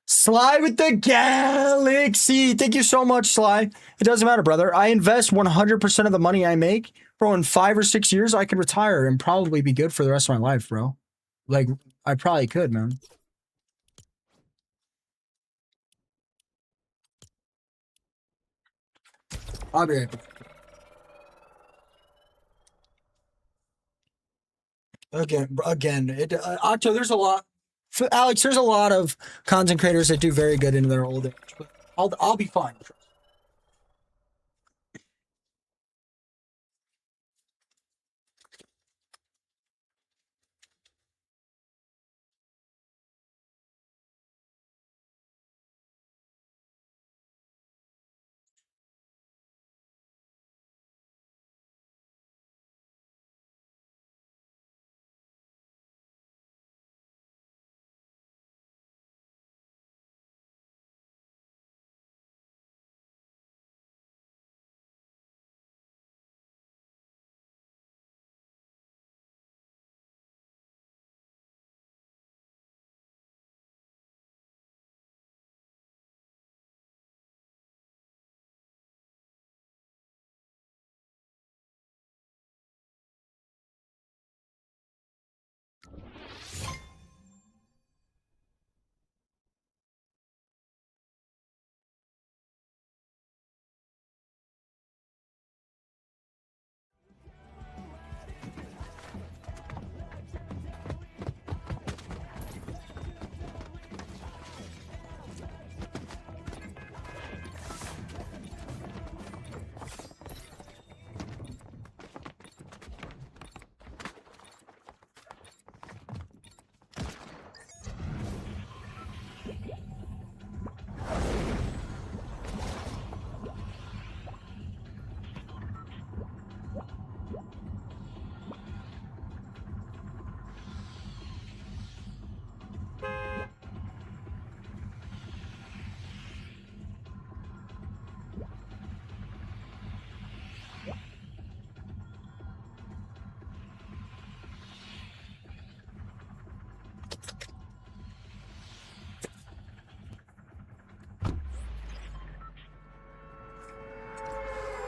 Sly with the galaxy. Thank you so much, Sly. It doesn't matter, brother. I invest 100% of the money I make. Bro, in 5 or 6 years, I could retire and probably be good for the rest of my life, bro. Like, I probably could, man. I'll be right back. Again, Octo, there's a lot. Alex, there's a lot of content creators that do very good in their old age, but I'll be fine.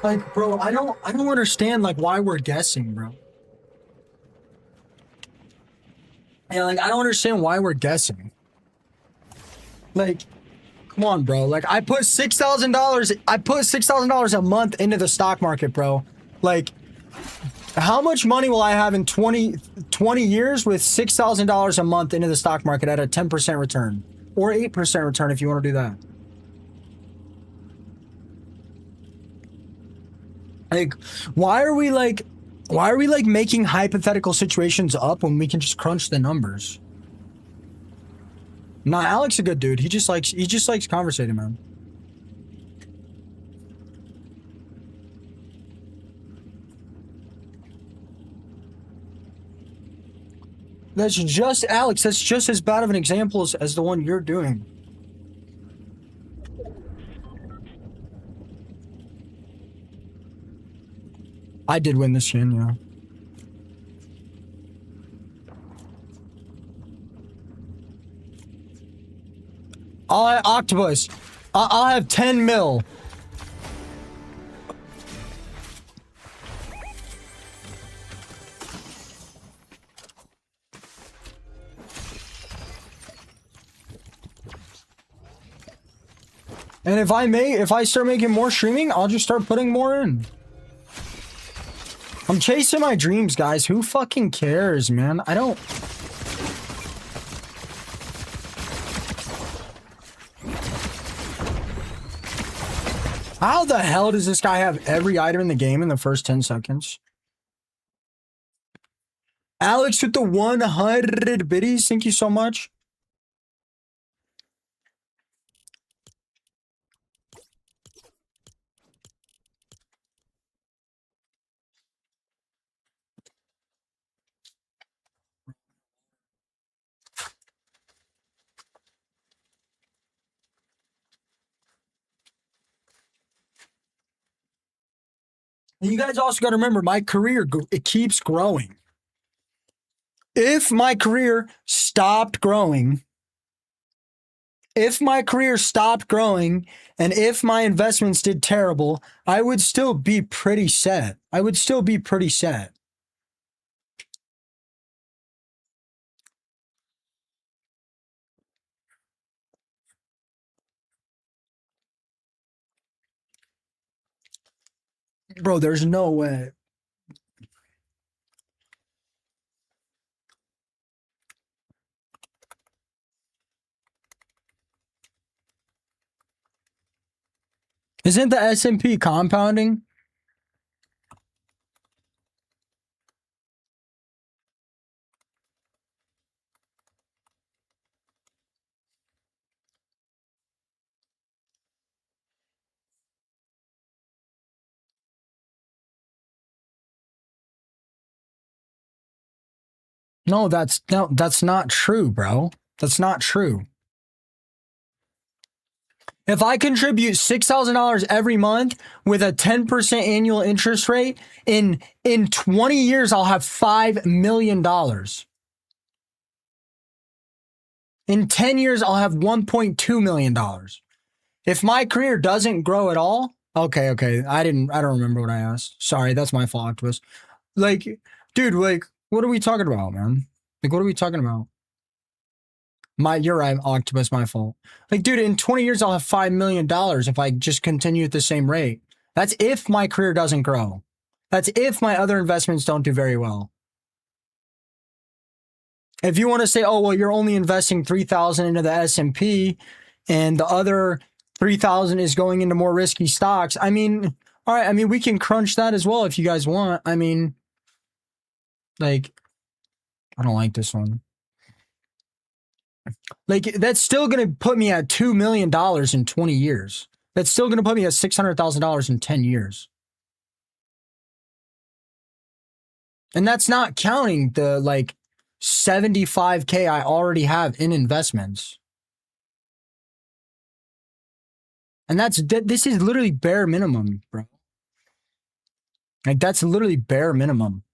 Like, bro, I don't understand like why we're guessing, bro. Yeah, like I don't understand why we're guessing. Like, come on, bro. Like I put $6,000. I put $6,000 a month into the stock market, bro. Like, how much money will I have in 20 years with $6,000 a month into the stock market at a 10% return or 8% return if you want to do that? Like, why are we like making hypothetical situations up when we can just crunch the numbers? Nah, Alex is a good dude. He just likes conversating, man. That's just Alex. That's just as bad of an example as the one you're doing. I did win this game, yeah. Octopus. I'll have 10 mil. And if I start making more streaming, I'll just start putting more in. I'm chasing my dreams, guys. Who fucking cares, man? I don't... How the hell does this guy have every item in the game in the first 10 seconds? Alex with the 100 biddies. Thank you so much. And you guys also got to remember, my career, it keeps growing. If my career stopped growing, if my career stopped growing and if my investments did terrible, I would still be pretty set. I would still be pretty set. Bro, there's no way. Isn't the S&P compounding? No, that's not true, bro. That's not true. If I contribute $6,000 every month with a 10% annual interest rate, in 20 years I'll have $5 million. In 10 years I'll have $1.2 million. If my career doesn't grow at all, okay. I don't remember what I asked. Sorry, that's my fault, Octopus. Like, dude, like, what are we talking about, man? Like, what are we talking about? You're right, Octopus, my fault. Like, dude, in 20 years, I'll have $5 million if I just continue at the same rate. That's if my career doesn't grow. That's if my other investments don't do very well. If you want to say, oh, well, you're only investing 3,000 into the S&P and the other 3,000 is going into more risky stocks. I mean, all right. I mean, we can crunch that as well if you guys want. I mean, like, I don't like this one. Like, that's still going to put me at $2 million in 20 years. That's still going to put me at $600,000 in 10 years. And that's not counting the, like, 75K I already have in investments. And this is literally bare minimum, bro. Like, that's literally bare minimum.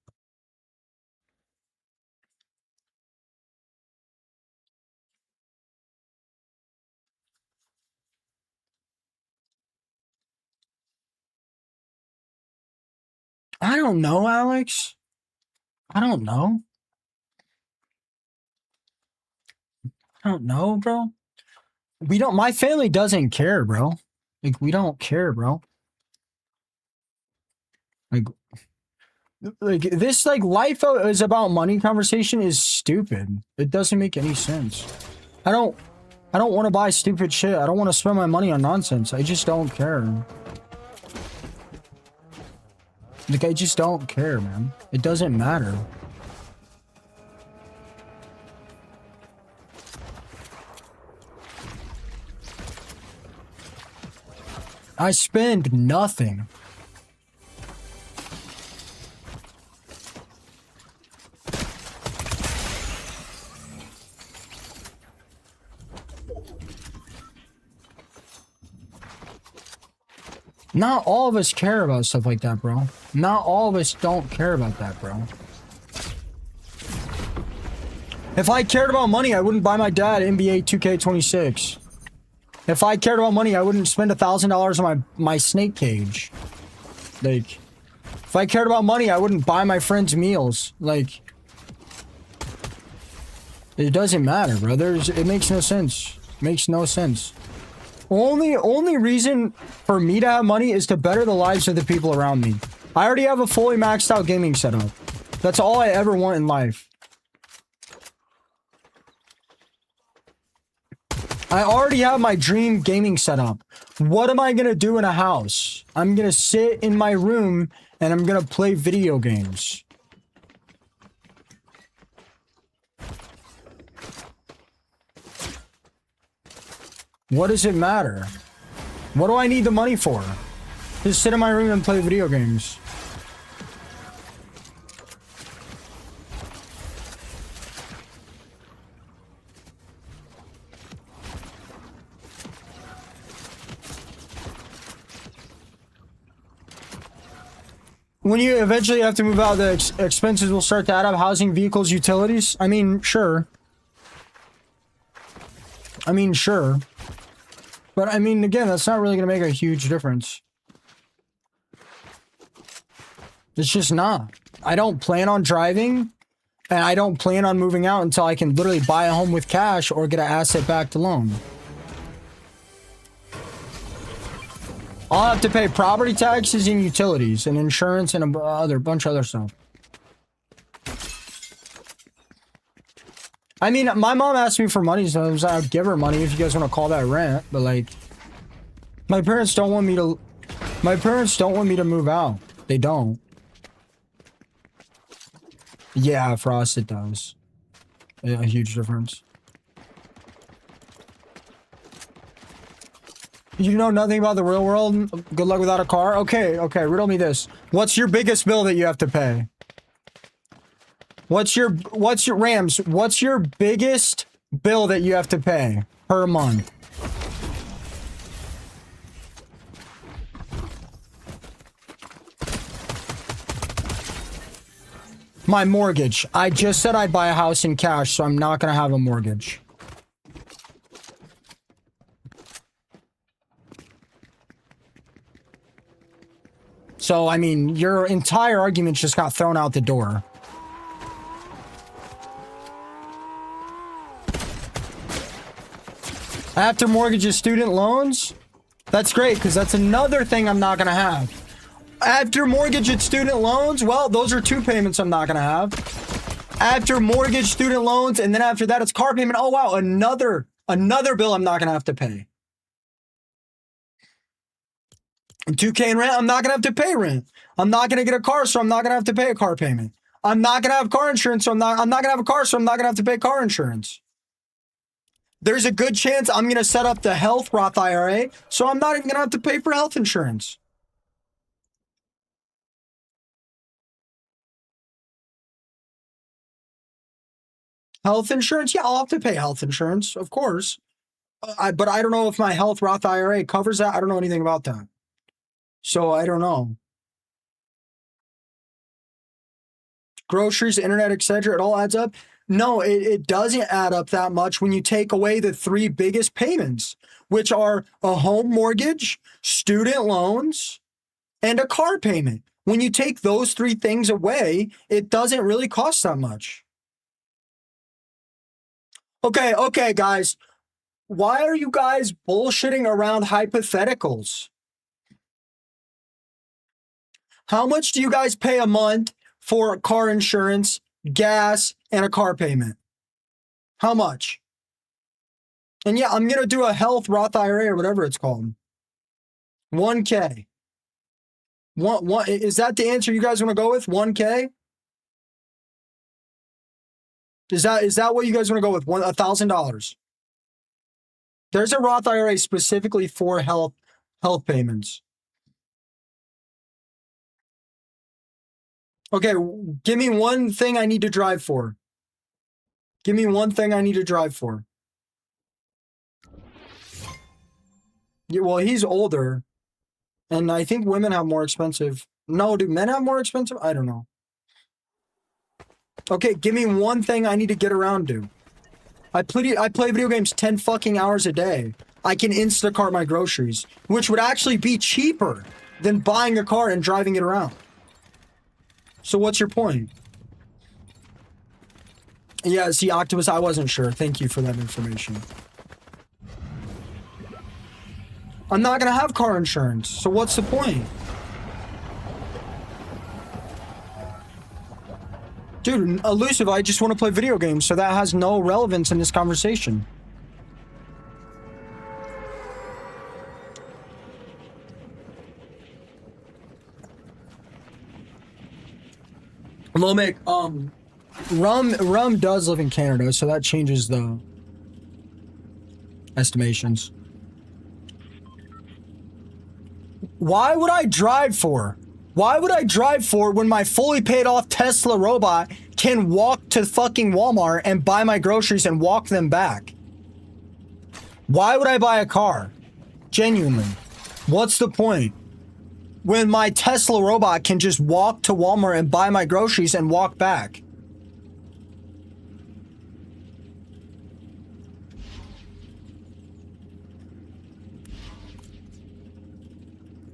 I don't know, Alex. I don't know. I don't know, bro. My family doesn't care, bro. Like, we don't care, bro. Like this, like, life is about money conversation is stupid. It doesn't make any sense. I don't want to buy stupid shit. I don't want to spend my money on nonsense. I just don't care. Like, I just don't care, man. It doesn't matter. I spend nothing. Not all of us care about stuff like that, bro. Not all of us don't care about that, bro. If I cared about money, I wouldn't buy my dad NBA 2K26. If I cared about money, I wouldn't spend $1,000 on my snake cage. Like, if I cared about money, I wouldn't buy my friends meals. Like, it doesn't matter, brothers. It makes no sense. It makes no sense. Only reason for me to have money is to better the lives of the people around me. I already have a fully maxed out gaming setup. That's all I ever want in life. I already have my dream gaming setup. What am I going to do in a house? I'm going to sit in my room and I'm going to play video games. What does it matter? What do I need the money for? Just sit in my room and play video games. When you eventually have to move out, the expenses will start to add up. Housing, vehicles, utilities. I mean, sure. But I mean, again, that's not really going to make a huge difference. It's just not. I don't plan on driving, and I don't plan on moving out until I can literally buy a home with cash or get an asset-backed loan. I'll have to pay property taxes and utilities and insurance and a bunch of other stuff. I mean, my mom asked me for money, so I would give her money if you guys want to call that rent. But like, my parents don't want me to. My parents don't want me to move out. They don't. Yeah, for us it does. A huge difference. You know nothing about the real world? Good luck without a car? Okay, riddle me this. What's your biggest bill that you have to pay? What's your Rams? What's your biggest bill that you have to pay per month? My mortgage. I just said I'd buy a house in cash, so I'm not gonna have a mortgage. So, I mean, your entire argument just got thrown out the door. After mortgages, student loans? That's great, because that's another thing I'm not going to have. After mortgage and student loans, well, those are two payments I'm not going to have. After mortgage, student loans, and then after that, it's car payment. Oh, wow, another bill I'm not going to have to pay. And 2K in rent, I'm not going to have to pay rent. I'm not going to get a car, so I'm not going to have to pay a car payment. I'm not going to have car insurance, so I'm not going to have a car, so I'm not going to have to pay car insurance. There's a good chance I'm going to set up the health Roth IRA, so I'm not even going to have to pay for health insurance. Health insurance? Yeah, I'll have to pay health insurance, of course. But I don't know if my health Roth IRA covers that. I don't know anything about that. So I don't know. Groceries, internet, etc. It all adds up. No, it doesn't add up that much when you take away the three biggest payments, which are a home mortgage, student loans, and a car payment. When you take those three things away, it doesn't really cost that much. Okay, guys. Why are you guys bullshitting around hypotheticals? How much do you guys pay a month for car insurance, gas, and a car payment? How much? And yeah, I'm going to do a health Roth IRA or whatever it's called. 1K. Is that the answer you guys want to go with? 1K? Is that what you guys want to go with? $1,000. There's a Roth IRA specifically for health payments. Okay, give me one thing I need to drive for. Give me one thing I need to drive for. Yeah, well, he's older, and I think women have more expensive. No, do men have more expensive? I don't know. Okay, give me one thing I need to get around to. I play video games 10 fucking hours a day. I can Instacart my groceries, which would actually be cheaper than buying a car and driving it around. So what's your point? Yeah, see, Octopus, I wasn't sure. Thank you for that information. I'm not going to have car insurance, so what's the point? Dude, Elusive, I just want to play video games, so that has no relevance in this conversation. Lomic, Rum does live in Canada, so that changes the estimations. Why would I drive for? Why would I drive for when my fully paid off Tesla robot can walk to fucking Walmart and buy my groceries and walk them back? Why would I buy a car? Genuinely. What's the point? When my Tesla robot can just walk to Walmart and buy my groceries and walk back.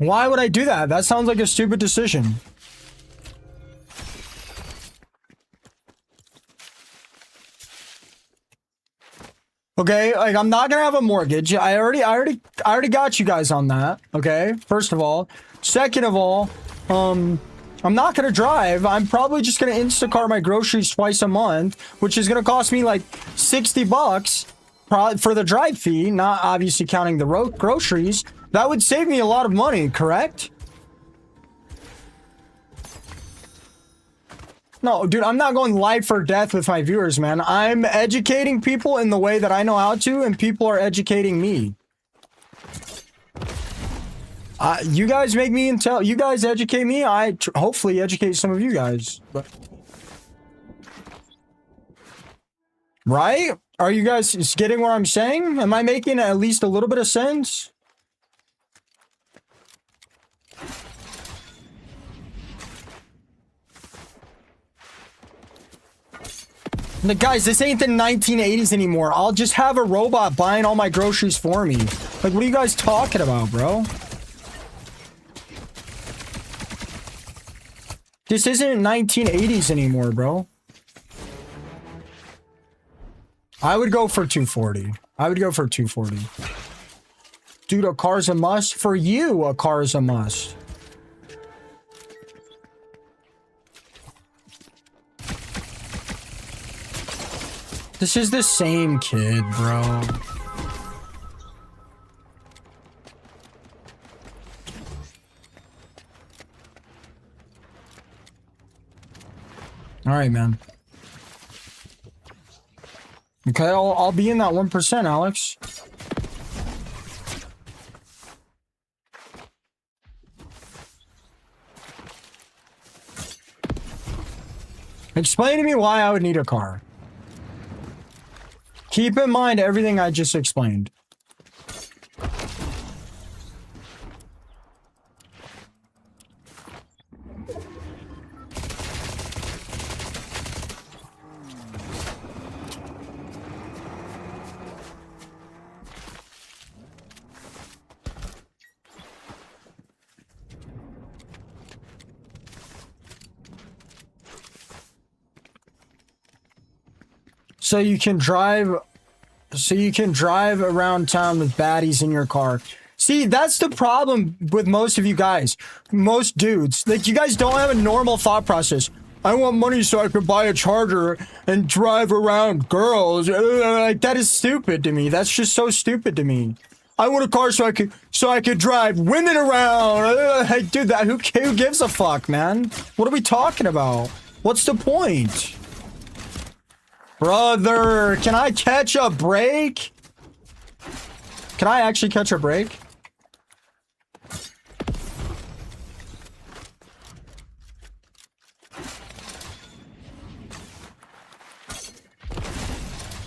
Why would I do that? That sounds like a stupid decision. Okay, like I'm not gonna have a mortgage. I already got you guys on that. Okay, first of all. Second of all, I'm not gonna drive. I'm probably just gonna Instacart my groceries twice a month, which is gonna cost me like $60 probably for the drive fee, not obviously counting the groceries. That would save me a lot of money, correct? No, dude, I'm not going life or death with my viewers, man. I'm educating people in the way that I know how to, and people are educating me. You guys make me you guys educate me. I hopefully educate some of you guys. But right? Are you guys getting what I'm saying? Am I making at least a little bit of sense? Like, guys, this ain't the 1980s anymore. I'll just have a robot buying all my groceries for me. Like, what are you guys talking about, bro? This isn't 1980s anymore, bro. I would go for 240. I would go for 240. Dude, a car's a must. For you, a car is a must. This is the same kid, bro. All right, man. Okay, I'll be in that 1%, Alex. Explain to me why I would need a car. Keep in mind everything I just explained. So you can drive around town with baddies in your car. See, that's the problem with most of you guys. Most dudes. Like, you guys don't have a normal thought process. I want money so I could buy a charger and drive around girls. Like, that is stupid to me. That's just so stupid to me. I want a car so I could drive women around. Hey, dude, who gives a fuck, man? What are we talking about? What's the point? Brother, can I catch a break? Can I actually catch a break?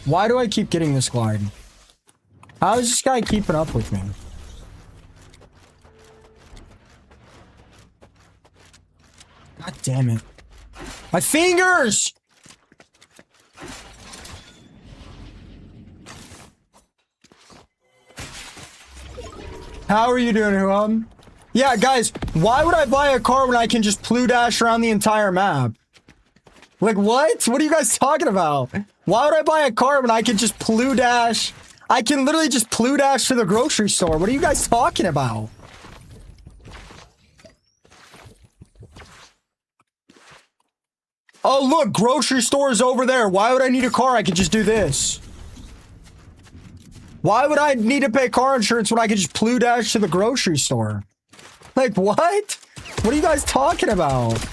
Why do I keep getting this glide? How is this guy keeping up with me? God damn it. My fingers! How are you doing, Huam? Yeah, guys, why would I buy a car when I can just dash around the entire map? Like, what? What are you guys talking about? Why would I buy a car when I can just dash? I can literally just dash to the grocery store. What are you guys talking about? Oh, look, grocery store is over there. Why would I need a car? I could just do this. Why would I need to pay car insurance when I could just dash to the grocery store? Like, what? What are you guys talking about?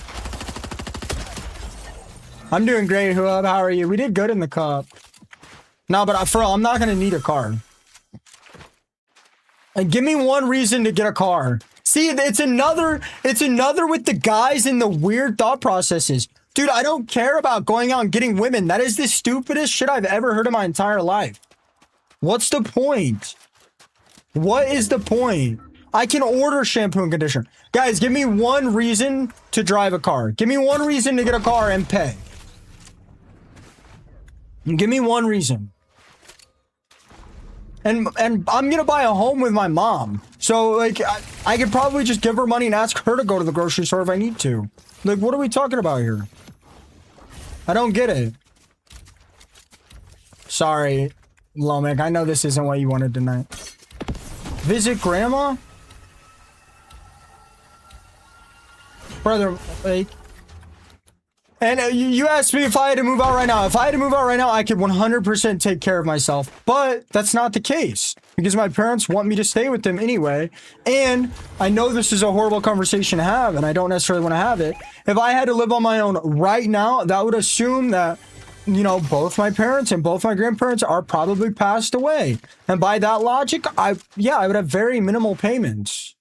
I'm doing great, Huab. How are you? We did good in the cup. No, but for real, I'm not going to need a car. And give me one reason to get a car. See, it's another with the guys and the weird thought processes. Dude, I don't care about going out and getting women. That is the stupidest shit I've ever heard in my entire life. What's the point? What is the point? I can order shampoo and conditioner. Guys, give me one reason to drive a car. Give me one reason to get a car and pay. Give me one reason. And I'm going to buy a home with my mom. So So, like, I could probably just give her money and ask her to go to the grocery store if I need to. Like, what are we talking about here? I don't get it. Sorry, Lomic. I know this isn't what you wanted tonight. Visit grandma? Brother, like... And you asked me if I had to move out right now. If I had to move out right now, I could 100% take care of myself. But that's not the case. Because my parents want me to stay with them anyway. And I know this is a horrible conversation to have, and I don't necessarily want to have it. If I had to live on my own right now, that would assume that, you know, both my parents and both my grandparents are probably passed away. And by that logic, I would have very minimal payments.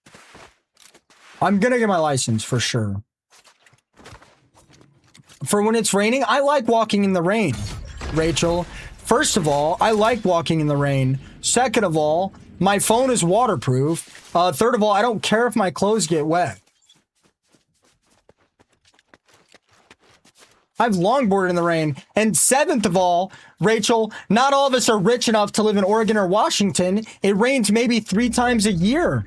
I'm going to get my license for sure. For when it's raining, I like walking in the rain, Rachel. First of all, I like walking in the rain. Second of all, my phone is waterproof. Third of all, I don't care if my clothes get wet. I've longboarded in the rain. And seventh of all, Rachel, not all of us are rich enough to live in Oregon or Washington. It rains maybe 3 times a year.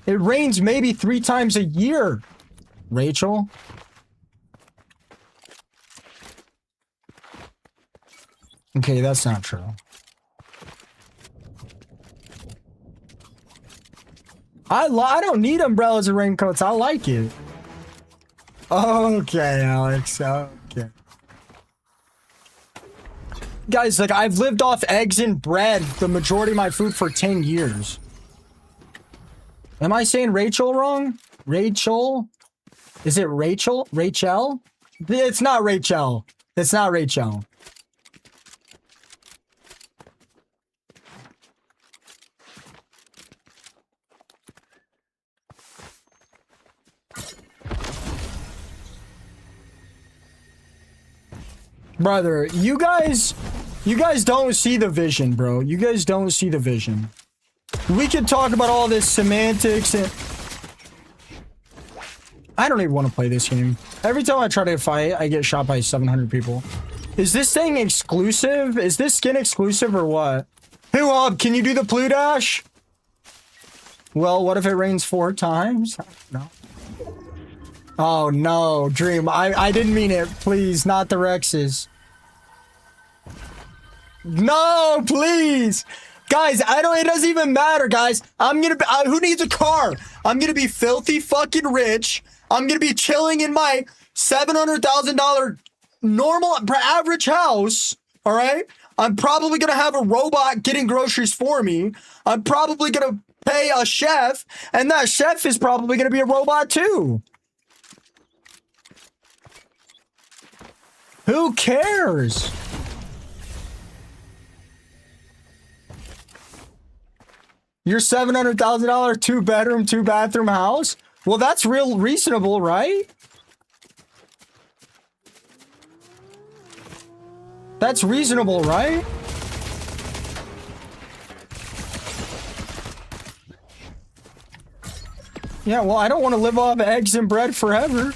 It rains maybe 3 times a year, Rachel. Okay, that's not true. I don't need umbrellas and raincoats. I like it. Okay, Alex. Okay. Guys, like, I've lived off eggs and bread the majority of my food for 10 years. Am I saying Rachel wrong? Rachel? Is it Rachel? Rachel? It's not Rachel. It's not Rachel. Brother, you guys don't see the vision, bro. You guys don't see the vision. We could talk about all this semantics and... I don't even want to play this game. Every time I try to fight, I get shot by 700 people. Is this thing exclusive? Is this skin exclusive or what? Who up? Can you do the Plu Dash? Well, what if it rains 4 times? No. Oh no, Dream. I didn't mean it. Please, not the Rexes. No, please. Guys, it doesn't even matter, guys. I'm gonna be, who needs a car? I'm gonna be filthy fucking rich. I'm gonna be chilling in my $700,000 normal, average house. All right? I'm probably gonna have a robot getting groceries for me. I'm probably gonna pay a chef, and that chef is probably gonna be a robot too. Who cares? Your $700,000 2-bedroom, 2-bathroom house? Well, that's real reasonable, right? That's reasonable, right? Yeah, well, I don't want to live off eggs and bread forever.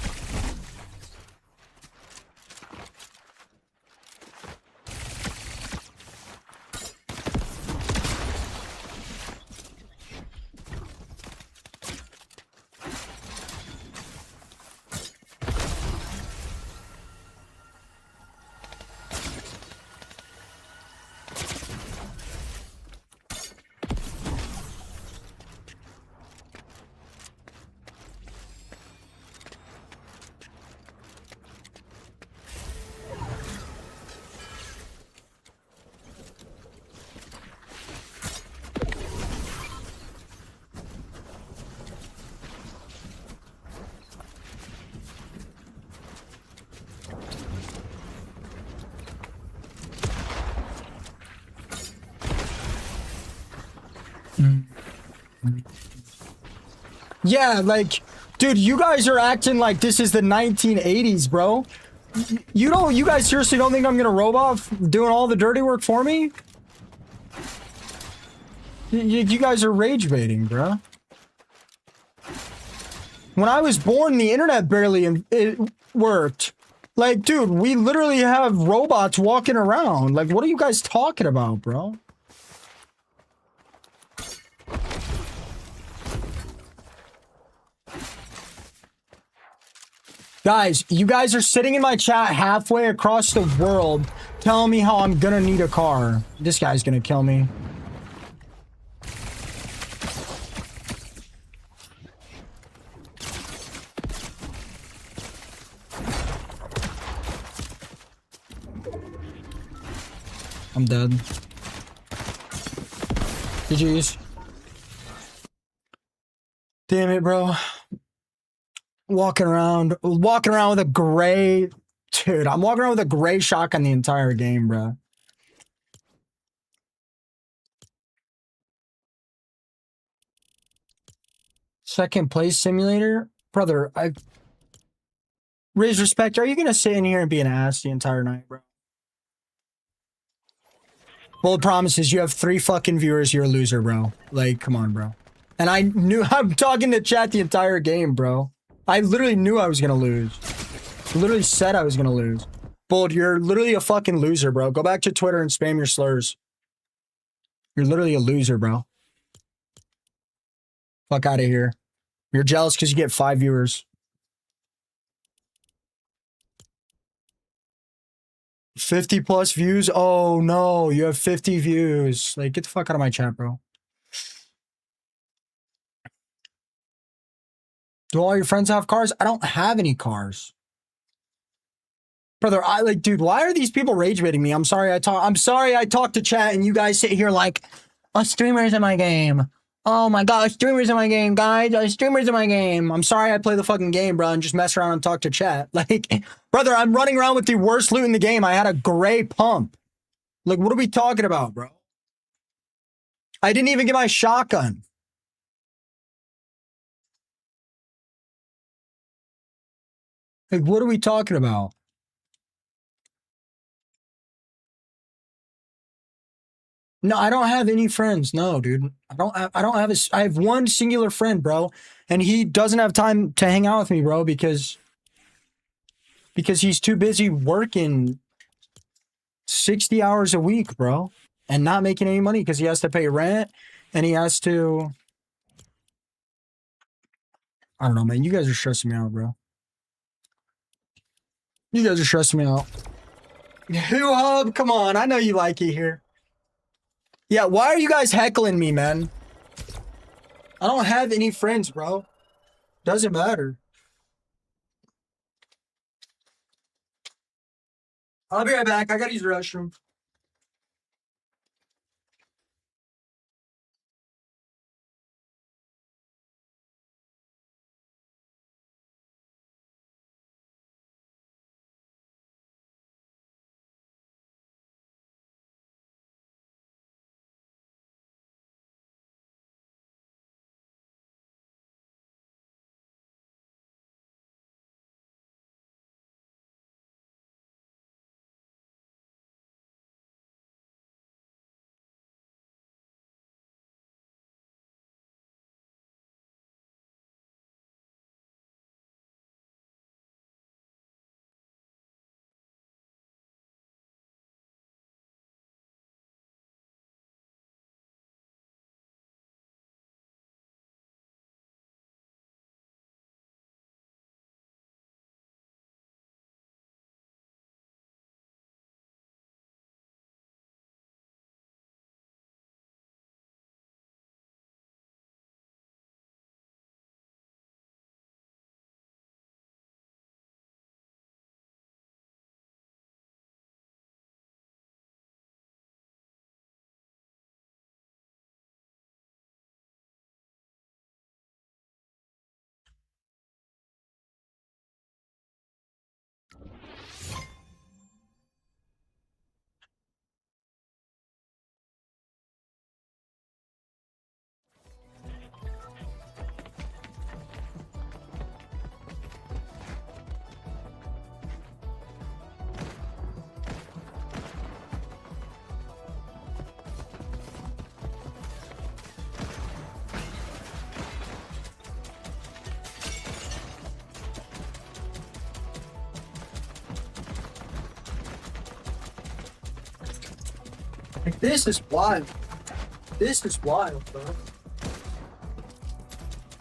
Yeah, like, dude, you guys are acting like this is the 1980s, bro. You guys seriously don't think I'm gonna robot doing all the dirty work for me? You guys are rage baiting, bro. When I was born, the internet barely it worked. Like, dude, we literally have robots walking around. Like, what are you guys talking about, bro? Guys, you guys are sitting in my chat halfway across the world telling me how I'm gonna need a car. This guy's gonna kill me. I'm dead. GG's. Damn it, bro. Walking around with a gray... Dude, I'm walking around with a gray shotgun the entire game, bro. Second place simulator? Brother, raise respect. Are you gonna sit in here and be an ass the entire night, bro? Bold promises, you have 3 fucking viewers, you're a loser, bro. Like, come on, bro. And I'm talking to chat the entire game, bro. I literally knew I was gonna lose. Literally said I was gonna lose. Bold, you're literally a fucking loser, bro. Go back to Twitter and spam your slurs. You're literally a loser, bro. Fuck out of here. You're jealous because you get 5 viewers. 50 plus views? Oh no, you have 50 views. Like, get the fuck out of my chat, bro. Do all your friends have cars? I don't have any cars. Brother, dude, why are these people rage baiting me? I'm sorry I talk to chat and you guys sit here like, streamers in my game. Oh my god, streamers in my game, guys. Streamers in my game. I'm sorry I play the fucking game, bro, and just mess around and talk to chat. Like, brother, I'm running around with the worst loot in the game. I had a gray pump. Like, what are we talking about, bro? I didn't even get my shotgun. Like, what are we talking about? No, I don't have any friends. No, dude. I have one singular friend, bro. And he doesn't have time to hang out with me, bro, because he's too busy working 60 hours a week, bro, and not making any money because he has to pay rent and he has to... I don't know, man. You guys are stressing me out, bro. You guys are stressing me out. Who hub? Come on. I know you like it here. Yeah, why are you guys heckling me, man? I don't have any friends, bro. Doesn't matter. I'll be right back. I gotta use the restroom. Like, this is wild. This is wild, bro.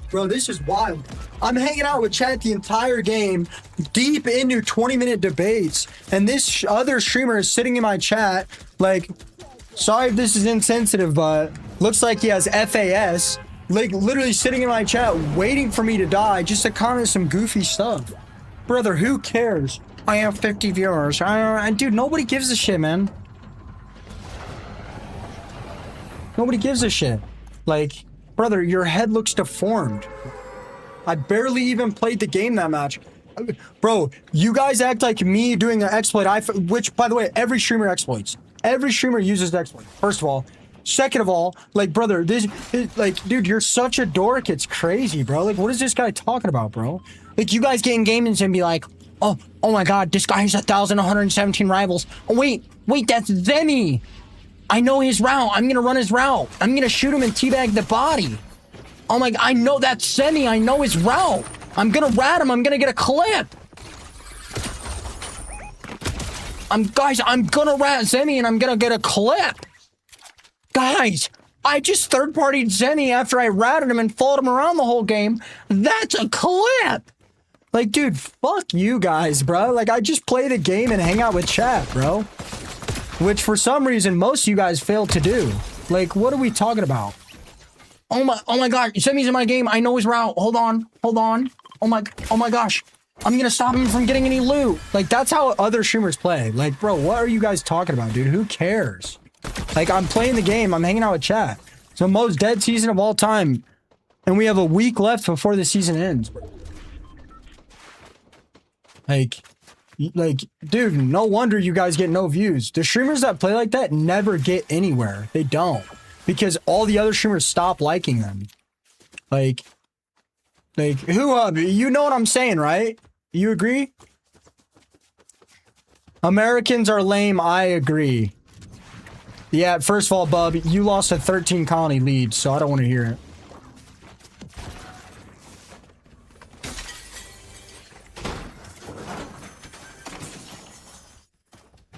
Bro, this is wild. I'm hanging out with chat the entire game. deep into 20-minute debates, and this other streamer is sitting in my chat, like, sorry if this is insensitive, but looks like he has FAS, like, literally sitting in my chat, waiting for me to die, just to comment some goofy stuff. Brother, who cares? I have 50 viewers. And dude, nobody gives a shit, man. Nobody gives a shit. Like, brother, your head looks deformed. I barely even played the game that much. Bro, you guys act like me doing an exploit, which, by the way, every streamer exploits. Every streamer uses the exploit, first of all. Second of all, like, brother, like, dude, you're such a dork, it's crazy, bro. Like, what is this guy talking about, bro? Like, you guys get in games and be like, oh my god, this guy has 1,117 rivals. Oh, wait, that's Zemi. I know his route. I'm gonna run his route. I'm gonna shoot him and teabag the body. Oh my god, I know that's Semi. I know his route. I'm gonna rat him. I'm gonna get a clip. Guys, I'm gonna rat Zemi and I'm gonna get a clip. Guys, I just third-partied Zemi after I ratted him and followed him around the whole game. That's a clip. Like, dude, fuck you guys, bro. Like, I just play the game and hang out with chat, bro. Which, for some reason, most of you guys failed to do. Like, what are we talking about? Oh my god, Zemi's in my game. I know his route. Hold on. Oh my gosh. I'm gonna stop him from getting any loot. Like, that's how other streamers play. Like, bro, what are you guys talking about, dude? Who cares? Like, I'm playing the game. I'm hanging out with chat. It's the most dead season of all time. And we have a week left before the season ends. Like, dude, no wonder you guys get no views. The streamers that play like that never get anywhere. They don't. Because all the other streamers stop liking them. Like, who, you know what I'm saying, right? You agree? Americans are lame, I agree. Yeah, first of all, bub, you lost a 13 colony lead, so I don't want to hear it.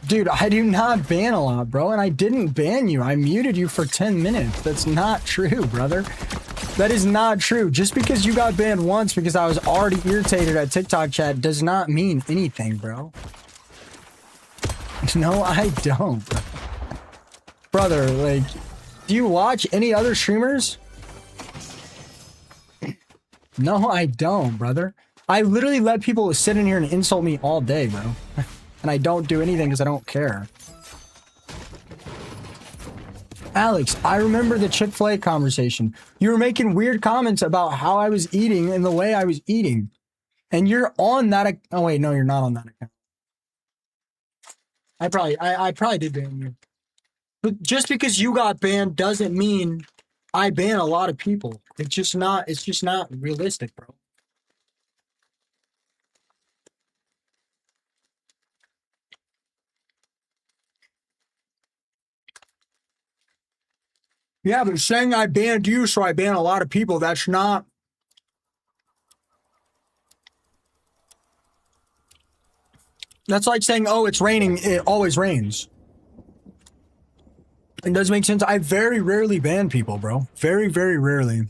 Dude, I do not ban a lot, bro, and I didn't ban you. I muted you for 10 minutes. That's not true, brother. That is not true. Just because you got banned once because I was already irritated at TikTok chat does not mean anything, bro. No, I don't. Brother, like, do you watch any other streamers? No, I don't, brother. I literally let people sit in here and insult me all day, bro. And I don't do anything because I don't care. Alex, I remember the Chick-fil-A conversation. You were making weird comments about how I was eating and the way I was eating. And you're on that. Oh, wait, no, you're not on that account. I probably did ban you. But just because you got banned doesn't mean I ban a lot of people. It's just not realistic, bro. Yeah, but saying I banned you, so I ban a lot of people, that's not... That's like saying, oh, it's raining, it always rains. It doesn't make sense. I very rarely ban people, bro. Very, very rarely.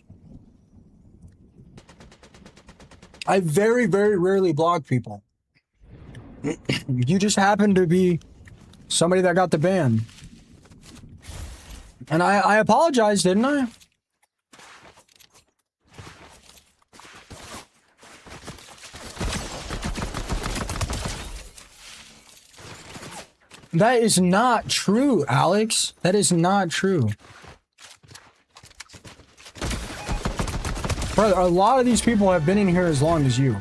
I very, very rarely block people. You just happen to be somebody that got the ban. And I apologized, didn't I? That is not true, Alex. That is not true. Brother, a lot of these people have been in here as long as you.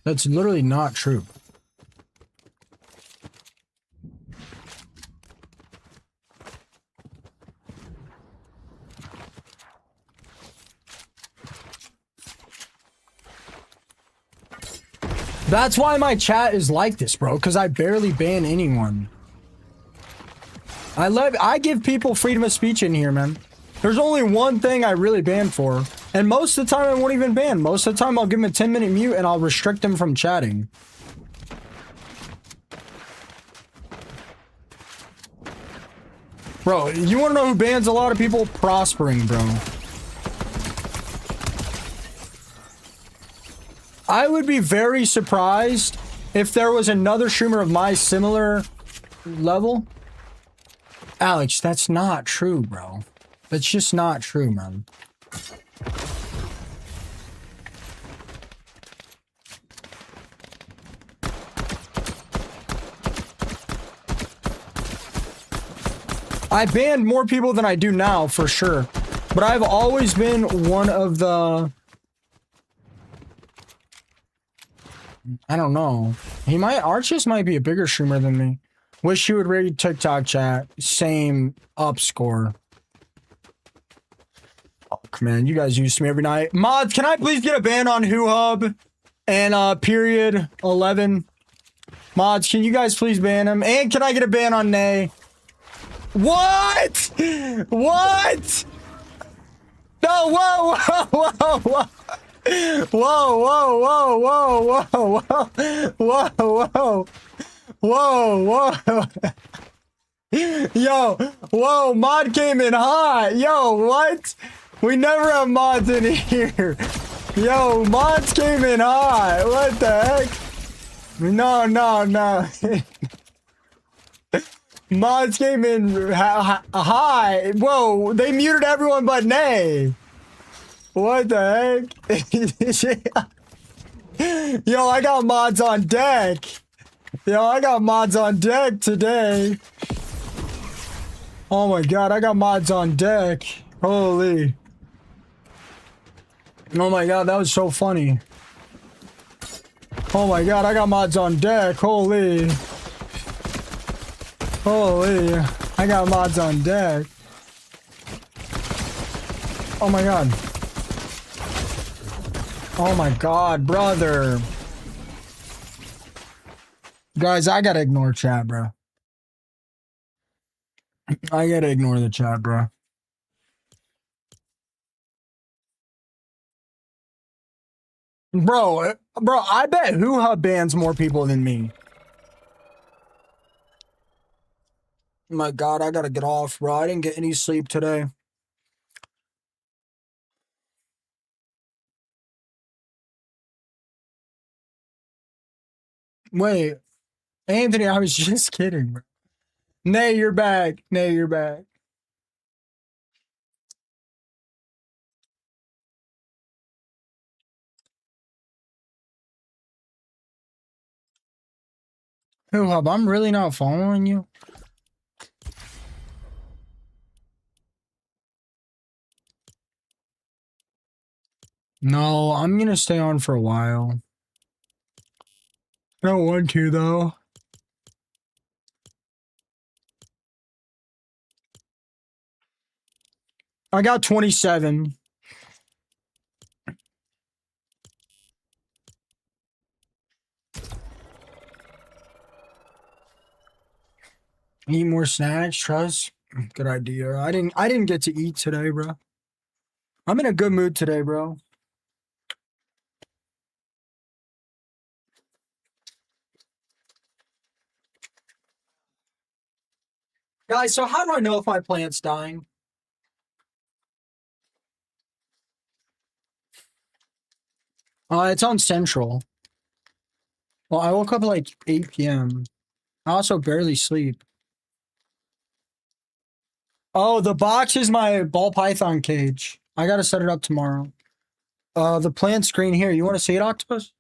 That's literally not true. That's why my chat is like this, bro, because I barely ban anyone. I give people freedom of speech in here, man. There's only one thing I really ban for, and most of the time I won't even ban. Most of the time I'll give them a 10-minute mute and I'll restrict them from chatting. Bro, you want to know who bans a lot of people? Prospering, bro. I would be very surprised if there was another streamer of my similar level. Alex, that's not true, bro. That's just not true, man. I banned more people than I do now, for sure. But I've always been one of the... I don't know. Archis might be a bigger streamer than me. Wish you would read TikTok chat. Same up score. Fuck, man. You guys used to me every night. Mods, can I please get a ban on WhoHub and period 11? Mods, can you guys please ban him? And can I get a ban on Nay? What? What? No, whoa, whoa, whoa, whoa. Whoa, whoa, whoa, whoa, whoa, whoa, whoa, whoa, whoa. Yo, whoa, mod came in hot. Yo, what? We never have mods in here. Yo, mods came in hot. What the heck? No, no, no. Mods came in high. Whoa, they muted everyone but Nay. What the heck? Yo, I got mods on deck. Yo, I got mods on deck today. Oh my god, I got mods on deck. Holy. Oh my god, that was so funny. Oh my god, I got mods on deck. Holy. Holy. I got mods on deck. Oh my god. Oh my god, brother. Guys, I gotta ignore chat, bro. I gotta ignore the chat, bro. Bro, I bet WhoHub bans more people than me. My god, I gotta get off, bro. I didn't get any sleep today. Wait, Anthony, I was just kidding, bro. Nay, you're back. Nay, you're back. WhoHub, I'm really not following you. No, I'm gonna stay on for a while. I don't want to, though. I got 27. Eat more snacks, trust. Good idea. I didn't get to eat today, bro. I'm in a good mood today, bro. Guys, so how do I know if my plant's dying? It's on Central. Well, I woke up at like 8 p.m. I also barely sleep. Oh, the box is my ball python cage. I gotta set it up tomorrow. The plant screen here. You want to see it, Octopus?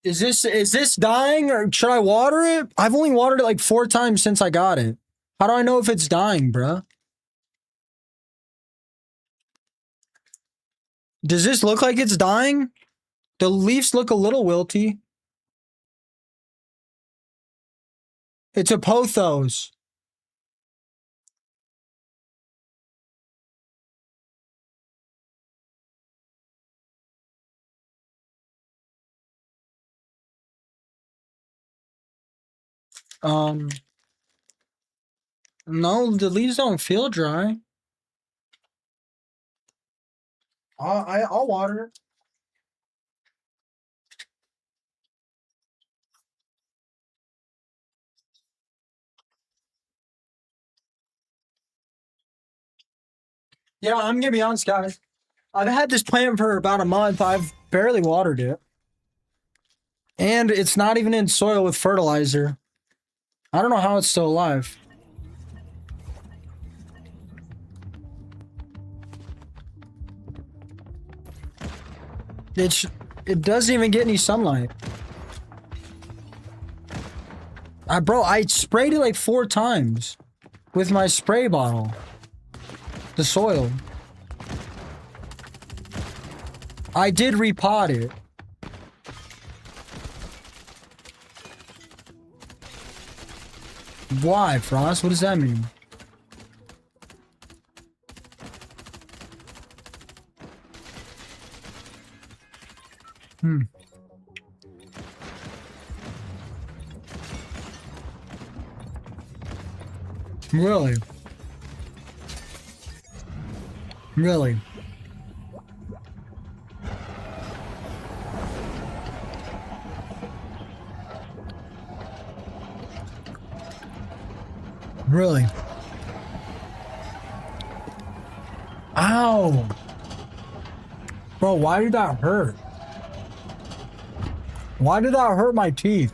Is this dying or should I water it? I've only watered it like 4 times since I got it. How do I know if it's dying, bruh? Does this look like it's dying? The leaves look a little wilty. It's a pothos. No, the leaves don't feel dry. I'll water it. Yeah, I'm gonna be honest, guys. I've had this plant for about a month. I've barely watered it. And it's not even in soil with fertilizer. I don't know how it's still alive. It doesn't even get any sunlight. Bro, I sprayed it like 4 times with my spray bottle. The soil. I did repot it. Why, Frost? What does that mean? Really? Really? Really? Ow! Bro, why did that hurt? Why did that hurt my teeth?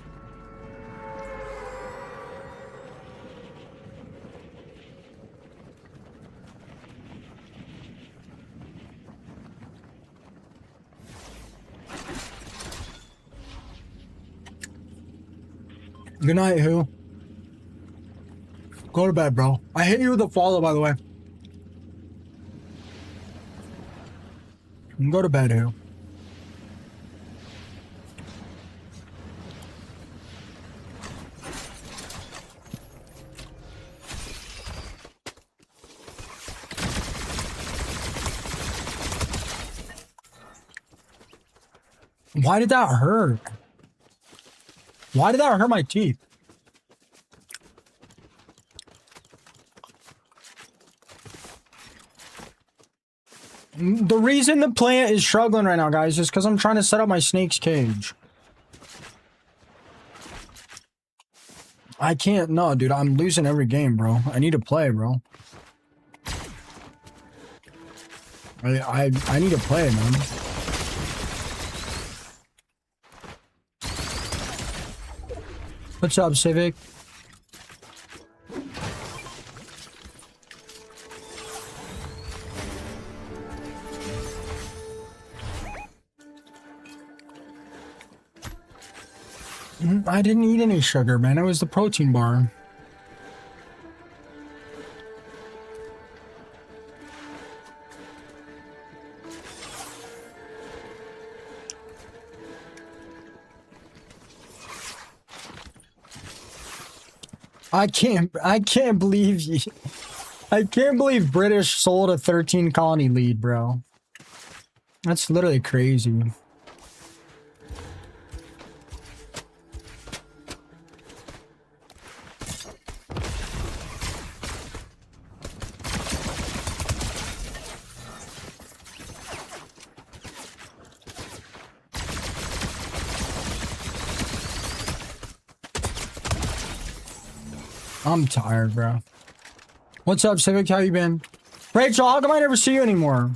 Good night, who? Go to bed, bro. I hit you with a follow, by the way. Go to bed, who? Why did that hurt? Why did that hurt my teeth? The reason the plant is struggling right now, guys, is because I'm trying to set up my snake's cage. I can't. No, dude, I'm losing every game, bro. I need to play, bro. I need to play, man. What's up, Civic? I didn't eat any sugar, man. It was the protein bar. I can't believe you. I can't believe British sold a 13 colony lead, bro. That's literally crazy. I'm tired, bro. What's up, Civic? How you been? Rachel, how come I never see you anymore?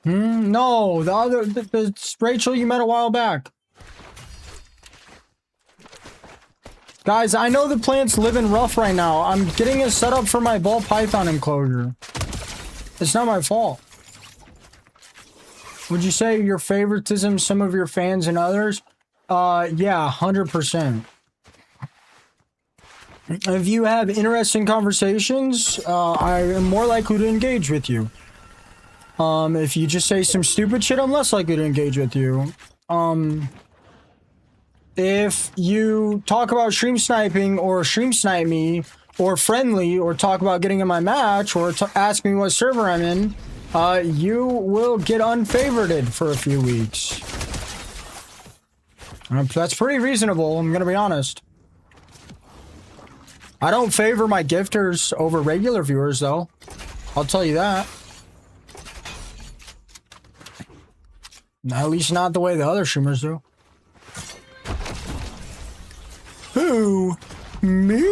No, the Rachel you met a while back. Guys, I know the plant's living rough right now. I'm getting it set up for my ball python enclosure. It's not my fault. Would you say your favoritism, some of your fans and others? Yeah, 100%. If you have interesting conversations, I am more likely to engage with you. If you just say some stupid shit, I'm less likely to engage with you. If you talk about stream sniping or stream snipe me, or friendly, or talk about getting in my match, or ask me what server I'm in, you will get unfavorited for a few weeks. That's pretty reasonable, I'm gonna be honest. I don't favor my gifters over regular viewers, though. I'll tell you that. At least not the way the other streamers do. Who? Me?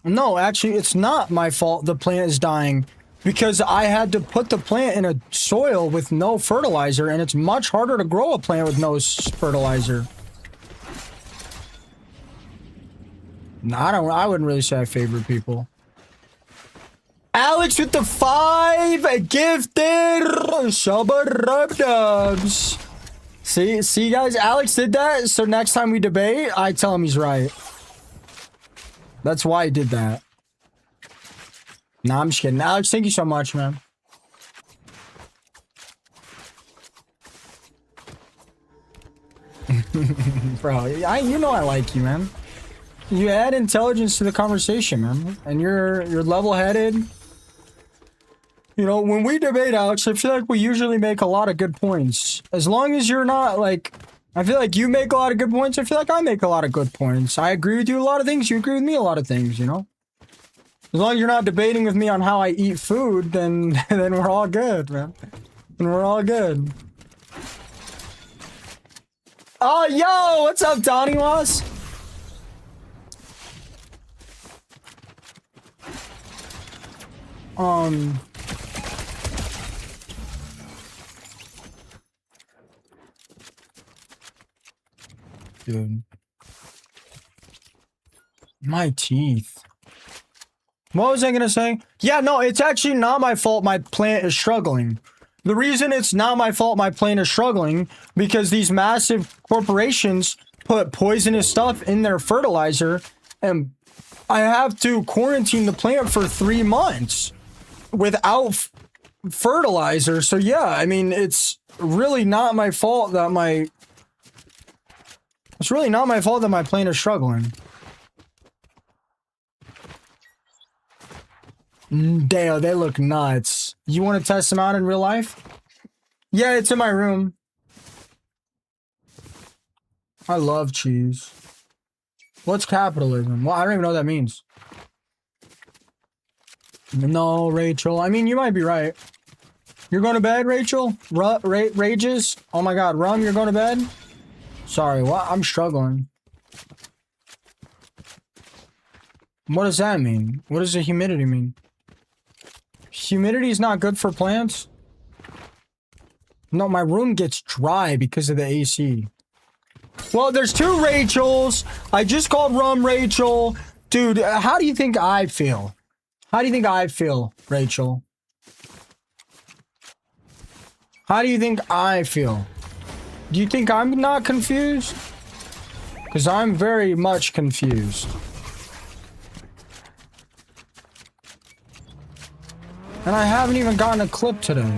No, actually, it's not my fault the plant is dying because I had to put the plant in a soil with no fertilizer, and it's much harder to grow a plant with no fertilizer. No, I wouldn't really say I favor people. Alex with the 5 gifted sub-dubs. See, guys, Alex did that, so next time we debate, I tell him he's right. That's why I did that. Nah, I'm just kidding. Alex, thank you so much, man. Bro, you know I like you, man. You add intelligence to the conversation, man. And you're level-headed. You know, when we debate, Alex, I feel like we usually make a lot of good points. As long as you're not, like... I feel like you make a lot of good points. I feel like I make a lot of good points. I agree with you a lot of things. You agree with me a lot of things, you know? As long as you're not debating with me on how I eat food, then we're all good, man. Then we're all good. Oh, yo! What's up, Donnie Moss? Dude. My teeth. What was I gonna say? Yeah, no, it's actually not my fault my plant is struggling. The reason it's not my fault my plant is struggling because these massive corporations put poisonous stuff in their fertilizer, and I have to quarantine the plant for 3 months without fertilizer. So yeah, I mean, it's really not my fault that my... It's really not my fault that my plane is struggling. Damn, they look nuts. You want to test them out in real life? Yeah, it's in my room. I love cheese. What's capitalism? Well, I don't even know what that means. No, Rachel. I mean, you might be right. You're going to bed, Rachel? Rages? Oh my god, Rum, you're going to bed? Sorry, what? I'm struggling. What does that mean? What does the humidity mean? Humidity is not good for plants? No, my room gets dry because of the AC. Well, there's 2 Rachels. I just called Rum Rachel. Dude, how do you think I feel? How do you think I feel, Rachel? How do you think I feel? Do you think I'm not confused? Because I'm very much confused. And I haven't even gotten a clip today.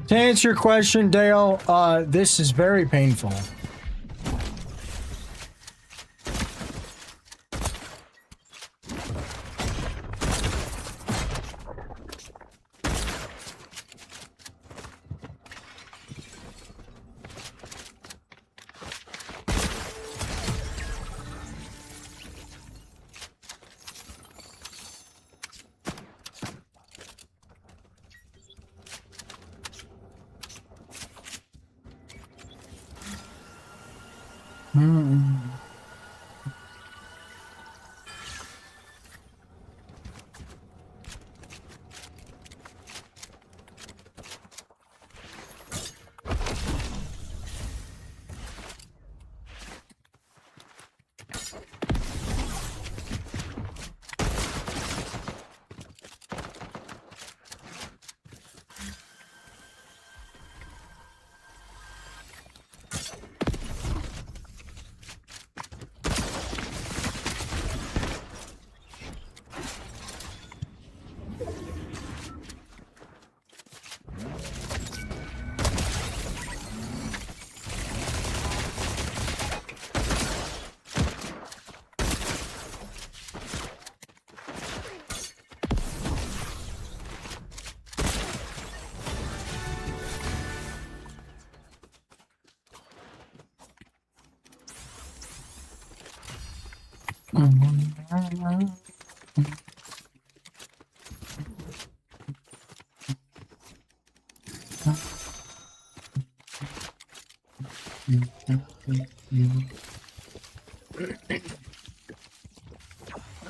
To answer your question, Dale, this is very painful.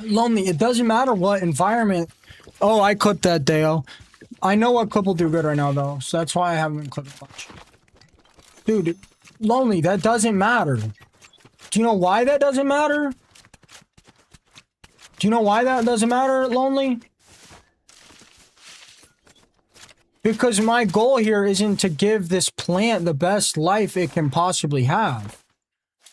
Lonely, it doesn't matter what environment. Oh, I clipped that, Dale. I know what clip will do good right now, though, so that's why I haven't been clipping much. Dude, Lonely, that doesn't matter. Do you know why that doesn't matter? Do you know why that doesn't matter, Lonely? Because my goal here isn't to give this plant the best life it can possibly have.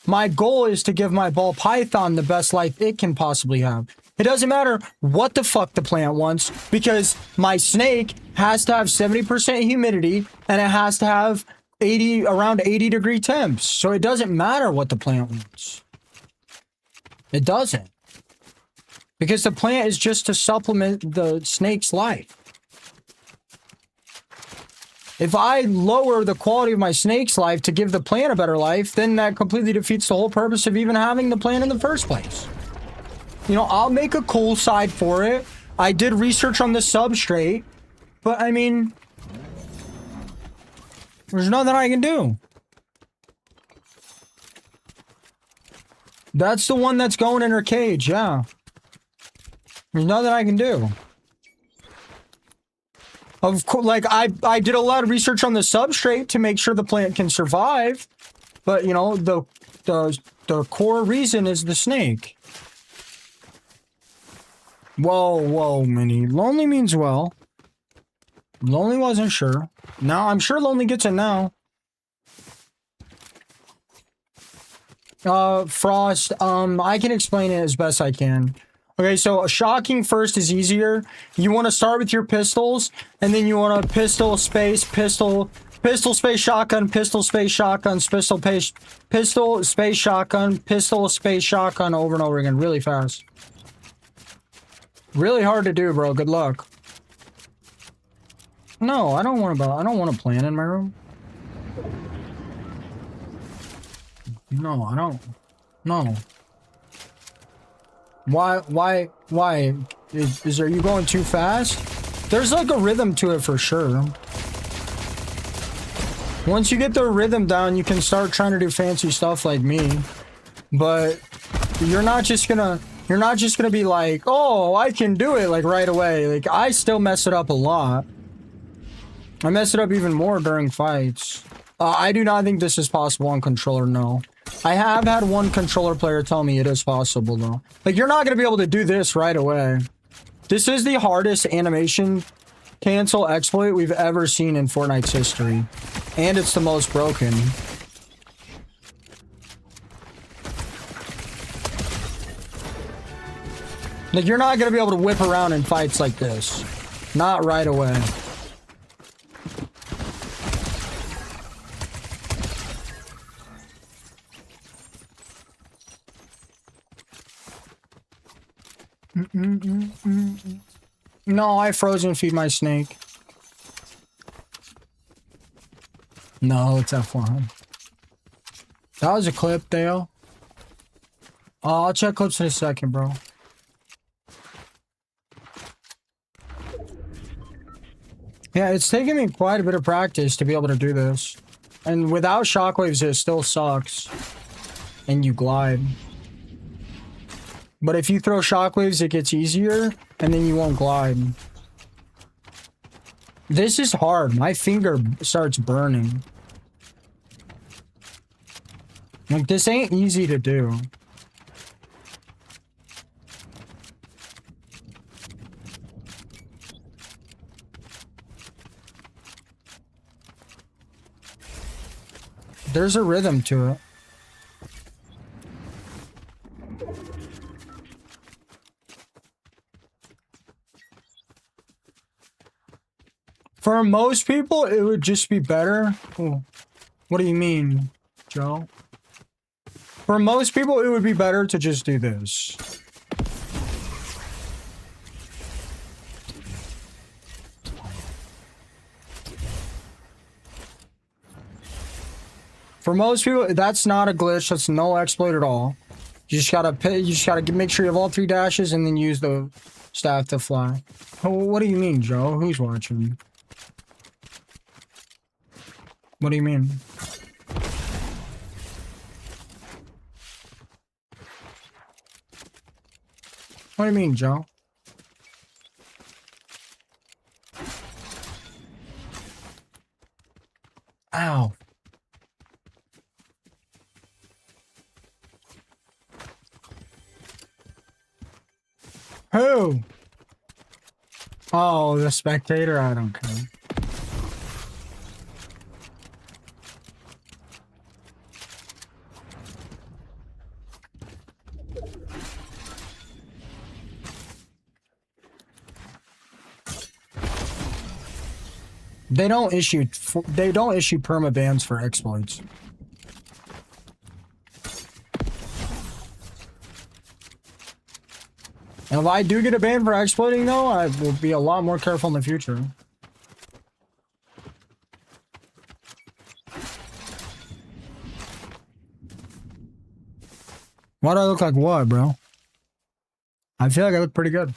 My goal is to give my ball python the best life it can possibly have. It doesn't matter what the fuck the plant wants, because my snake has to have 70% humidity and it has to have around 80-degree temps. So it doesn't matter what the plant wants. It doesn't. Because the plant is just to supplement the snake's life. If I lower the quality of my snake's life to give the plant a better life, then that completely defeats the whole purpose of even having the plant in the first place. You know, I'll make a cool side for it. I did research on the substrate, but I mean, there's nothing I can do. That's the one that's going in her cage, yeah. There's nothing I can do. Of course, like, I did a lot of research on the substrate to make sure the plant can survive, but, you know, the core reason is the snake. Whoa, Minnie. Lonely means well. Lonely wasn't sure. Now, I'm sure Lonely gets it now. Frost, I can explain it as best I can. Okay, so shocking first is easier. You want to start with your pistols, and then you want to pistol, space, shotgun, pistol, space, shotgun, pistol, space, shotgun, pistol, space, shotgun, over and over again, really fast. Really hard to do, bro. Good luck. No, I don't want a plan in my room. No, I don't. No. Why? Are you going too fast? There's like a rhythm to it for sure. Once you get the rhythm down, you can start trying to do fancy stuff like me. But you're not just gonna be like, oh, I can do it like right away. Like, I still mess it up a lot. I mess it up even more during fights. I do not think this is possible on controller, no. I have had one controller player tell me it is possible, though. Like, you're not going to be able to do this right away. This is the hardest animation cancel exploit we've ever seen in Fortnite's history. And it's the most broken. Like, you're not going to be able to whip around in fights like this. Not right away. No, I frozen feed my snake. No, it's F1. That was a clip, Dale. I'll check clips in a second, bro. Yeah, it's taken me quite a bit of practice to be able to do this. And without shockwaves, it still sucks. And you glide. But if you throw shockwaves, it gets easier, and then you won't glide. This is hard. My finger starts burning. Like, this ain't easy to do. There's a rhythm to it. For most people, it would just be better. Oh, what do you mean, Joe? For most people, it would be better to just do this. For most people, that's not a glitch. That's no exploit at all. You just gotta make sure you have all 3 dashes and then use the staff to fly. Oh, what do you mean, Joe? Who's watching? What do you mean? What do you mean, Joe? Ow. Who? Oh, the spectator? I don't care. They don't issue perma bans for exploits. And if I do get a ban for exploiting, though, I will be a lot more careful in the future. Why do I look like what, bro? I feel like I look pretty good.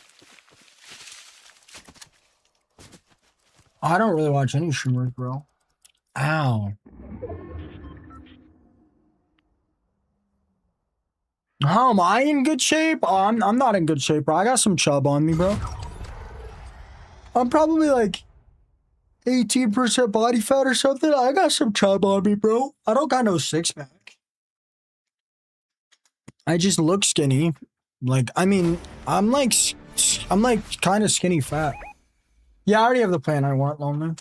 I don't really watch any streamers, bro. Ow. How am I in good shape? Oh, I'm not in good shape, bro. I got some chub on me, bro. I'm probably like 18% body fat or something. I got some chub on me, bro. I don't got no six-pack. I just look skinny. Like, I mean, I'm like kind of skinny fat. Yeah, I already have the plan I want, lonely.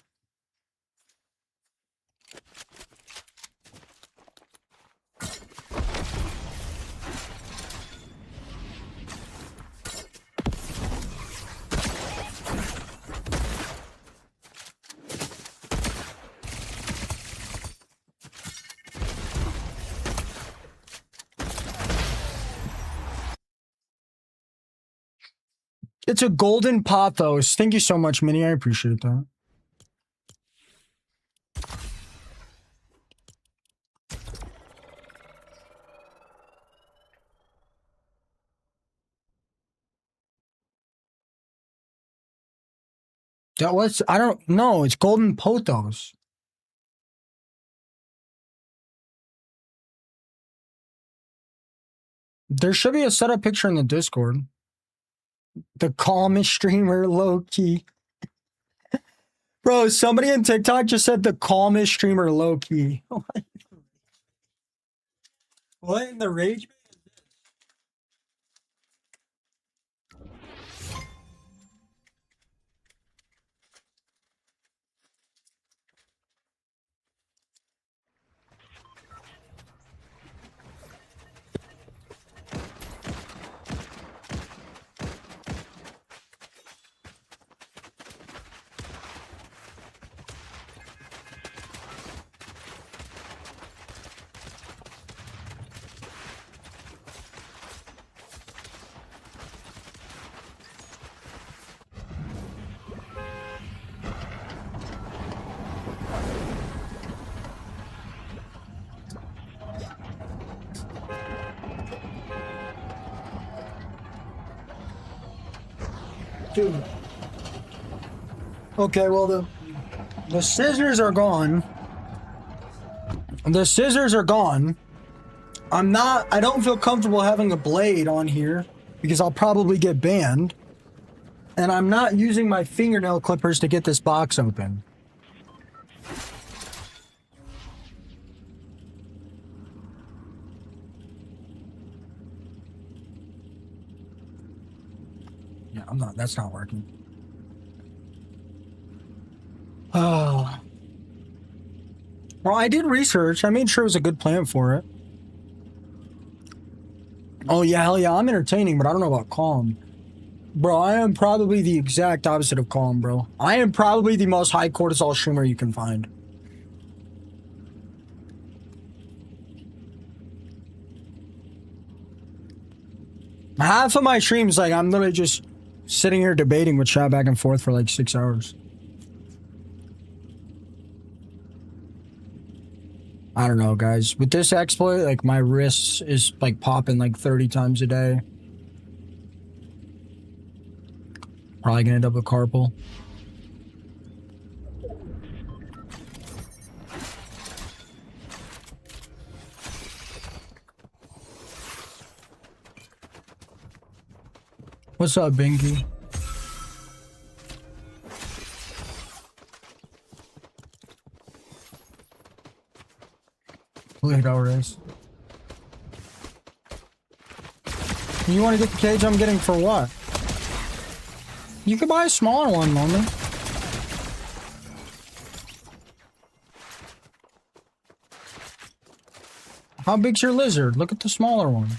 It's a golden pathos. Thank you so much, Minnie. I appreciate that. That was, I don't know. It's golden pothos. There should be a setup picture in the Discord. The calmest streamer, low key. Bro, somebody in TikTok just said the calmest streamer, low key. What in the rage? Dude. Okay, well the scissors are gone. The scissors are gone. I don't feel comfortable having a blade on here because I'll probably get banned. And I'm not using my fingernail clippers to get this box open. Yeah, that's not working. Oh. Well, I did research. I made sure it was a good plan for it. Oh, yeah, hell yeah, I'm entertaining, but I don't know about calm. Bro, I am probably the exact opposite of calm, bro. I am probably the most high cortisol streamer you can find. Half of my streams, like, I'm literally just sitting here debating with chat back and forth for like 6 hours. I don't know, guys. With this exploit, like, my wrist is, like, popping, like, 30 times a day. Probably gonna end up with carpal. What's up, Binky? Play-Doh race. You want to get the cage I'm getting for what? You could buy a smaller one, Lonely. How big's your lizard? Look at the smaller one.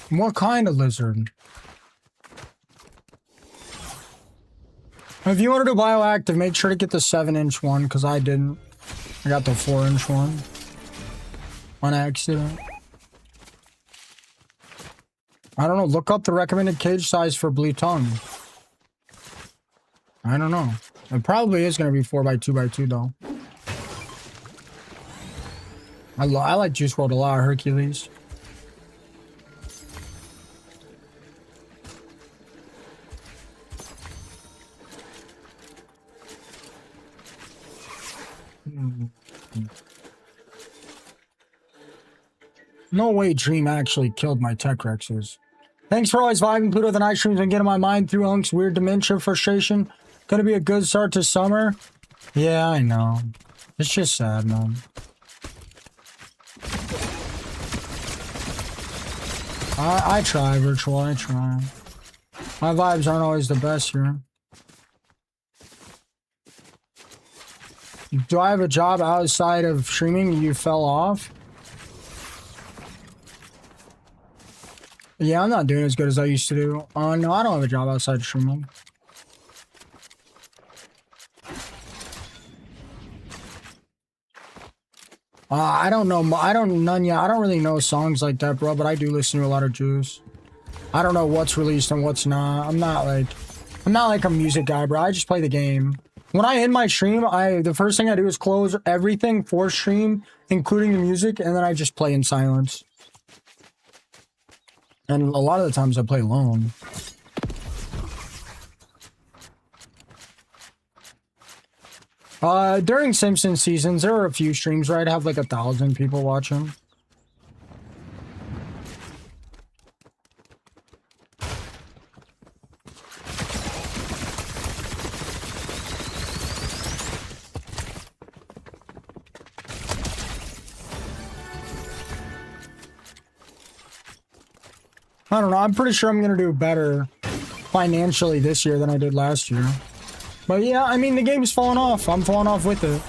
What kind of lizard? If you want to do bioactive, make sure to get the 7-inch one, because I didn't. I got the 4-inch one. On accident. I don't know. Look up the recommended cage size for blue tongue. I don't know. It probably is going to be 4x2x2 though. I like Juice WRLD a lot. Hercules. No way Dream actually killed my Tech Rexes. Thanks for always vibing, Pluto. The night streams been getting my mind through Unk's weird dementia frustration. Gonna be a good start to summer. Yeah, I know. It's just sad, man. I try, Virtual. I try. My vibes aren't always the best here. Do I have a job outside of streaming? You fell off? Yeah, I'm not doing as good as I used to do. No, I don't have a job outside of streaming. I don't know. I don't really know songs like that, bro, but I do listen to a lot of Juice. I don't know what's released and what's not. I'm not like a music guy, bro. I just play the game. When I end my stream, the first thing I do is close everything for stream, including the music, and then I just play in silence. And a lot of the times I play alone. During Simpsons seasons, there were a few streams where I'd have like 1,000 people watching. I don't know. I'm pretty sure I'm going to do better financially this year than I did last year. But yeah, I mean, the game's falling off. I'm falling off with it.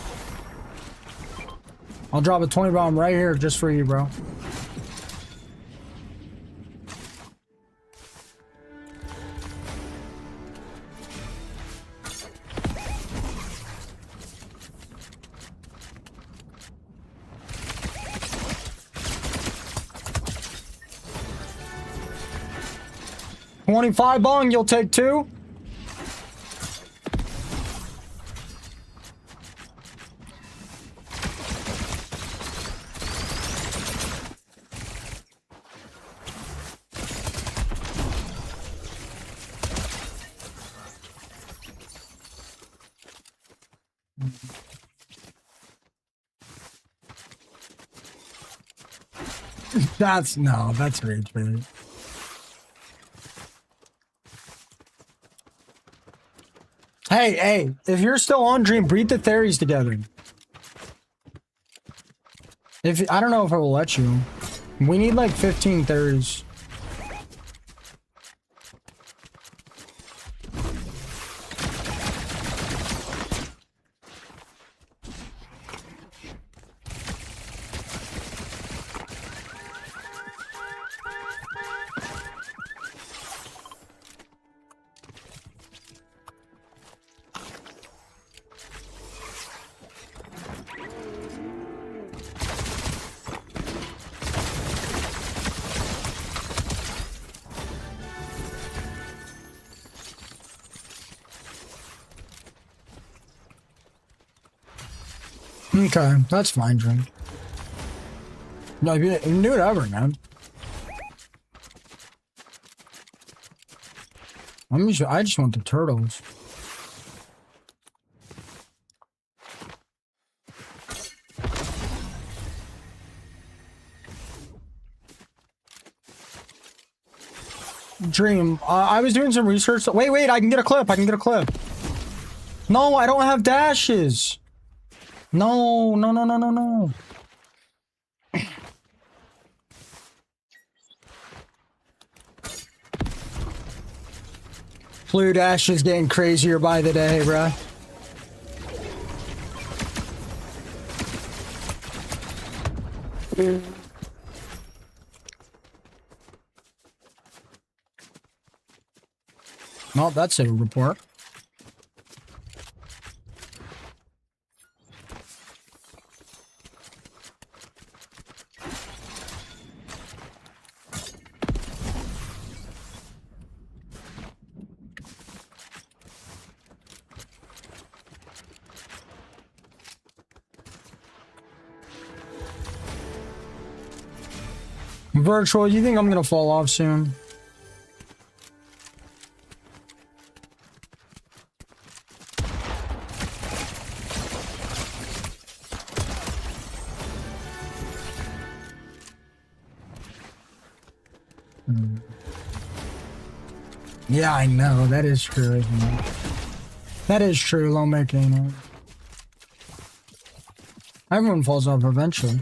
I'll drop a 20 bomb right here just for you, bro. $25 bong, you'll take 2. That's rage bait. Hey, if you're still on Dream, breed the theories together. I don't know if it will let you. We need like 15 theories. Okay, that's fine, Dream. No, you can do whatever, man. I just want the turtles. Dream, I was doing some research. Wait, I can get a clip. No, I don't have dashes. No. Blue Dash is getting crazier by the day, bruh. Well, that's a report. Virtual, you think I'm gonna fall off soon? Yeah, I know. That is true, isn't it? That is true, low making. Everyone falls off eventually.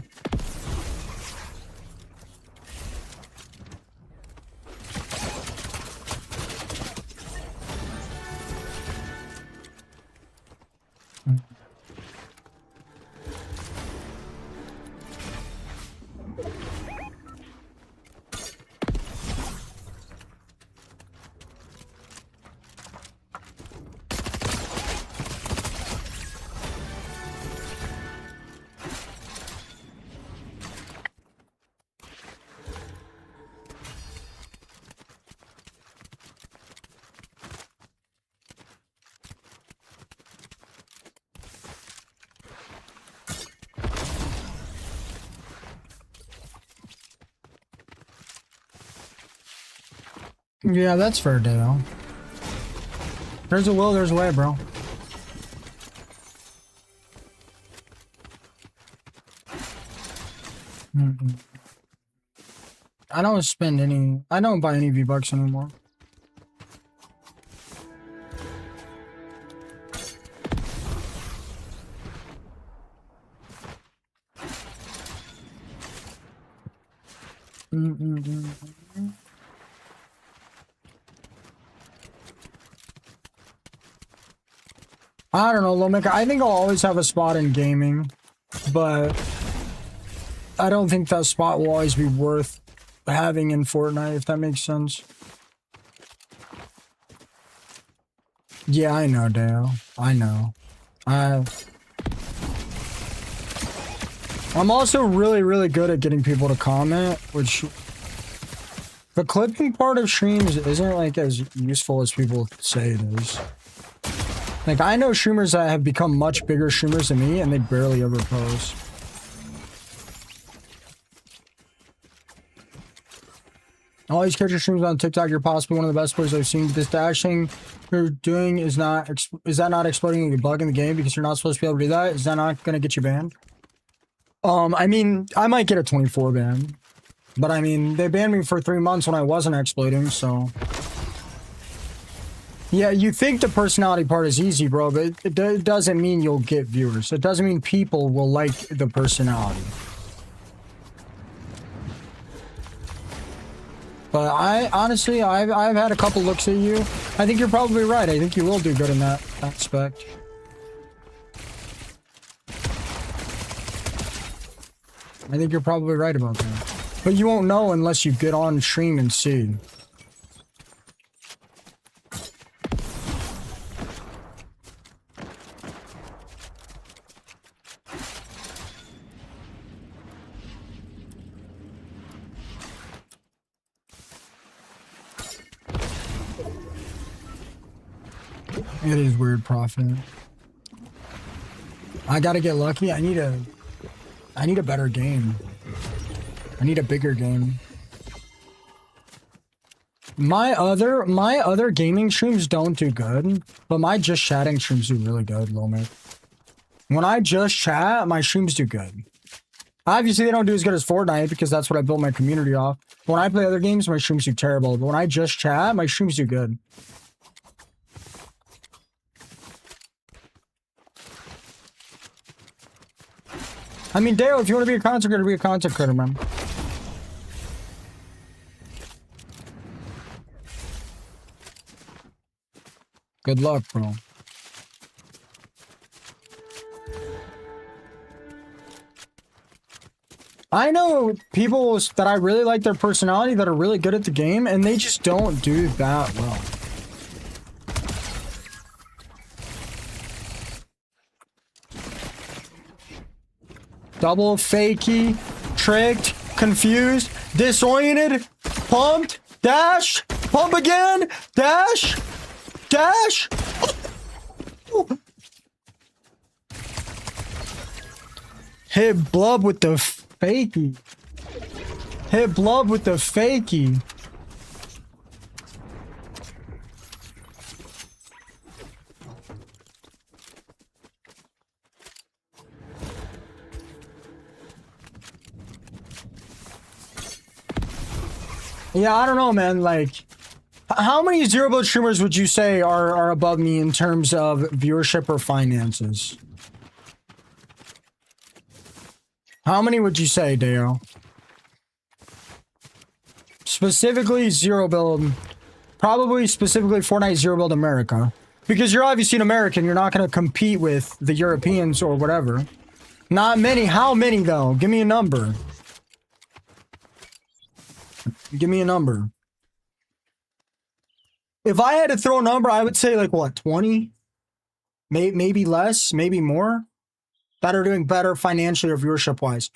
Yeah, that's fair, Dale. There's a will, there's a way, bro. I don't buy any V-Bucks anymore. I don't know, Lomeka. I think I'll always have a spot in gaming, but I don't think that spot will always be worth having in Fortnite, if that makes sense. Yeah, I know, Dale. I know. I'm also really, really good at getting people to comment, which the clipping part of streams isn't like as useful as people say it is. Like, I know streamers that have become much bigger streamers than me, and they barely ever post. All these character streams on TikTok, you're possibly one of the best players I've seen. This dashing you're doing is that not exploiting a bug in the game because you're not supposed to be able to do that? Is that not going to get you banned? I mean, I might get a 24 ban, but I mean, they banned me for 3 months when I wasn't exploiting, so... Yeah, you think the personality part is easy, bro, but it doesn't mean you'll get viewers. It doesn't mean people will like the personality. But honestly, I've had a couple looks at you. I think you're probably right. I think you will do good in that aspect. I think you're probably right about that. But you won't know unless you get on stream and see. It is weird, Prophet. I gotta get lucky. I need a better game. I need a bigger game. My other gaming streams don't do good, but my just chatting streams do really good, Lomit. When I just chat, my streams do good. Obviously, they don't do as good as Fortnite because that's what I built my community off. When I play other games, my streams do terrible. But when I just chat, my streams do good. I mean, Dale, if you want to be a content creator, be a content creator, man. Good luck, bro. I know people that I really like their personality that are really good at the game, and they just don't do that well. Double, fakey, tricked, confused, disoriented, pumped, dash, pump again, dash, dash. Hit Blub with the fakey. Hit Blub with the fakey. Yeah, I don't know, man. Like, how many zero build streamers would you say are above me in terms of viewership or finances? How many would you say, Deo? Specifically zero build, probably specifically Fortnite zero build America, because you're obviously an American. You're not going to compete with the Europeans or whatever. Not many. How many though? Give me a number. Give me a number. If I had to throw a number, I would say like what, 20? Maybe less, maybe more. That are doing better financially or viewership wise.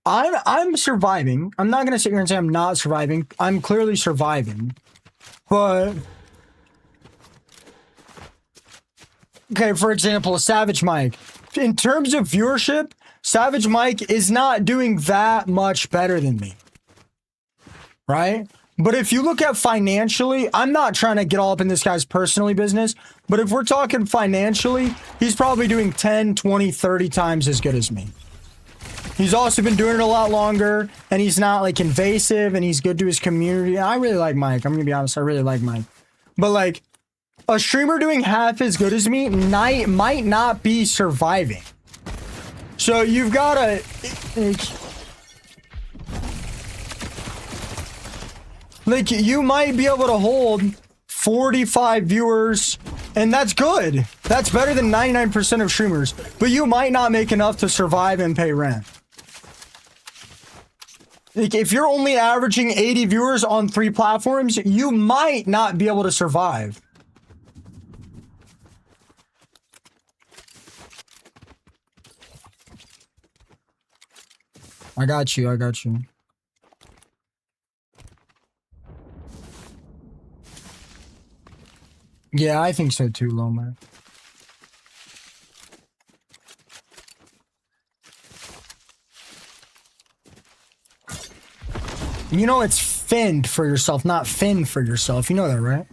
I'm surviving. I'm not gonna sit here and say I'm not surviving. I'm clearly surviving. But okay, for example, Savage Mike. In terms of viewership, Savage Mike is not doing that much better than me. Right? But if you look at financially, I'm not trying to get all up in this guy's personally business, but if we're talking financially, he's probably doing 10, 20, 30 times as good as me. He's also been doing it a lot longer, and he's not like invasive, and he's good to his community. I really like Mike. I'm gonna be honest, I really like Mike. But like, a streamer doing half as good as me might not be surviving. So you've gotta... Like, you might be able to hold 45 viewers, and that's good. That's better than 99% of streamers. But you might not make enough to survive and pay rent. Like, if you're only averaging 80 viewers on 3 platforms, you might not be able to survive. I got you, I got you. Yeah, I think so too, Loma. You know it's fend for yourself, not fend for yourself. You know that, right?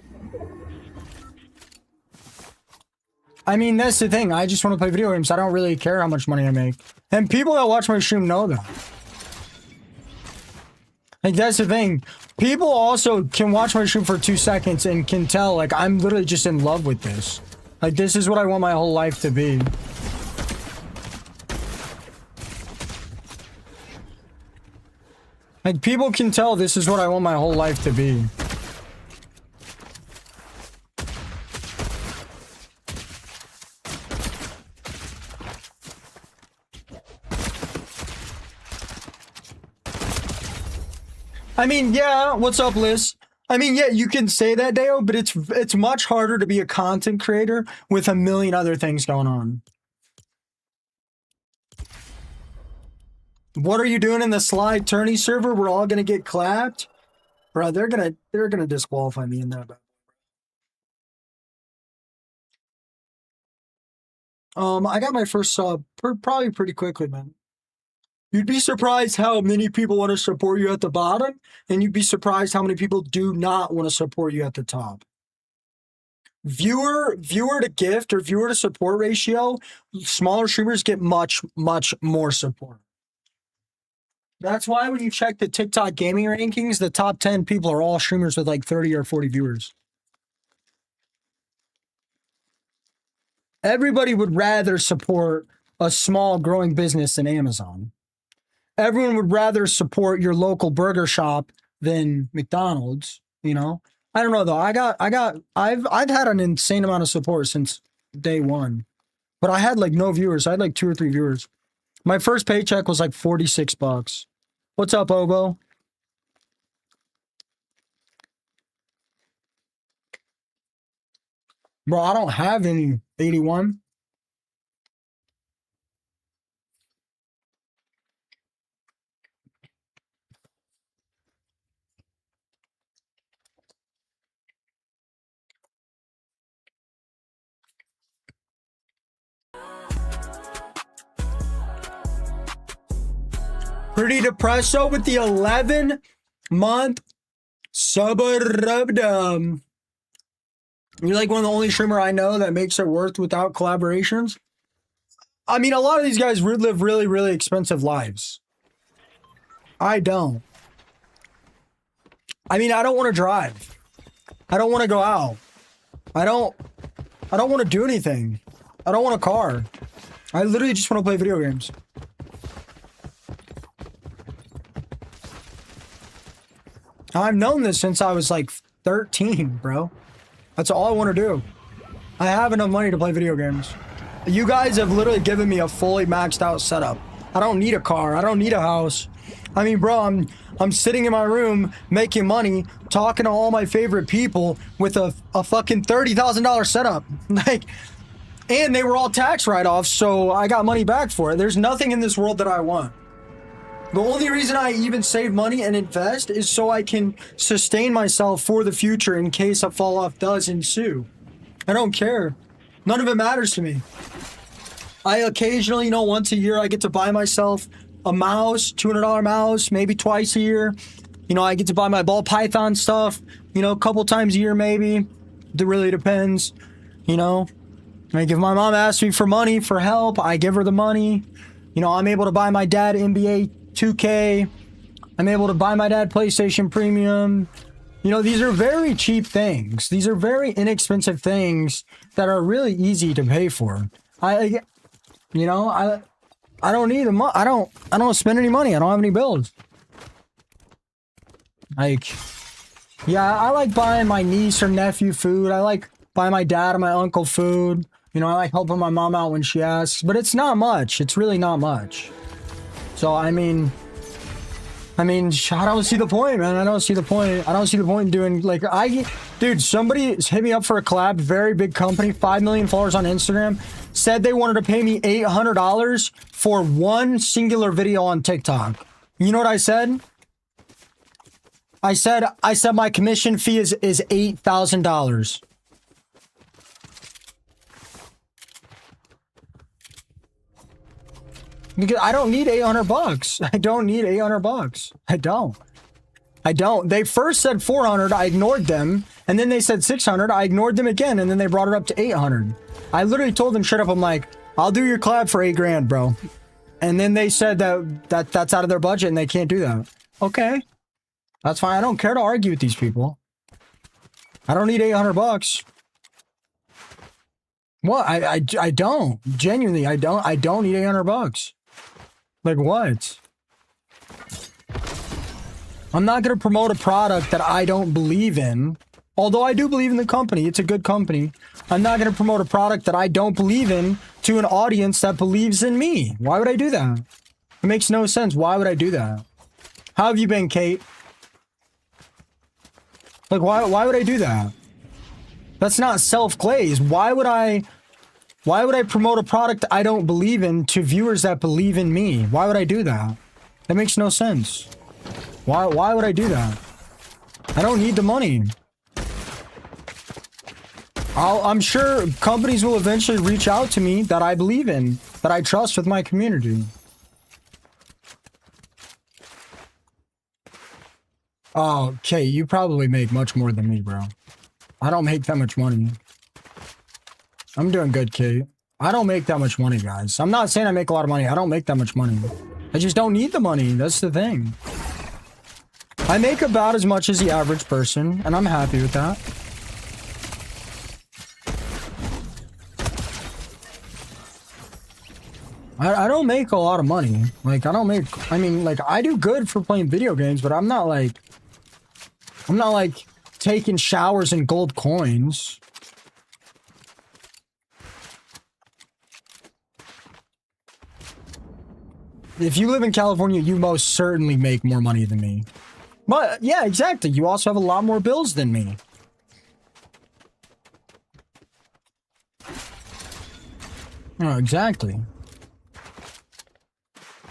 I mean, that's the thing. I just want to play video games. I don't really care how much money I make. And people that watch my stream know that. Like, that's the thing. People also can watch my stream for 2 seconds and can tell, like, I'm literally just in love with this. Like, this is what I want my whole life to be. Like, people can tell this is what I want my whole life to be. I mean, yeah, what's up, Liz? I mean, yeah, you can say that, Deo, but it's much harder to be a content creator with a million other things going on. What are you doing in the Sly Tourney server? We're all gonna get clapped? Bro, they're gonna disqualify me in that. I got my first sub probably pretty quickly, man. You'd be surprised how many people want to support you at the bottom, and you'd be surprised how many people do not want to support you at the top. Viewer to gift or viewer to support ratio, smaller streamers get much more support. That's why when you check the TikTok gaming rankings, the top 10 people are all streamers with like 30 or 40 viewers. Everybody would rather support a small growing business than Amazon. Everyone would rather support your local burger shop than McDonald's, you know? I don't know though. I've had an insane amount of support since day one. But I had like no viewers. I had like 2 or 3 viewers. My first paycheck was like $46. What's up, Obo? Bro, I don't have any 81. Pretty depresso with the 11-month suburb. You're like one of the only streamer I know that makes it worth without collaborations. I mean, a lot of these guys live really expensive lives. I don't. I mean, I don't want to drive. I don't want to go out. I don't want to do anything. I don't want a car. I literally just want to play video games. I've known this since I was like 13, bro. That's all I want to do. I have enough money to play video games. You guys have literally given me a fully maxed out setup. I don't need a car. I don't need a house. I mean, bro, I'm sitting in my room making money, talking to all my favorite people with a fucking $30,000 setup. Like, and they were all tax write-offs, so I got money back for it. There's nothing in this world that I want. The only reason I even save money and invest is so I can sustain myself for the future in case a fall off does ensue. I don't care. None of it matters to me. I occasionally, once a year I get to buy myself a mouse, $200 mouse, maybe twice a year. I get to buy my ball python stuff, a couple times a year maybe. It really depends, Like if my mom asks me for money, for help, I give her the money. I'm able to buy my dad NBA 2K. I'm able to buy my dad PlayStation Premium. These are very cheap things. These are very inexpensive things that are really easy to pay for. I don't need the money. I don't spend any money. I don't have any bills. I like buying my niece or nephew food. I like buying my dad and my uncle food. I like helping my mom out when she asks, but it's not much. It's really not much. So, I mean, I don't see the point, man. I don't see the point. I don't see the point in doing, dude, somebody hit me up for a collab, very big company, 5 million followers on Instagram, said they wanted to pay me $800 for one singular video on TikTok. You know what I said? I said my commission fee is $8,000. Because I don't need $800. I don't need $800. I don't. They first said 400. I ignored them. And then they said 600. I ignored them again. And then they brought it up to 800. I literally told them straight up, I'm like, I'll do your collab for $8 grand, bro. And then they said that's out of their budget and they can't do that. Okay. That's fine. I don't care to argue with these people. I don't need $800. What? I don't. Genuinely, I don't need $800. Like what? I'm not going to promote a product that I don't believe in. Although I do believe in the company. It's a good company. I'm not going to promote a product that I don't believe in to an audience that believes in me. Why would I do that? It makes no sense. Why would I do that? How have you been, Kate? Like, why would I do that? That's not self-glaze. Why would I promote a product I don't believe in to viewers that believe in me? Why would I do that? That makes no sense. Why would I do that? I don't need the money. I'm sure companies will eventually reach out to me that I believe in, that I trust with my community. Oh, okay, you probably make much more than me, bro. I don't make that much money. I'm doing good, Kate. I don't make that much money, guys. I'm not saying I make a lot of money. I don't make that much money. I just don't need the money. That's the thing. I make about as much as the average person, and I'm happy with that. I don't make a lot of money. Like, I mean, like, I do good for playing video games, but I'm not like taking showers in gold coins. If you live in California, you most certainly make more money than me. But, yeah, exactly. You also have a lot more bills than me. Oh, exactly.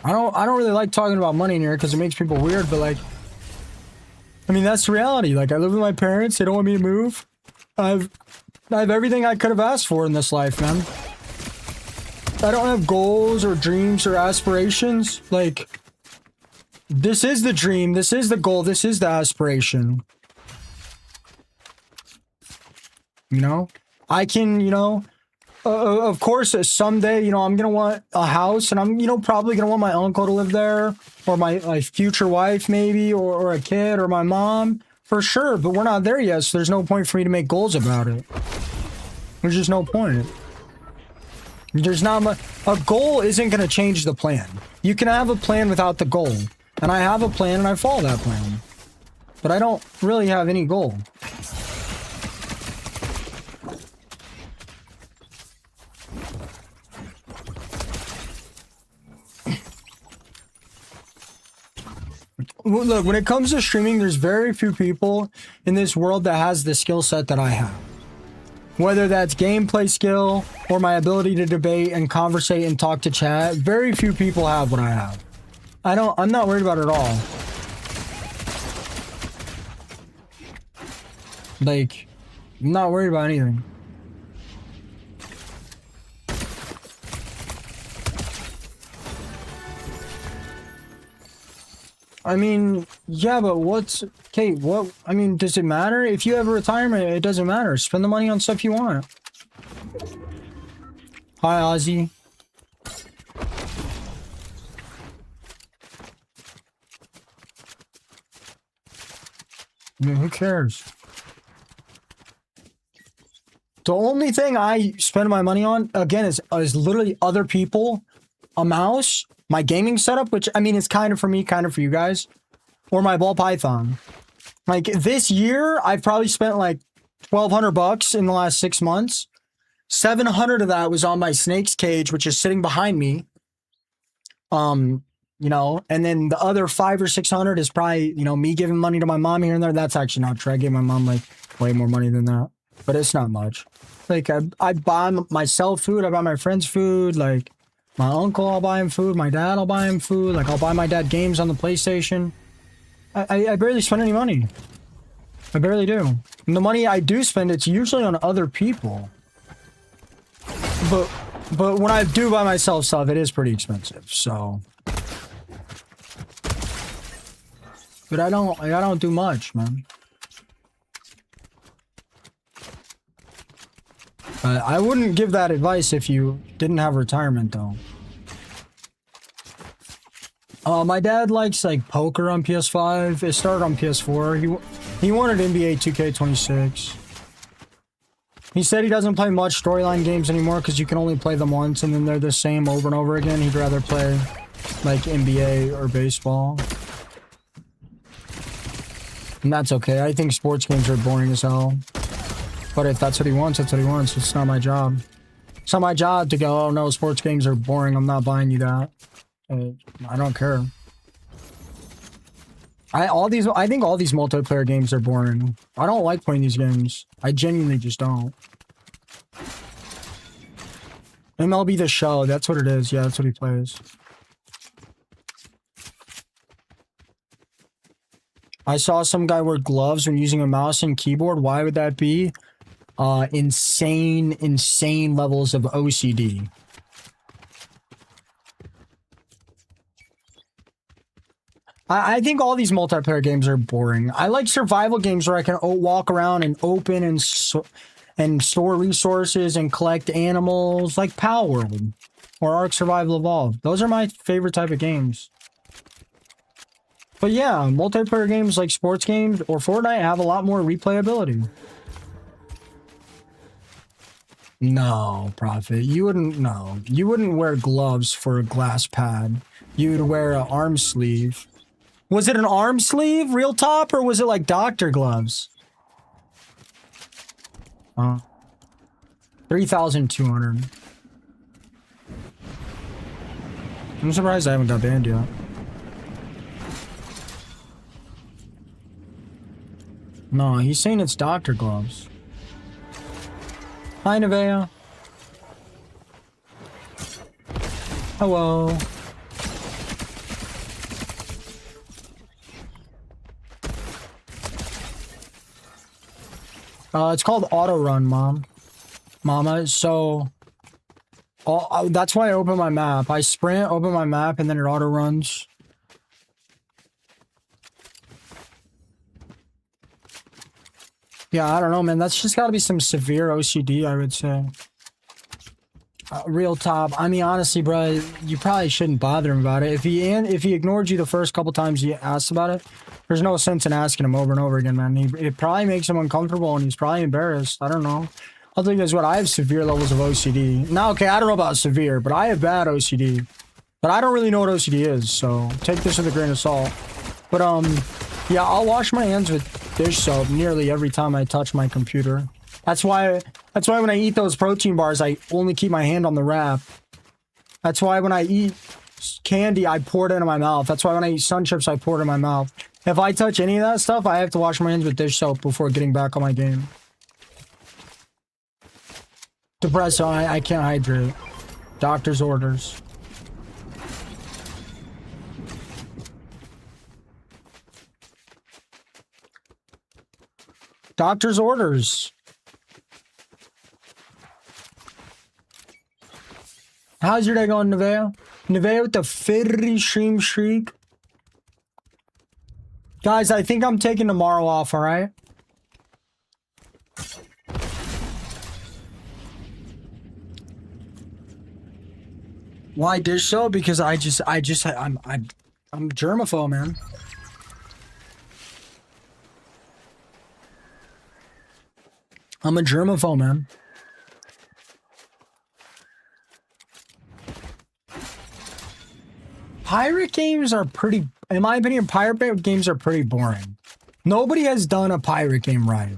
I don't really like talking about money in here because it makes people weird, but like, I mean, that's reality. Like, I live with my parents. They don't want me to move. I have everything I could have asked for in this life, man. I don't have goals or dreams or aspirations. Like, this is the dream. This is the goal. This is the aspiration. You know? I can, you know, of course, someday, you know, I'm going to want a house, and I'm, you know, probably going to want my uncle to live there, or my future wife, maybe, or a kid, or my mom, for sure. But we're not there yet, so there's no point for me to make goals about it. There's just no point. There's not much. A goal isn't going to change the plan. You can have a plan without the goal. And I have a plan, and I follow that plan. But I don't really have any goal. Look, when it comes to streaming, there's very few people in this world that has the skill set that I have. Whether that's gameplay skill or my ability to debate and conversate and talk to chat, very few people have what I have. I'm not worried about it at all. Like, I'm not worried about anything. I mean, yeah, but okay, I mean, does it matter? If you have a retirement, it doesn't matter. Spend the money on stuff you want. Hi, Ozzy. I mean, who cares? The only thing I spend my money on, again, is literally other people, a mouse, my gaming setup, which, I mean, is kind of for me, kind of for you guys, or my ball python. Like, this year, I've probably spent like $1,200 in the last 6 months. 700 of that was on my snake's cage, which is sitting behind me. You know, and then the other 500 or 600 is probably, you know, me giving money to my mom here and there. That's actually not true. I gave my mom like way more money than that, but it's not much. Like, I buy myself food. I buy my friends food. Like, my uncle, I'll buy him food. My dad, I'll buy him food. Like, I'll buy my dad games on the PlayStation. I barely spend any money. I barely do. And the money I do spend, it's usually on other people. But when I do buy myself stuff, it is pretty expensive, so. But I don't do much, man. I wouldn't give that advice if you didn't have retirement, though. My dad likes, like, poker on PS5. It started on PS4. He wanted NBA 2K26. He said he doesn't play much storyline games anymore because you can only play them once and then they're the same over and over again. He'd rather play, like, NBA or baseball. And that's okay. I think sports games are boring as hell. But if that's what he wants, that's what he wants. It's not my job. It's not my job to go, oh no, sports games are boring. I'm not buying you that. I don't care. I think all these multiplayer games are boring. I don't like playing these games. I genuinely just don't. MLB The Show, that's what it is. Yeah, that's what he plays. I saw some guy wear gloves when using a mouse and keyboard. Why would that be? insane levels of OCD. I think all these multiplayer games are boring. I like survival games where I can walk around and open and store resources and collect animals, like Pal World or Ark Survival Evolved. Those are my favorite type of games. But yeah, multiplayer games like sports games or Fortnite have a lot more replayability. No, Prophet, you wouldn't. No, you wouldn't wear gloves for a glass pad. You'd wear an arm sleeve. Was it an arm sleeve, real top, or was it like doctor gloves? 3,200. I'm surprised I haven't got banned yet. No, he's saying it's doctor gloves. Hi, Nevea. Hello. It's called auto run, mama. So, that's why I open my map. I sprint, open my map, and then it auto runs. Yeah, I don't know, man. That's just got to be some severe OCD, I would say. Real top. I mean, honestly, bro, you probably shouldn't bother him about it. If he ignored you the first couple times he asked about it, there's no sense in asking him over and over again, man. It probably makes him uncomfortable, and he's probably embarrassed. I don't know. I'll tell you guys what. I have severe levels of OCD. Now, okay, I don't know about severe, but I have bad OCD. But I don't really know what OCD is, so take this with a grain of salt. But yeah, I'll wash my hands with dish soap nearly every time I touch my computer. That's why when I eat those protein bars, I only keep my hand on the wrap. That's why when I eat candy, I pour it into my mouth. That's why when I eat Sun Chips, I pour it in my mouth. If I touch any of that stuff, I have to wash my hands with dish soap before getting back on my game. Depressed, so I can't hydrate. Doctor's orders. Doctor's orders. How's your day going, Nevea? Nevea with the fairy stream shriek. Guys, I think I'm taking tomorrow off, alright? Why dish soap? Because I'm germaphobe, man. I'm a germaphobe, man. Pirate games are pretty, in my opinion, pirate games are pretty boring. Nobody has done a pirate game right.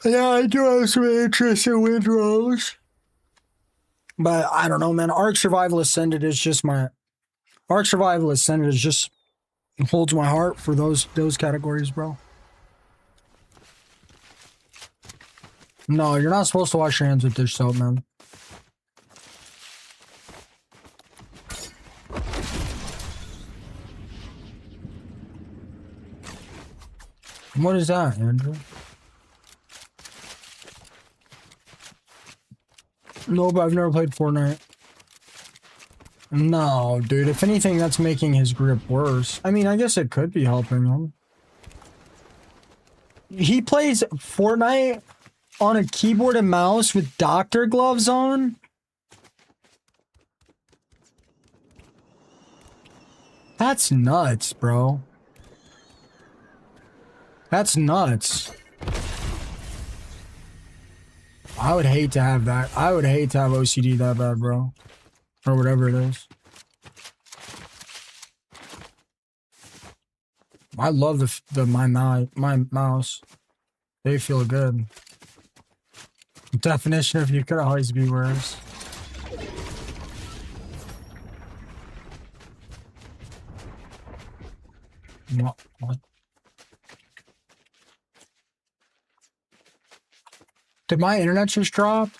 Yeah, I do have some interest in windrows. But I don't know, man. Ark Survival Ascended is just Ark Survival Ascended is just holds my heart for those categories, bro. No, you're not supposed to wash your hands with dish soap, man. What is that, Andrew? Nope, I've never played Fortnite. No, dude. If anything, that's making his grip worse. I mean, I guess it could be helping him. He plays Fortnite on a keyboard and mouse with doctor gloves on? That's nuts, bro. That's nuts. I would hate to have that. I would hate to have OCD that bad, bro. Or whatever it is. I love my mouse. They feel good. Definition of you could always be worse. What? Did my internet just drop?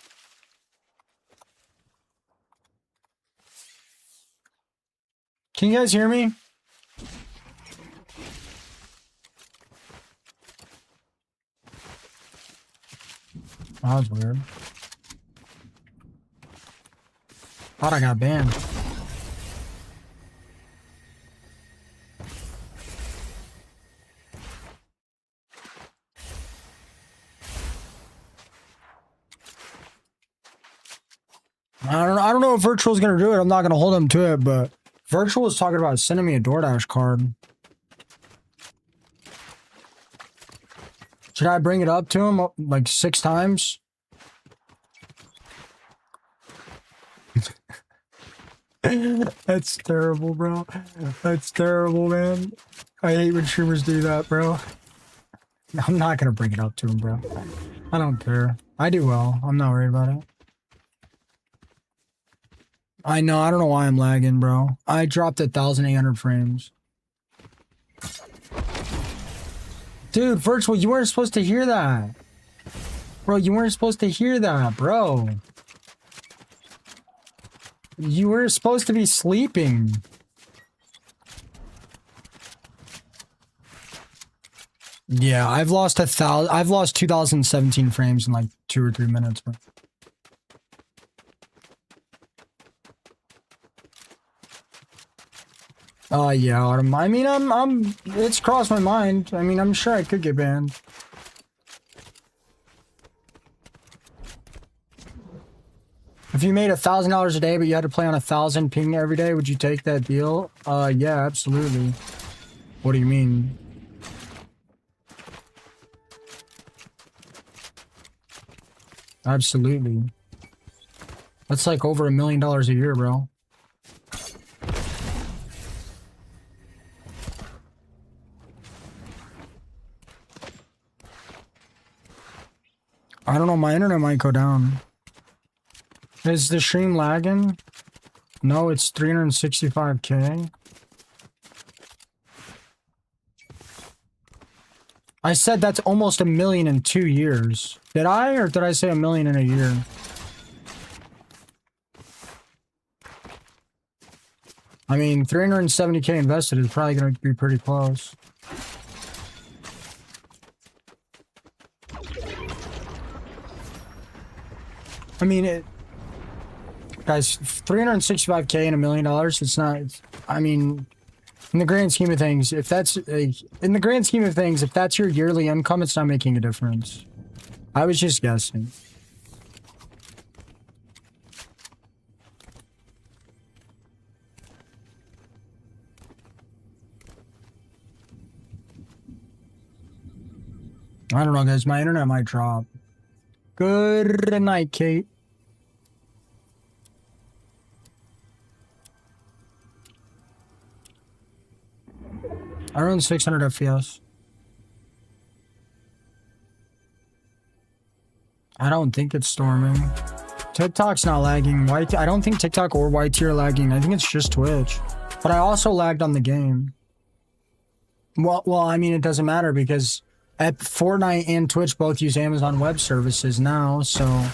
Can you guys hear me? That was weird. Thought I got banned. I don't know if Virtual's gonna do it. I'm not gonna hold him to it, but Virtual was talking about sending me a DoorDash card. Should I bring it up to him like 6 times? That's terrible, bro. That's terrible, man. I hate when streamers do that, bro. I'm not gonna bring it up to him, bro. I don't care. I do well. I'm not worried about it. I know. I don't know why I'm lagging, bro. I dropped 1,800 frames. Dude, Virtual, you weren't supposed to hear that. Bro, you weren't supposed to hear that, bro. You were supposed to be sleeping. Yeah, I've lost 2017 frames in like 2 or 3 minutes, bro. Yeah, Autumn. I mean, it's crossed my mind. I mean, I'm sure I could get banned. If you made $1,000 a day, but you had to play on 1,000 ping every day, would you take that deal? Yeah, absolutely. What do you mean? Absolutely. That's like over $1 million a year, bro. I don't know, my internet might go down. Is the stream lagging? No, it's 365K. I said that's almost $1 million in 2 years. Did I, or did I say $1 million in a year? I mean, 370K invested is probably going to be pretty close. I mean, guys, 365K and $1 million, it's not, I mean, in the grand scheme of things, if that's your yearly income, it's not making a difference. I was just guessing. I don't know, guys, my internet might drop. Good night, Kate. I run 600 FPS. I don't think it's storming. TikTok's not lagging. I don't think TikTok or YT are lagging. I think it's just Twitch. But I also lagged on the game. Well, I mean, it doesn't matter because Fortnite and Twitch both use Amazon Web Services now, so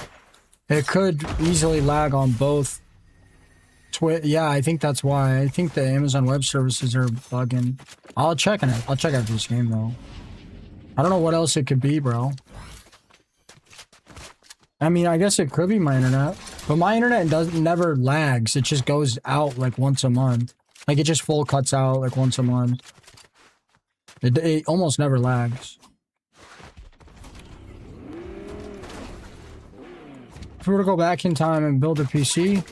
it could easily lag on both. Yeah, I think that's why. I think the Amazon Web Services are bugging. I'll check on it. I'll check out this game though. I don't know what else it could be, bro. I mean, I guess it could be my internet, but my internet never lags. It just goes out like once a month. Like it just full cuts out like once a month. It almost never lags. If we were to go back in time and build a PC,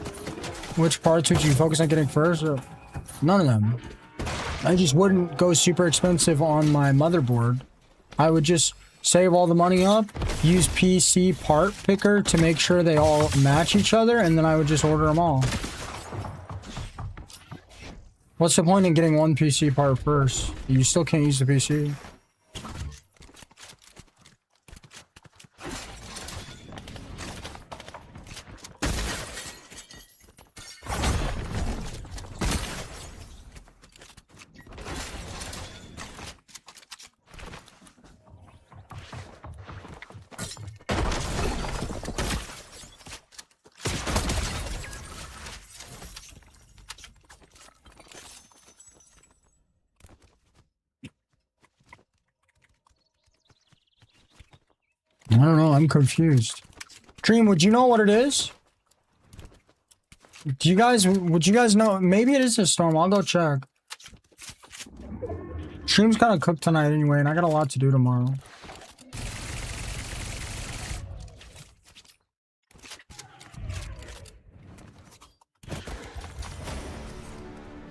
which parts would you focus on getting first? None of them. I just wouldn't go super expensive on my motherboard. I would just save all the money up, use PC part picker to make sure they all match each other, and then I would just order them all. What's the point in getting one PC part first? You still can't use the PC. I'm confused. Dream, would you know what it is? Would you guys know? Maybe it is a storm. I'll go check. Stream's kind of cooked tonight anyway, and I got a lot to do tomorrow.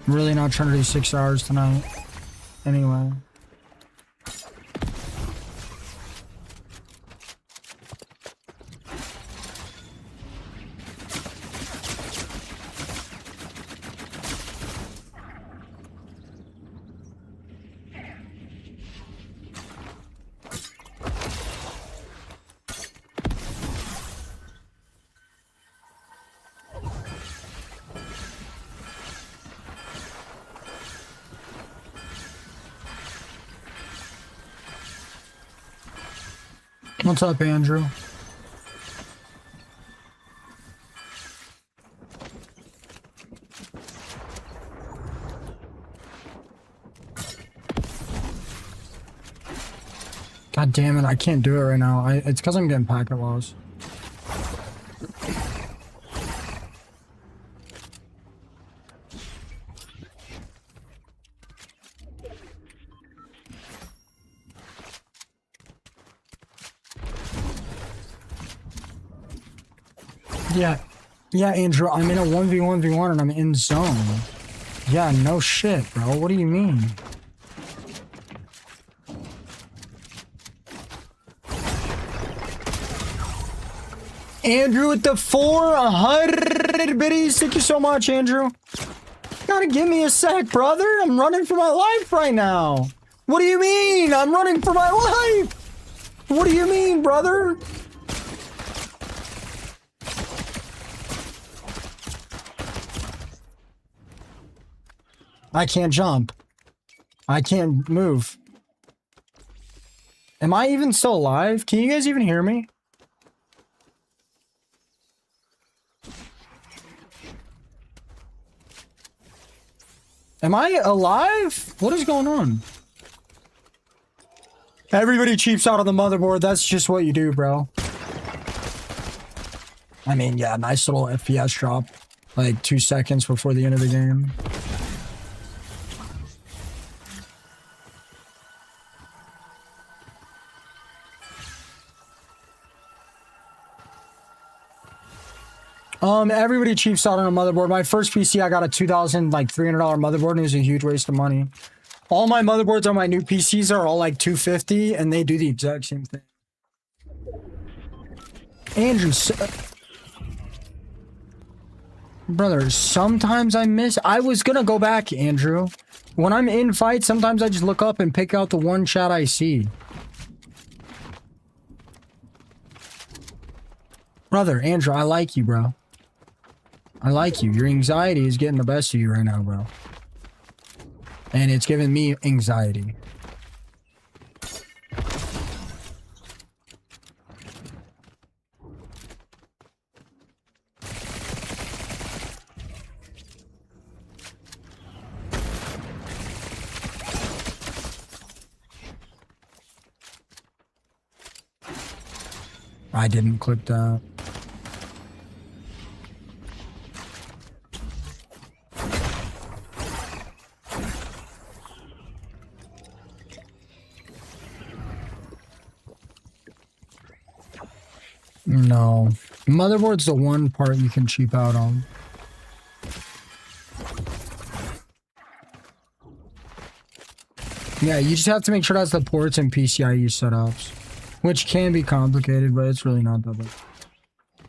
I'm really not trying to do 6 hours tonight. Anyway. What's up, Andrew? God damn it, I can't do it right now. It's because I'm getting packet loss. Yeah, Andrew, I'm in a 1v1v1 and I'm in zone. Yeah, no shit, bro. What do you mean? Andrew with the 400 biddies. Thank you so much, Andrew. Gotta give me a sec, brother. I'm running for my life right now. What do you mean? I'm running for my life. What do you mean, brother? I can't jump. I can't move. Am I even still alive? Can you guys even hear me? Am I alive? What is going on? Everybody cheaps out on the motherboard. That's just what you do, bro. I mean, yeah, nice little FPS drop. Like 2 seconds before the end of the game. Everybody cheaps out on a motherboard. My first PC, I got a $2,300 motherboard, and it was a huge waste of money. All my motherboards on my new PCs are all like $250, and they do the exact same thing. Andrew, brother, sometimes I miss. I was gonna go back, Andrew. When I'm in fights, sometimes I just look up and pick out the one chat I see. Brother, Andrew, I like you, bro. I like you. Your anxiety is getting the best of you right now, bro. And it's giving me anxiety. I didn't click that. No. Motherboard's the one part you can cheap out on. Yeah, you just have to make sure that's the ports and PCIe setups. Which can be complicated, but it's really not that bad.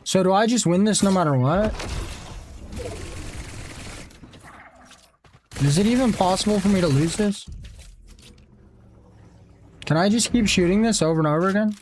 So do I just win this no matter what? Is it even possible for me to lose this? Can I just keep shooting this over and over again?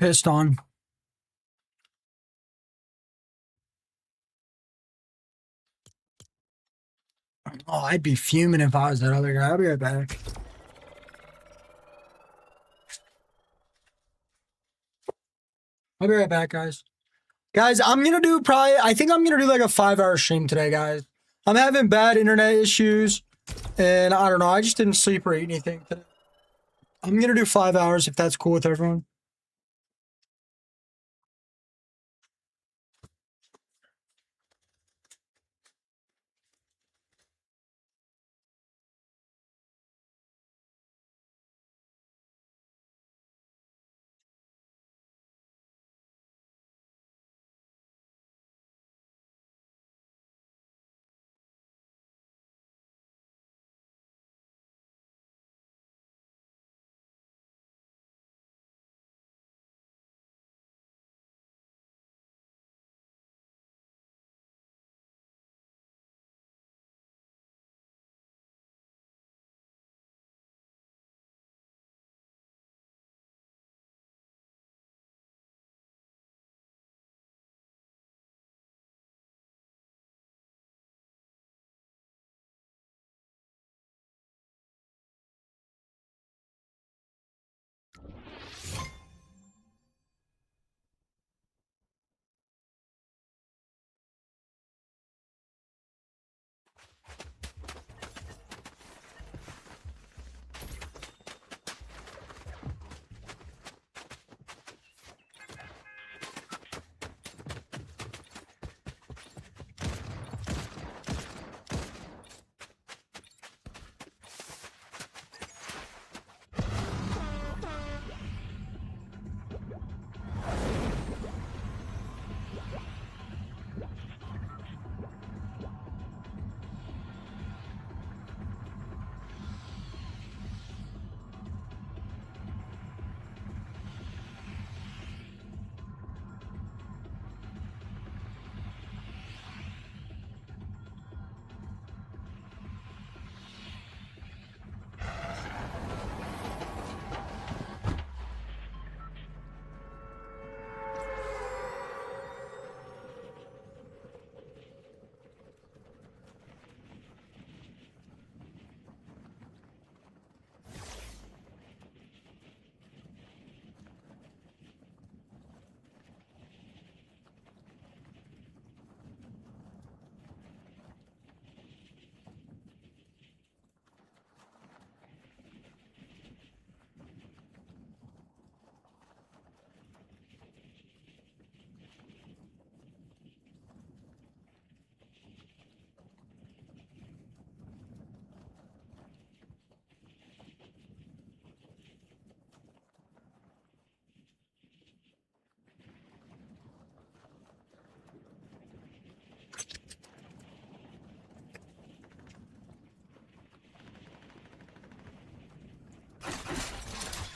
pissed on. Oh, I'd be fuming if I was that other guy. I'll be right back. I'll be right back, guys. Guys, I'm going to do I think I'm going to do like a 5-hour stream today, guys. I'm having bad internet issues, and I don't know. I just didn't sleep or eat anything today. I'm going to do 5 hours if that's cool with everyone.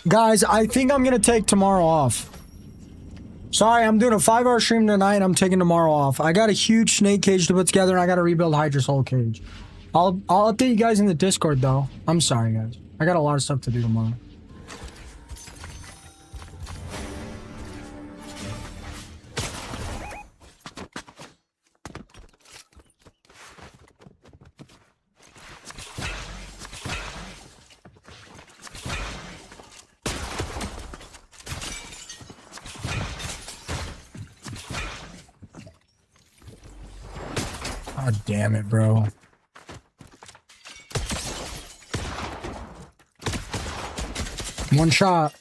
Guys, I think I'm going to take tomorrow off. Sorry, I'm doing a 5-hour stream tonight. I'm taking tomorrow off. I got a huge snake cage to put together, and I got to rebuild Hydra Soul cage. I'll update you guys in the Discord, though. I'm sorry, guys. I got a lot of stuff to do tomorrow. God damn it, bro. One shot.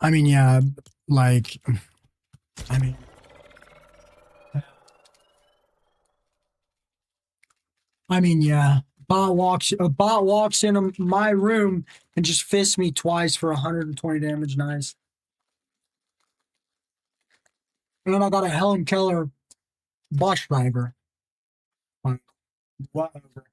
I mean, yeah, like, I mean, I mean, yeah. A bot walks in my room and just fists me twice for 120 damage. Nice. And then I got a Helen Keller bus driver. Whatever.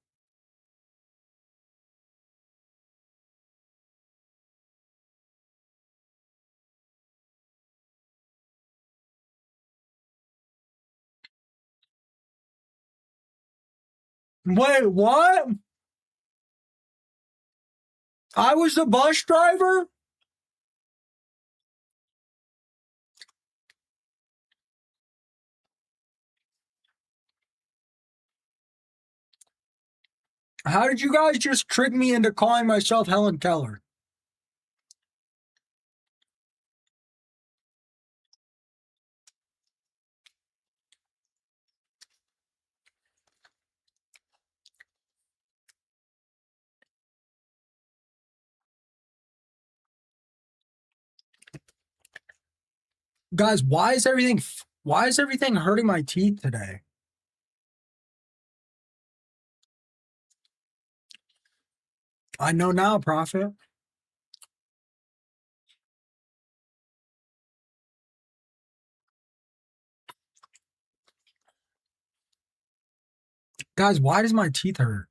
Wait, what? I was the bus driver? How did you guys just trick me into calling myself Helen Keller? Guys, why is everything hurting my teeth today? I know now, Prophet. Guys, why does my teeth hurt?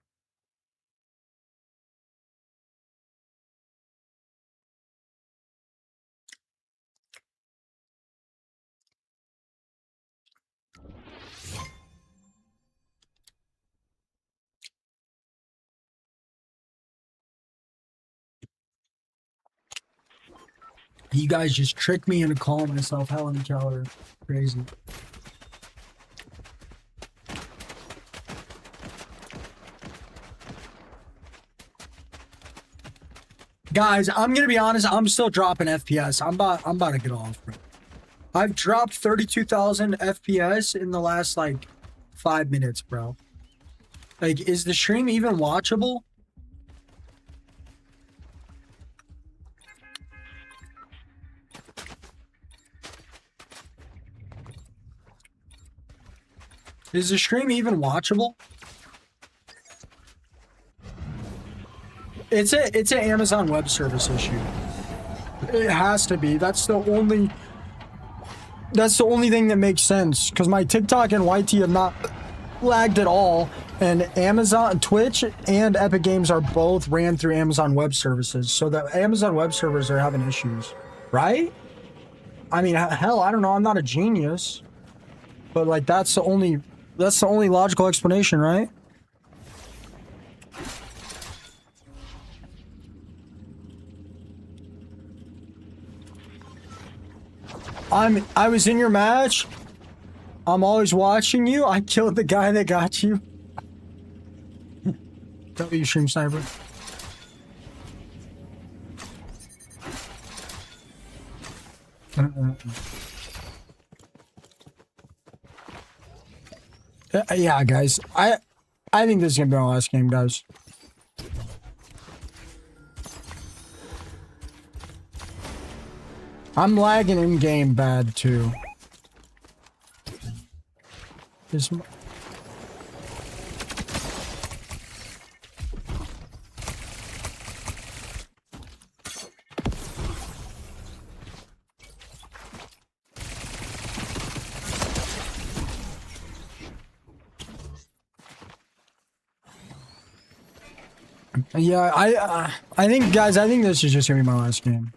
You guys just tricked me into calling myself Helen Keller. Crazy. Guys, I'm gonna be honest. I'm still dropping FPS. I'm about to get off, bro. I've dropped 32,000 FPS in the last like 5 minutes, bro. Like, is the stream even watchable? Is the stream even watchable? It's an Amazon Web Service issue. It has to be. That's the only thing that makes sense. Because my TikTok and YT have not lagged at all, and Amazon, Twitch, and Epic Games are both ran through Amazon Web Services. So the Amazon Web Servers are having issues, right? I mean, hell, I don't know. I'm not a genius, but like that's the only logical explanation, right? I was in your match. I'm always watching you. I killed the guy that got you. W stream sniper. Yeah, guys. I think this is gonna be our last game, guys. I'm lagging in game bad too. Yeah, I think, guys, I think this is just gonna be my last game.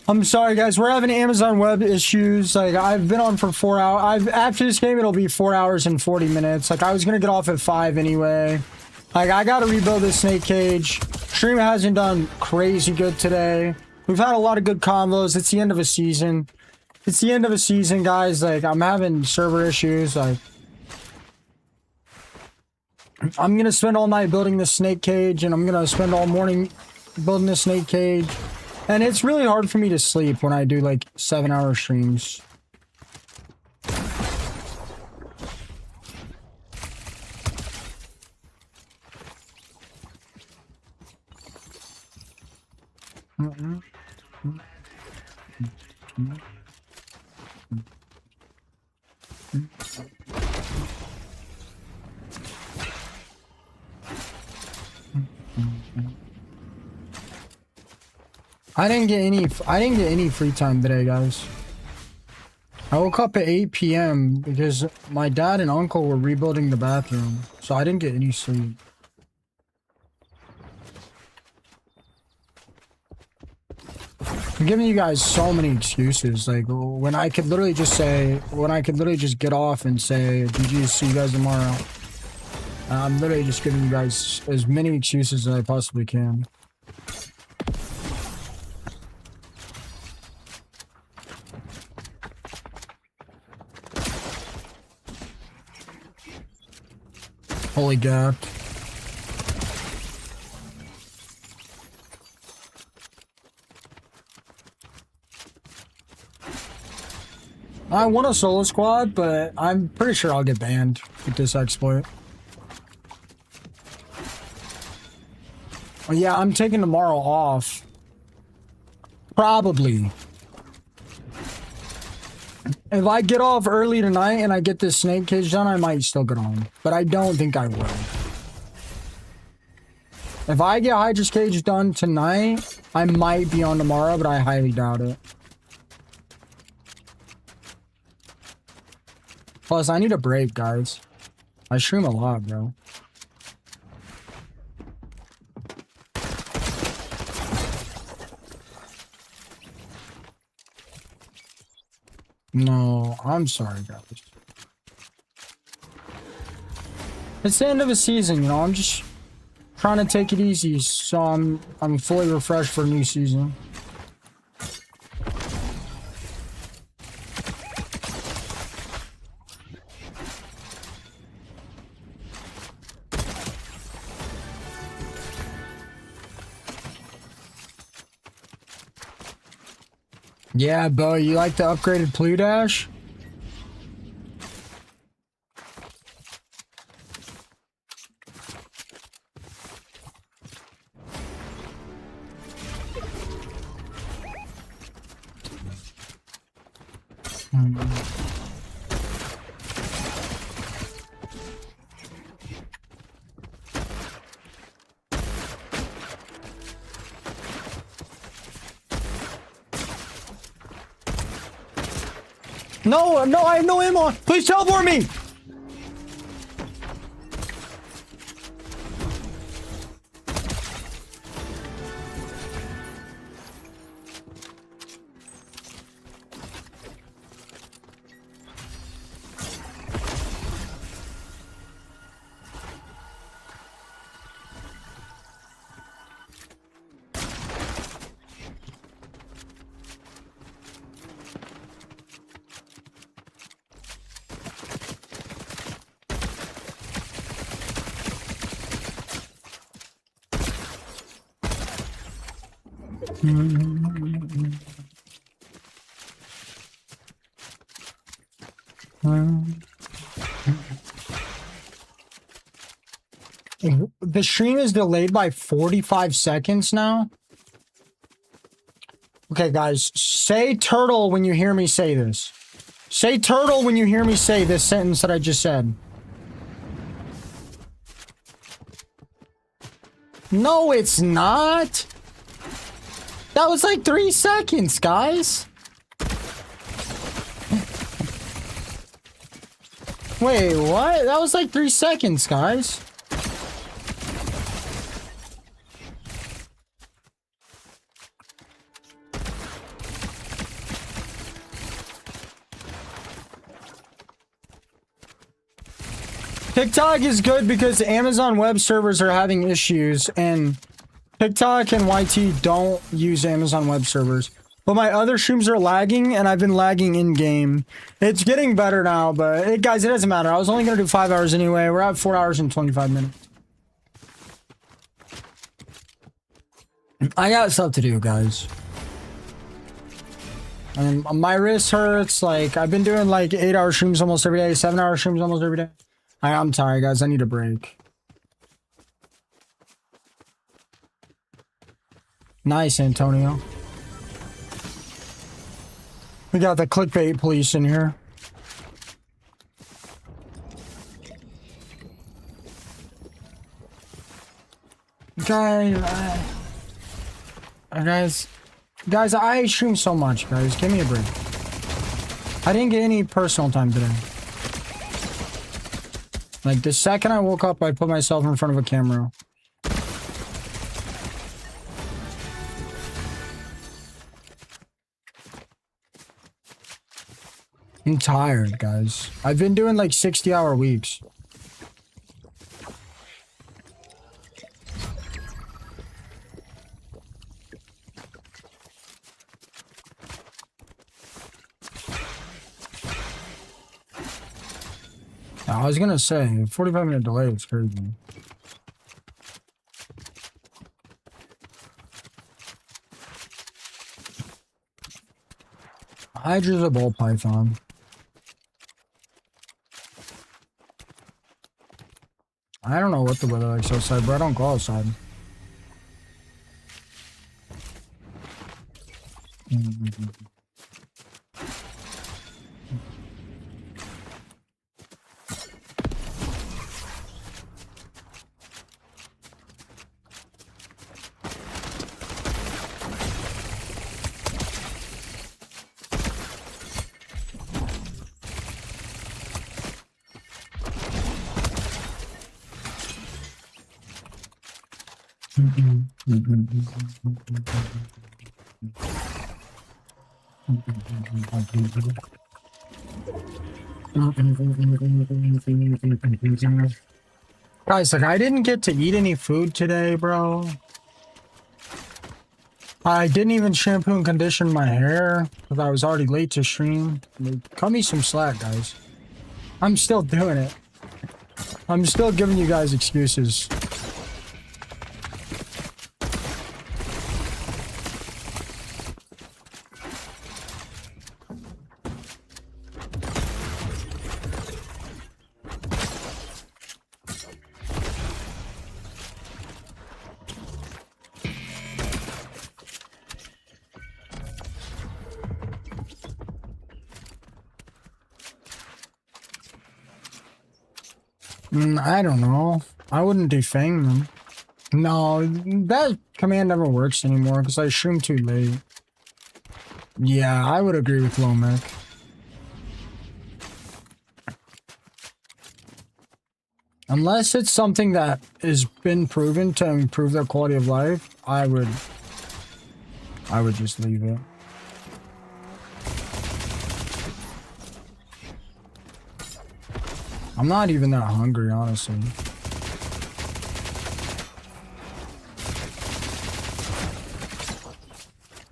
I'm sorry, guys. We're having Amazon Web issues. Like, I've been on for 4 hours. After this game, it'll be 4 hours and 40 minutes. Like, I was gonna get off at 5 anyway. Like, I gotta rebuild this snake cage. Stream hasn't done crazy good today. We've had a lot of good combos. It's the end of a season. It's the end of a season, guys. Like, I'm having server issues. Like, I'm gonna spend all night building this snake cage, and I'm gonna spend all morning building this snake cage. And it's really hard for me to sleep when I do like 7-hour streams. I didn't get any free time today, guys. I woke up at 8 p.m. because my dad and uncle were rebuilding the bathroom, so I didn't get any sleep. I'm giving you guys so many excuses, like when I could literally just get off and say, GG, see you guys tomorrow. I'm literally just giving you guys as many excuses as I possibly can. Holy gap. I want a solo squad, but I'm pretty sure I'll get banned with this exploit. Oh, yeah, I'm taking tomorrow off. Probably. If I get off early tonight and I get this snake cage done, I might still get on. But I don't think I will. If I get Hydra's cage done tonight, I might be on tomorrow, but I highly doubt it. Plus, I need a break, guys. I stream a lot, bro. No, I'm sorry, guys. It's the end of a season, you know. I'm just trying to take it easy, so I'm fully refreshed for a new season. Yeah, Bo, you like the upgraded Plue Dash? No, no, I have no ammo. Please teleport me. The stream is delayed by 45 seconds now. Okay, guys, say turtle when you hear me say this. Say turtle when you hear me say this sentence that I just said. No, it's not. That was like 3 seconds, guys. Wait, what? That was like 3 seconds, guys. TikTok is good because Amazon web servers are having issues, and TikTok and YT don't use Amazon web servers. But my other streams are lagging, and I've been lagging in-game. It's getting better now, but guys, it doesn't matter. I was only going to do 5 hours anyway. We're at 4 hours and 25 minutes. I got stuff to do, guys. And my wrist hurts. Like, I've been doing like 8-hour streams almost every day, 7-hour streams almost every day. I'm tired, guys. I need a break. Nice, Antonio. We got the clickbait police in here. Guys, Guys, I stream so much, guys. Give me a break. I didn't get any personal time today. Like, the second I woke up, I put myself in front of a camera. I'm tired, guys. I've been doing like 60-hour weeks. I was gonna say, 45-minute delay is crazy. Hydra's a ball python. I don't know what the weather likes outside, but I don't go outside. Guys, like, I didn't get to eat any food today, bro. I didn't even shampoo and condition my hair because I was already late to stream. Like, cut me some slack, guys. I'm still doing it. I'm still giving you guys excuses. I don't know. I wouldn't defang them. No, that command never works anymore because I stream too late. Yeah, I would agree with Lomic. Unless it's something that has been proven to improve their quality of life, I would just leave it. I'm not even that hungry, honestly.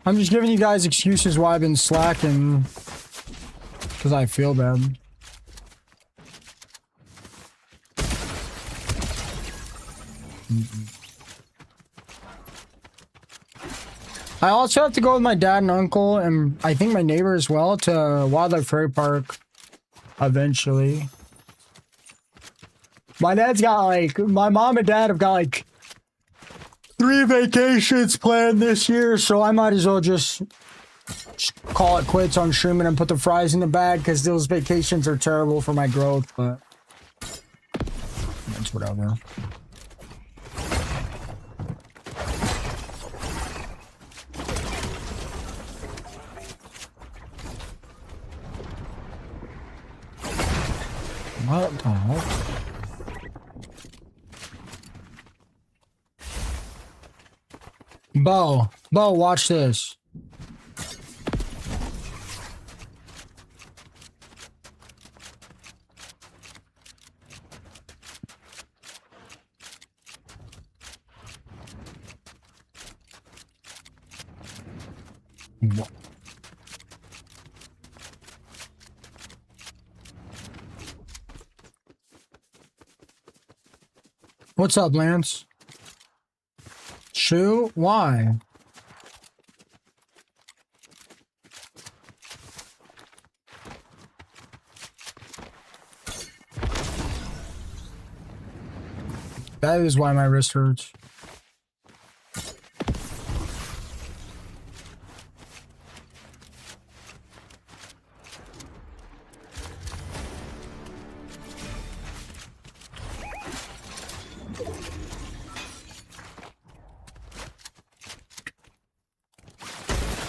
I'm just giving you guys excuses why I've been slacking. Because I feel bad. I also have to go with my dad and uncle, and I think my neighbor as well, to Wildlife Fairy Park eventually. My dad's got like, my mom and dad have got like 3 vacations planned this year, so I might as well just call it quits on streaming and put the fries in the bag because those vacations are terrible for my growth, but it's whatever. What the heck? Bo, watch this. What's up, Lance? Shoot? Why? That is why my wrist hurts.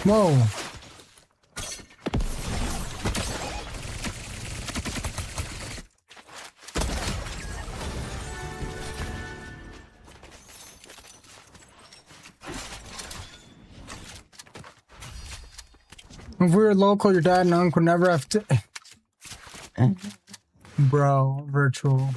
Whoa. If we were local, your dad and uncle would never have to... Bro, virtual.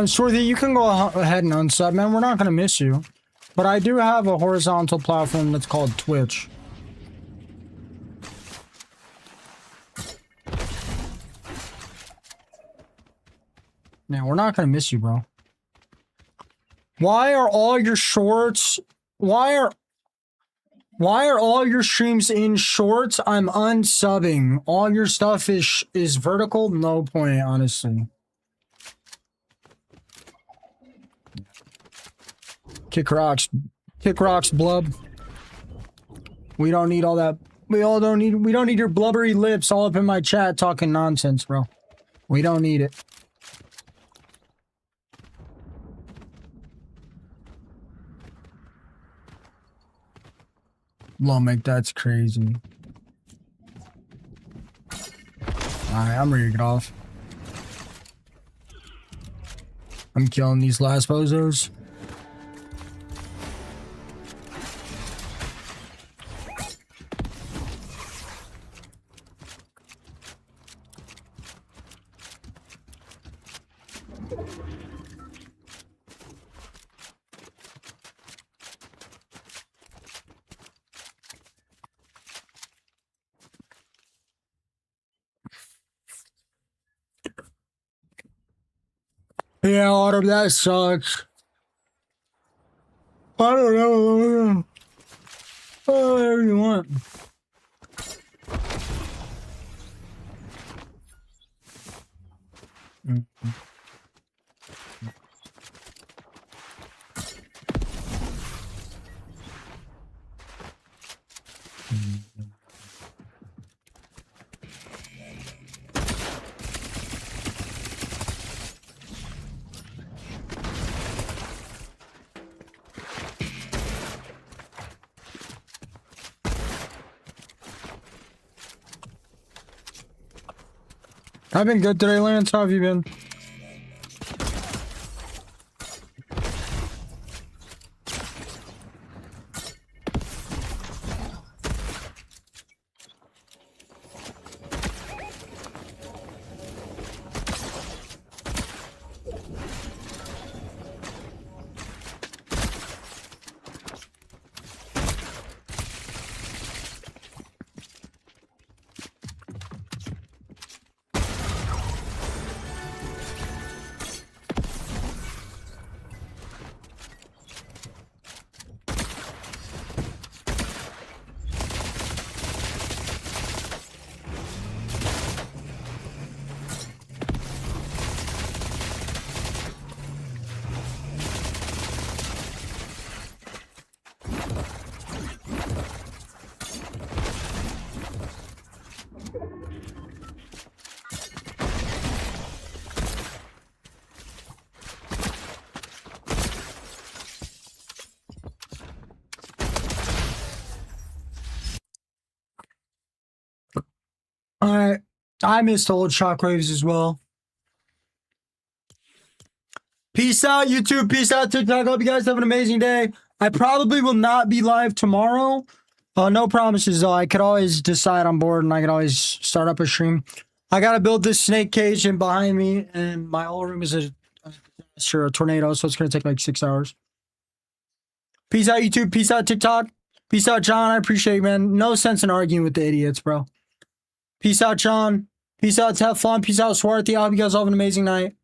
Swarthy, you can go ahead and unsub, man. We're not going to miss you. But I do have a horizontal platform that's called Twitch. Yeah, we're not going to miss you, bro. Why are all your shorts... Why are all your streams in shorts? I'm unsubbing. All your stuff is vertical? No point, honestly. Kick rocks, blub. We don't need all that. We don't need your blubbery lips all up in my chat talking nonsense, bro. We don't need it. Lomic, that's crazy. Alright, I'm ready to get off. I'm killing these last bozos. Yeah, Autumn, that sucks. I don't know. Oh, whatever you want. I've been good today, Lance. How have you been? Alright. I missed old shockwaves as well. Peace out, YouTube. Peace out, TikTok. Hope you guys have an amazing day. I probably will not be live tomorrow. No promises, though. I could always decide I'm bored and I could always start up a stream. I gotta build this snake cage in behind me, and my whole room is a tornado, so it's gonna take like 6 hours. Peace out, YouTube. Peace out, TikTok. Peace out, John. I appreciate you, man. No sense in arguing with the idiots, bro. Peace out, John. Peace out, Teflon. Peace out, Swarthy. I hope you guys all have an amazing night.